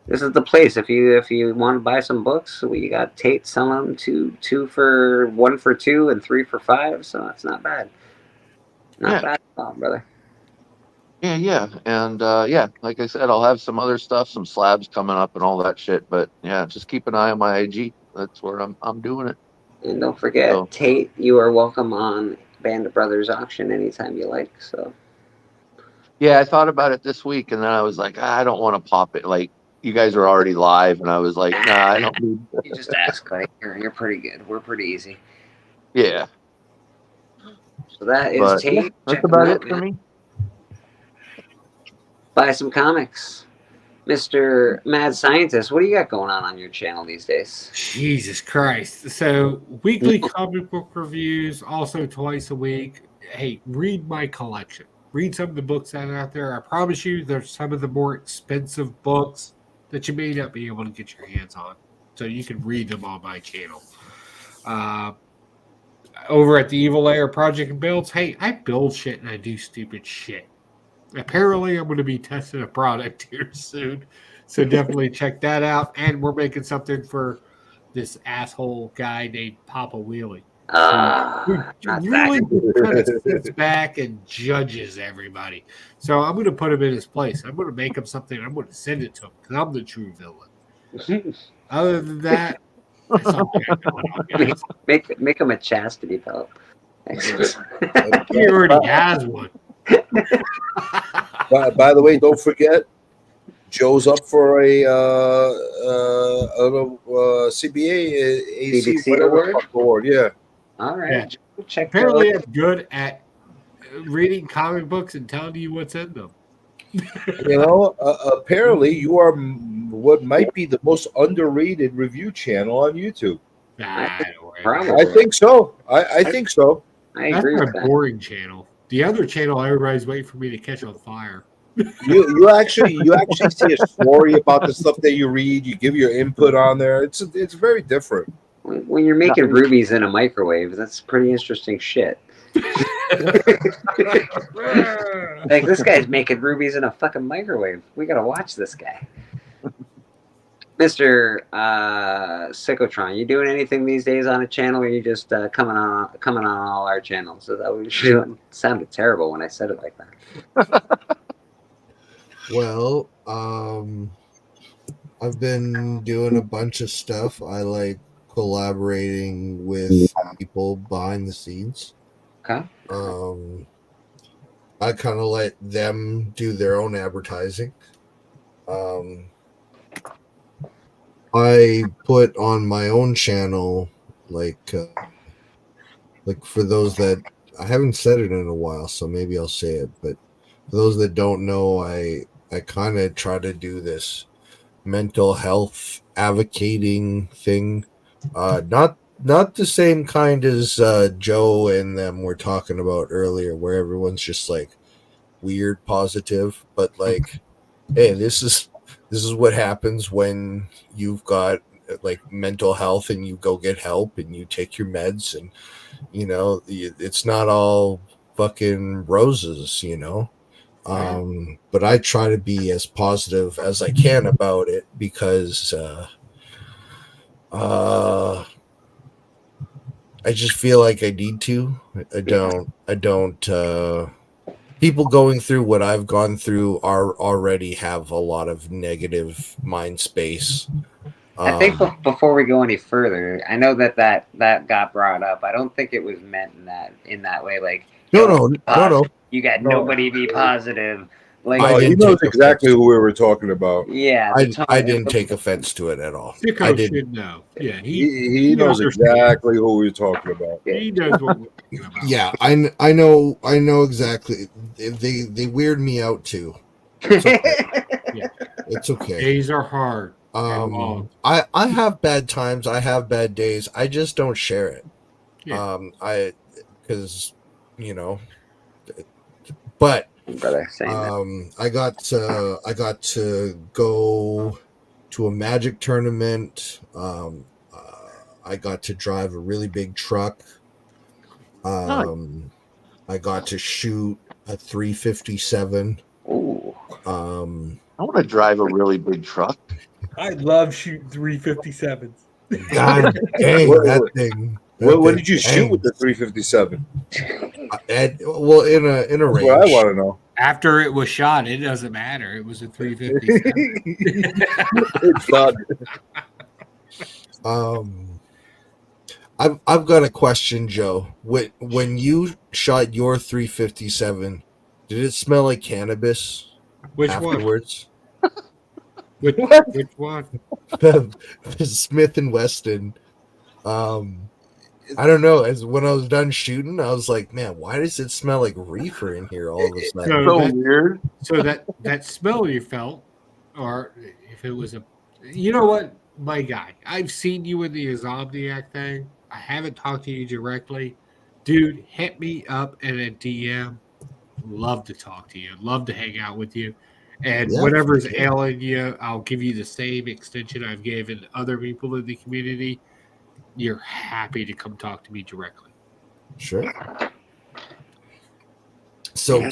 This is the place. If you want to buy some books, we got Tate selling them 1 for 2 and 3 for 5. So that's not bad. Not bad at all, brother. Yeah, and yeah, like I said, I'll have some other stuff, some slabs coming up and all that shit. But yeah, just keep an eye on my IG. That's where I'm doing it. And don't forget, Tate, you are welcome on Band of Brothers auction anytime you like. So yeah, I thought about it this week, and then I was like, I don't want to pop it. Like you guys are already live, and I was like, nah, I don't need. You just ask. Like you're pretty good. We're pretty easy. Yeah. So that is Tate. Yeah, that's about it for me. Buy some comics. Mr. Mad Scientist, what do you got going on your channel these days? Jesus Christ. So, weekly comic book reviews, also twice a week. Hey, read my collection. Read some of the books that are out there. I promise you, there's some of the more expensive books that you may not be able to get your hands on. So, you can read them on my channel. over at the Evil Layer Project and Builds. Hey, I build shit and I do stupid shit. Apparently, I'm going to be testing a product here soon. So definitely check that out. And we're making something for this asshole guy named Papa Wheelie. Who really kind of sits back and judges everybody. So I'm going to put him in his place. I'm going to make him something. I'm going to send it to him because I'm the true villain. Other than that, that's all I got going on, guys. Make him a chastity belt. He already has one. By the way, don't forget, Joe's up for a CBA, AC, BBC whatever award. Yeah. All right. Yeah. Check. Apparently, I'm good at reading comic books and telling you what's in them. You know, apparently you are what might be the most underrated review channel on YouTube. I think so. I think so. That's my boring channel. The other channel, everybody's waiting for me to catch on fire. You actually see a story about the stuff that you read. You give your input on there. It's very different. When you're making rubies in a microwave, that's pretty interesting shit. Like, this guy's making rubies in a fucking microwave. We gotta watch this guy. Mr. Psychotron, you doing anything these days on a channel, or you just coming on all our channels? So that was sounded terrible when I said it like that. Well, I've been doing a bunch of stuff. I like collaborating with people behind the scenes. Okay. I kind of let them do their own advertising. I put on my own channel, like for those that I haven't said it in a while, so maybe I'll say it. But for those that don't know, I kind of try to do this mental health advocating thing. Not the same kind as Joe and them were talking about earlier, where everyone's just like weird positive, but like, hey, this is what happens when you've got like mental health and you go get help and you take your meds, and you know it's not all fucking roses, you know. But I try to be as positive as I can about it because I just feel like I need to. I don't people going through what I've gone through already have a lot of negative mind space. I think before we go any further, I know that got brought up. I don't think it was meant in that way. Like, no. You got nobody be positive. Like, he knows exactly who we were talking about. Yeah, I didn't take offense to it at all. I should know. Yeah, he knows exactly who we're talking about. He knows what we're talking about. Yeah, I know exactly. They weird me out too. It's okay. Yeah. It's okay. Days are hard. I have bad times. I have bad days. I just don't share it. Yeah. Because you know, but. I got to go to a Magic tournament. I got to drive a really big truck. I got to shoot a 357. Ooh. I want to drive a really big truck. I love shooting 357s. God dang, that thing. What did you shoot with the 357? Well, in a range. That's what I want to know. After it was shot, it doesn't matter. It was a 357. It's not. I've got a question, Joe. When you shot your 357, did it smell like cannabis? Which afterwards? Which one? Smith and Wesson. I don't know. As when I was done shooting, I was like, "Man, why does it smell like reefer in here all of a sudden?" So weird. So that smell you felt, or if it was you know what, my guy, I've seen you in the Insomniac thing. I haven't talked to you directly, dude. Hit me up in a DM. Love to talk to you. Love to hang out with you. And whatever's ailing you, I'll give you the same extension I've given other people in the community. You're happy to come talk to me directly. Sure. So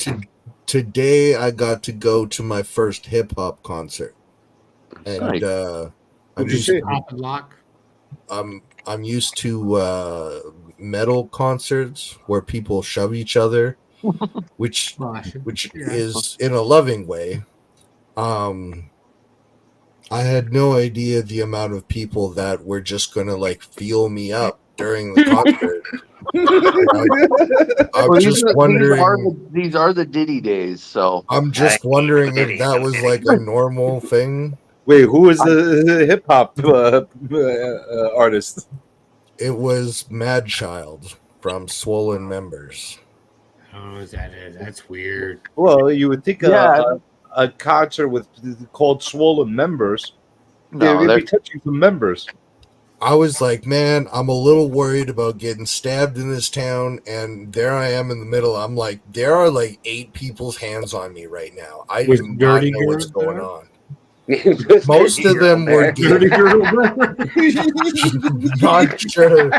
today I got to go to my first hip hop concert, and Nice. I'm Would you used say to, pop and lock? I'm used to metal concerts where people shove each other, which Yeah. is in a loving way. I had no idea the amount of people that were just gonna like feel me up during the concert. I'm Well, just wondering. These are the Diddy days, so I'm just wondering if that was like a normal thing. Wait, who was the hip hop artist? It was Mad Child from Swollen Members. Oh, is that it? That's weird. Well, you would think Yeah. a concert with called Swollen Members. No, they'd they're- be touching some members. I was like, man, I'm a little worried about getting stabbed in this town, and there I am in the middle. I'm like, there are like 8 people's hands on me right now. I Was do not Dirty know what's Girl going there? on. Most of them were not sure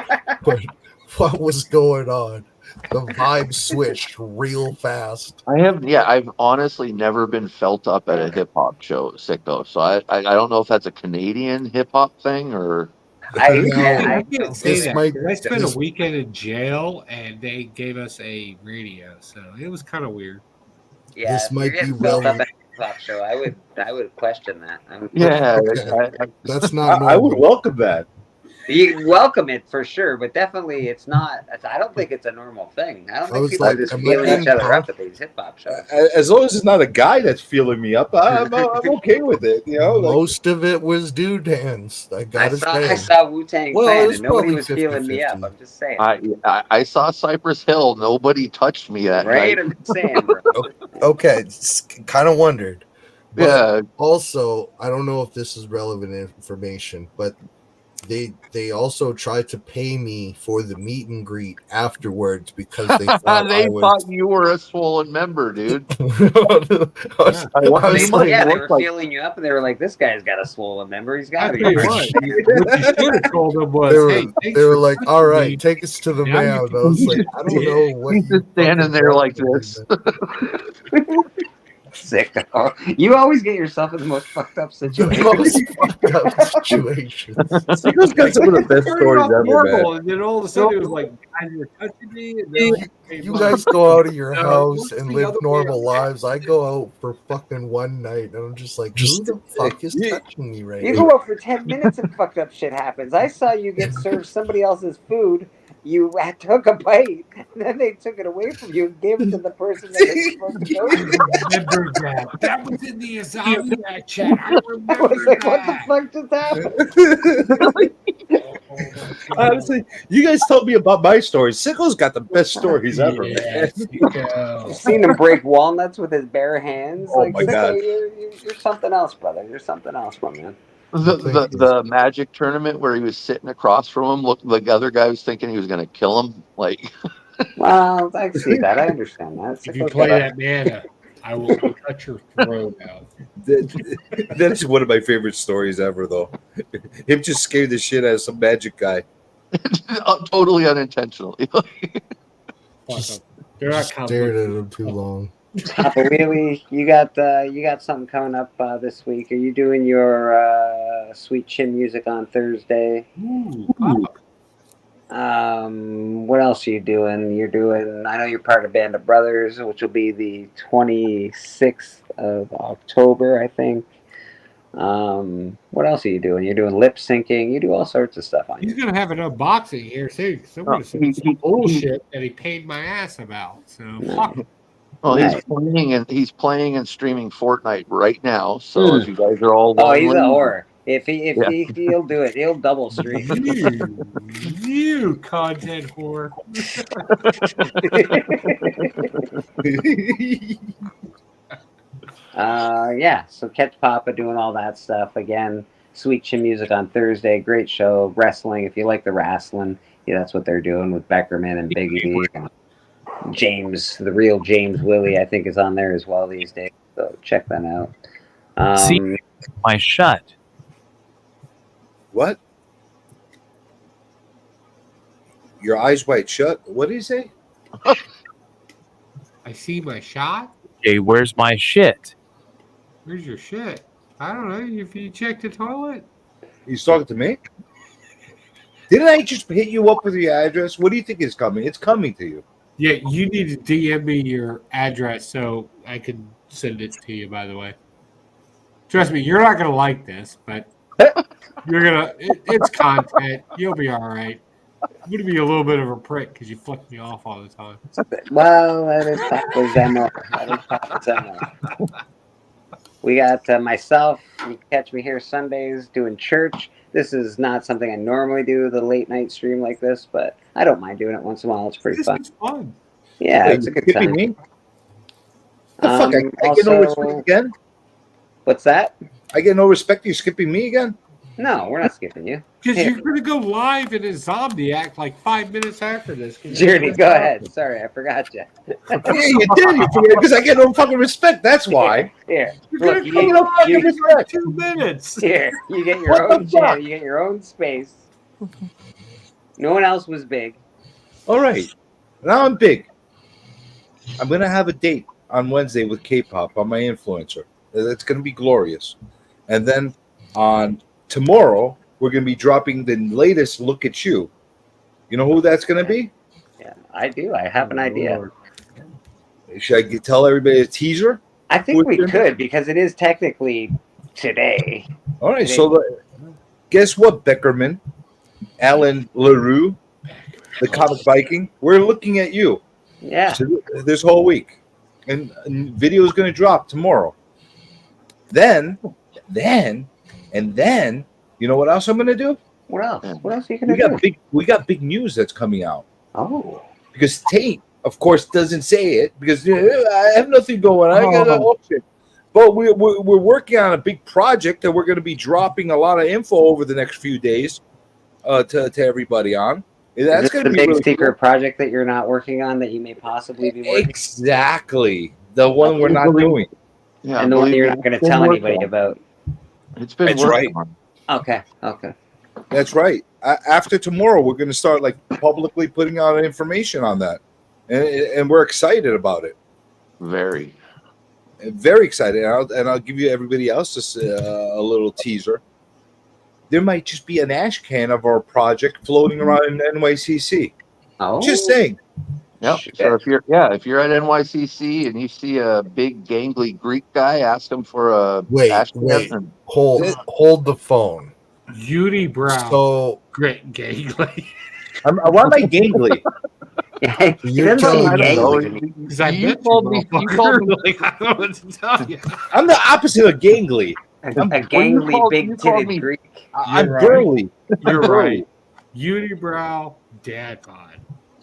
what was going on. The vibe switched real fast. I've honestly never been felt up at a hip hop show, Sicko. So I don't know if that's a Canadian hip hop thing or. I can't say this that. might- 'Cause I spent this- a weekend in jail, and they gave us a radio, so it was kind of weird. Yeah, This if might you're getting be filled up relevant. at a hip-hop show, I would question that. That's not I would normal. welcome that. You welcome it for sure, but definitely it's not. I don't think it's a normal thing. I don't I think was people like, are just am I feeling being each other up punked? at these hip hop shows. As long as it's not a guy that's feeling me up, I'm okay with it. You know, like, Most of it was dude hands. I gotta I say. saw Wu-Tang Well, it Clan was and nobody probably was feeling me up. 50-50. I'm just saying. I saw Cypress Hill. Nobody touched me that Right? night. I'm just saying, bro. Okay, kind of wondered. But Yeah. also, I don't know if this is relevant information, but they also tried to pay me for the meet and greet afterwards because they thought They I was. thought you were a swollen member, dude. I was I was like, Yeah, they looked were like- feeling you up, and they were like, "This guy's got a swollen member. He's got I to tell be." you what, what you should have told them was, they were, "Hey, thanks they were for like, touching all right, me. take us to the Now you mound. can I was eat like, it." I don't know what He's you just standing fucking there like want this. Sick. You always get yourself in the most fucked up The situations. most fucked up situations. Sicko's got some of the best Started stories off ever, normal, man. and then all of a sudden it was like, guys were touching me. And then You guys go out of your No, house what's and the live other way normal around? lives. I go out for fucking one night and I'm just like, who the fuck is touching me right You now? go out for 10 minutes and fucked up shit happens. I saw you get served somebody else's food. You took a bite, and then they took it away from you and gave it to the person that was supposed to go to. remember that. That was in the Insomniac chat. I I remember was like, what the that. fuck just happened? Honestly, you guys told me about my stories. Sicko's got the best stories ever, man. Yes, you go. You've seen him break walnuts with his bare hands. Oh Like, my God. You're something else, brother. You're something else, my man. The Magic tournament where he was sitting across from him, look, the other guy was thinking he was going to kill him. Like, Well, I see that. I understand that. If you play that mana, I will cut your throat out. That's one of my favorite stories ever, though. Him just scared the shit out of some magic guy. totally unintentionally. Fuck 'em. They're not Stared at him too long. Papa Wheelie, you got something coming up this week. Are you doing your Sweet Chin music on Thursday? Ooh, What else are you doing? You're doing. I know you're part of Band of Brothers, which will be the 26th of October, I think. What else are you doing? You're doing lip syncing. You do all sorts of stuff on He's you. gonna have an unboxing here too. Someone said some bullshit that he paid my ass about. So fuck him. Well, Nice. he's playing and streaming Fortnite right now. So if you guys are all Oh, he's a lonely- whore. He'll do it. He'll double stream. You content whore. Yeah, so catch Papa doing all that stuff again. Sweet Chin music on Thursday. Great show. Wrestling. If you like the wrestling, yeah, that's what they're doing with Beckerman and Big E. James, the real James Willie, I think is on there as well these days. So check that out. See, my shut. What? Your eyes wide shut. What did he say? I see my shot. Hey, where's my shit? Where's your shit? I don't know. If you check the toilet. He's talking to me. Didn't I just hit you up with your address? What do you think is coming? It's coming to you. Yeah, you need to DM me your address so I can send it to you. By the way, trust me, you're not gonna like this, but you're gonna. It's content. You'll be all right. I'm gonna be a little bit of a prick because you flick me off all the time. Well, that is Papa's MO. That is Papa's MO. We got myself. You catch me here Sundays doing church. This is not something I normally do, the late night stream like this, but I don't mind doing it once in a while. It's pretty fun. It's fun. Yeah, it's a good time. Me? The fuck? I get no respect again? What's that? I get no respect. You're skipping me again? No, we're not skipping you. Because you're going to go live in Insomniac like 5 minutes after this. Journey, go ahead. Sorry, I forgot you. Yeah, you did. You forget because I get no fucking respect. That's why. Here, You're look, going to you go get, live you, in like 2 minutes. here, you get your What own the fuck? channel, you get your own space. No one else was big. All right. Now I'm big. I'm going to have a date on Wednesday with K-pop on my influencer. It's going to be glorious. And then on tomorrow, we're going to be dropping the latest Look at You. You know who that's going to be? Yeah, I do. I have an idea. Should I tell everybody a teaser? I think we could because it is technically today. All right. So guess what, Beckerman? Alan LaRue, the comic Viking. We're looking at you. Yeah. This whole week. And video is going to drop tomorrow. Then, you know what else I'm going to do? What else? What else are you going to do? We got big news that's coming out. Oh. Because Tate, of course, doesn't say it because I have nothing going on. I got no option. But we're working on a big project that we're going to be dropping a lot of info over the next few days to everybody on. That's going to be a big really secret project that you're not working on that you may possibly be working. Exactly. The one we're not doing. Yeah, and the one you're not going to tell anybody about. It's been That's right. Okay. That's right. After tomorrow, we're going to start publicly putting out information on that, and we're excited about it. Very excited. And I'll give you everybody else just a little teaser. There might just be an ash can of our project floating around in NYCC. Oh, just saying. Yep. So if you're at NYCC and you see a big gangly Greek guy, ask him for a wait. Hold the phone. Unibrow. So great gangly. Why am I gangly? You're telling me you told me like, I don't know what to tell you. I'm the opposite of gangly. A gangly, big-titted Greek. I'm burly. You're right. Unibrow, dad bod.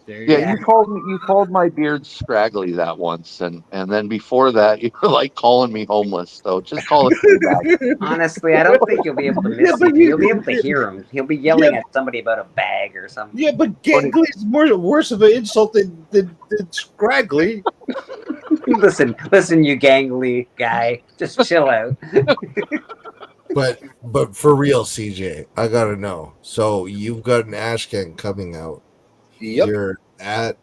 There you Yeah, you called my beard scraggly that once, and then before that you were like calling me homeless. So just call it back. Honestly, I don't think you'll be able to miss him. You'll be able to hear him. He'll be yelling at somebody about a bag or something. Yeah, but gangly is worse of an insult than scraggly. Listen, you gangly guy. Just chill out. But for real, CJ, I gotta know. So you've got an ash can coming out. Yep. You're at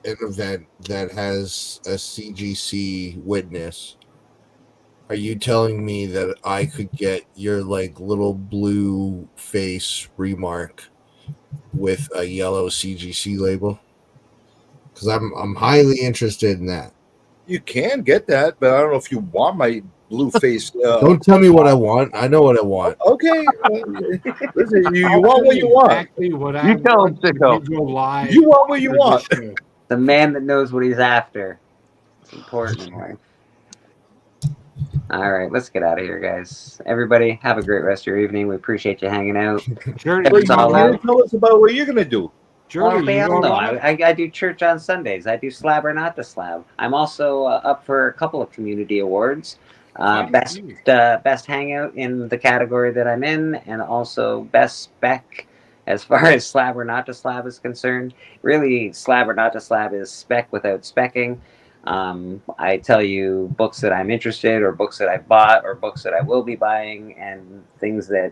an event that has a CGC witness. Are you telling me that I could get your little blue face remark with a yellow CGC label? Because I'm highly interested in that. You can get that, but I don't know if you want my blue face. Don't tell me what I want. I know what I want. Okay. Listen, you want what you want. Exactly what I tell him, Sicko. You want what you want. The man that knows what he's after. It's important. Right? All right, let's get out of here, guys. Everybody, have a great rest of your evening. We appreciate you hanging out. Tell us about what you're going to do. Well, they all know. I do church on Sundays. I do Slab or Not to Slab. I'm also up for a couple of community awards. Best hangout in the category that I'm in, and also best spec as far as Slab or Not to Slab is concerned. Really, Slab or Not to Slab is spec without specking. I tell you books that I'm interested, or books that I've bought, or books that I will be buying, and things that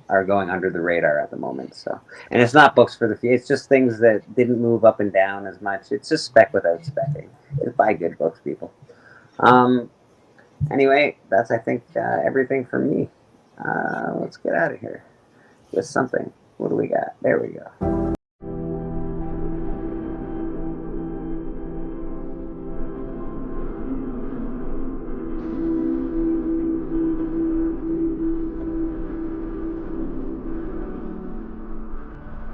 are going under the radar at the moment. So, and it's not books for the few. It's just things that didn't move up and down as much. It's just spec without specking. Just buy good books, people. Anyway, that's I think everything for me. Let's get out of here with something. What do we got? There we go.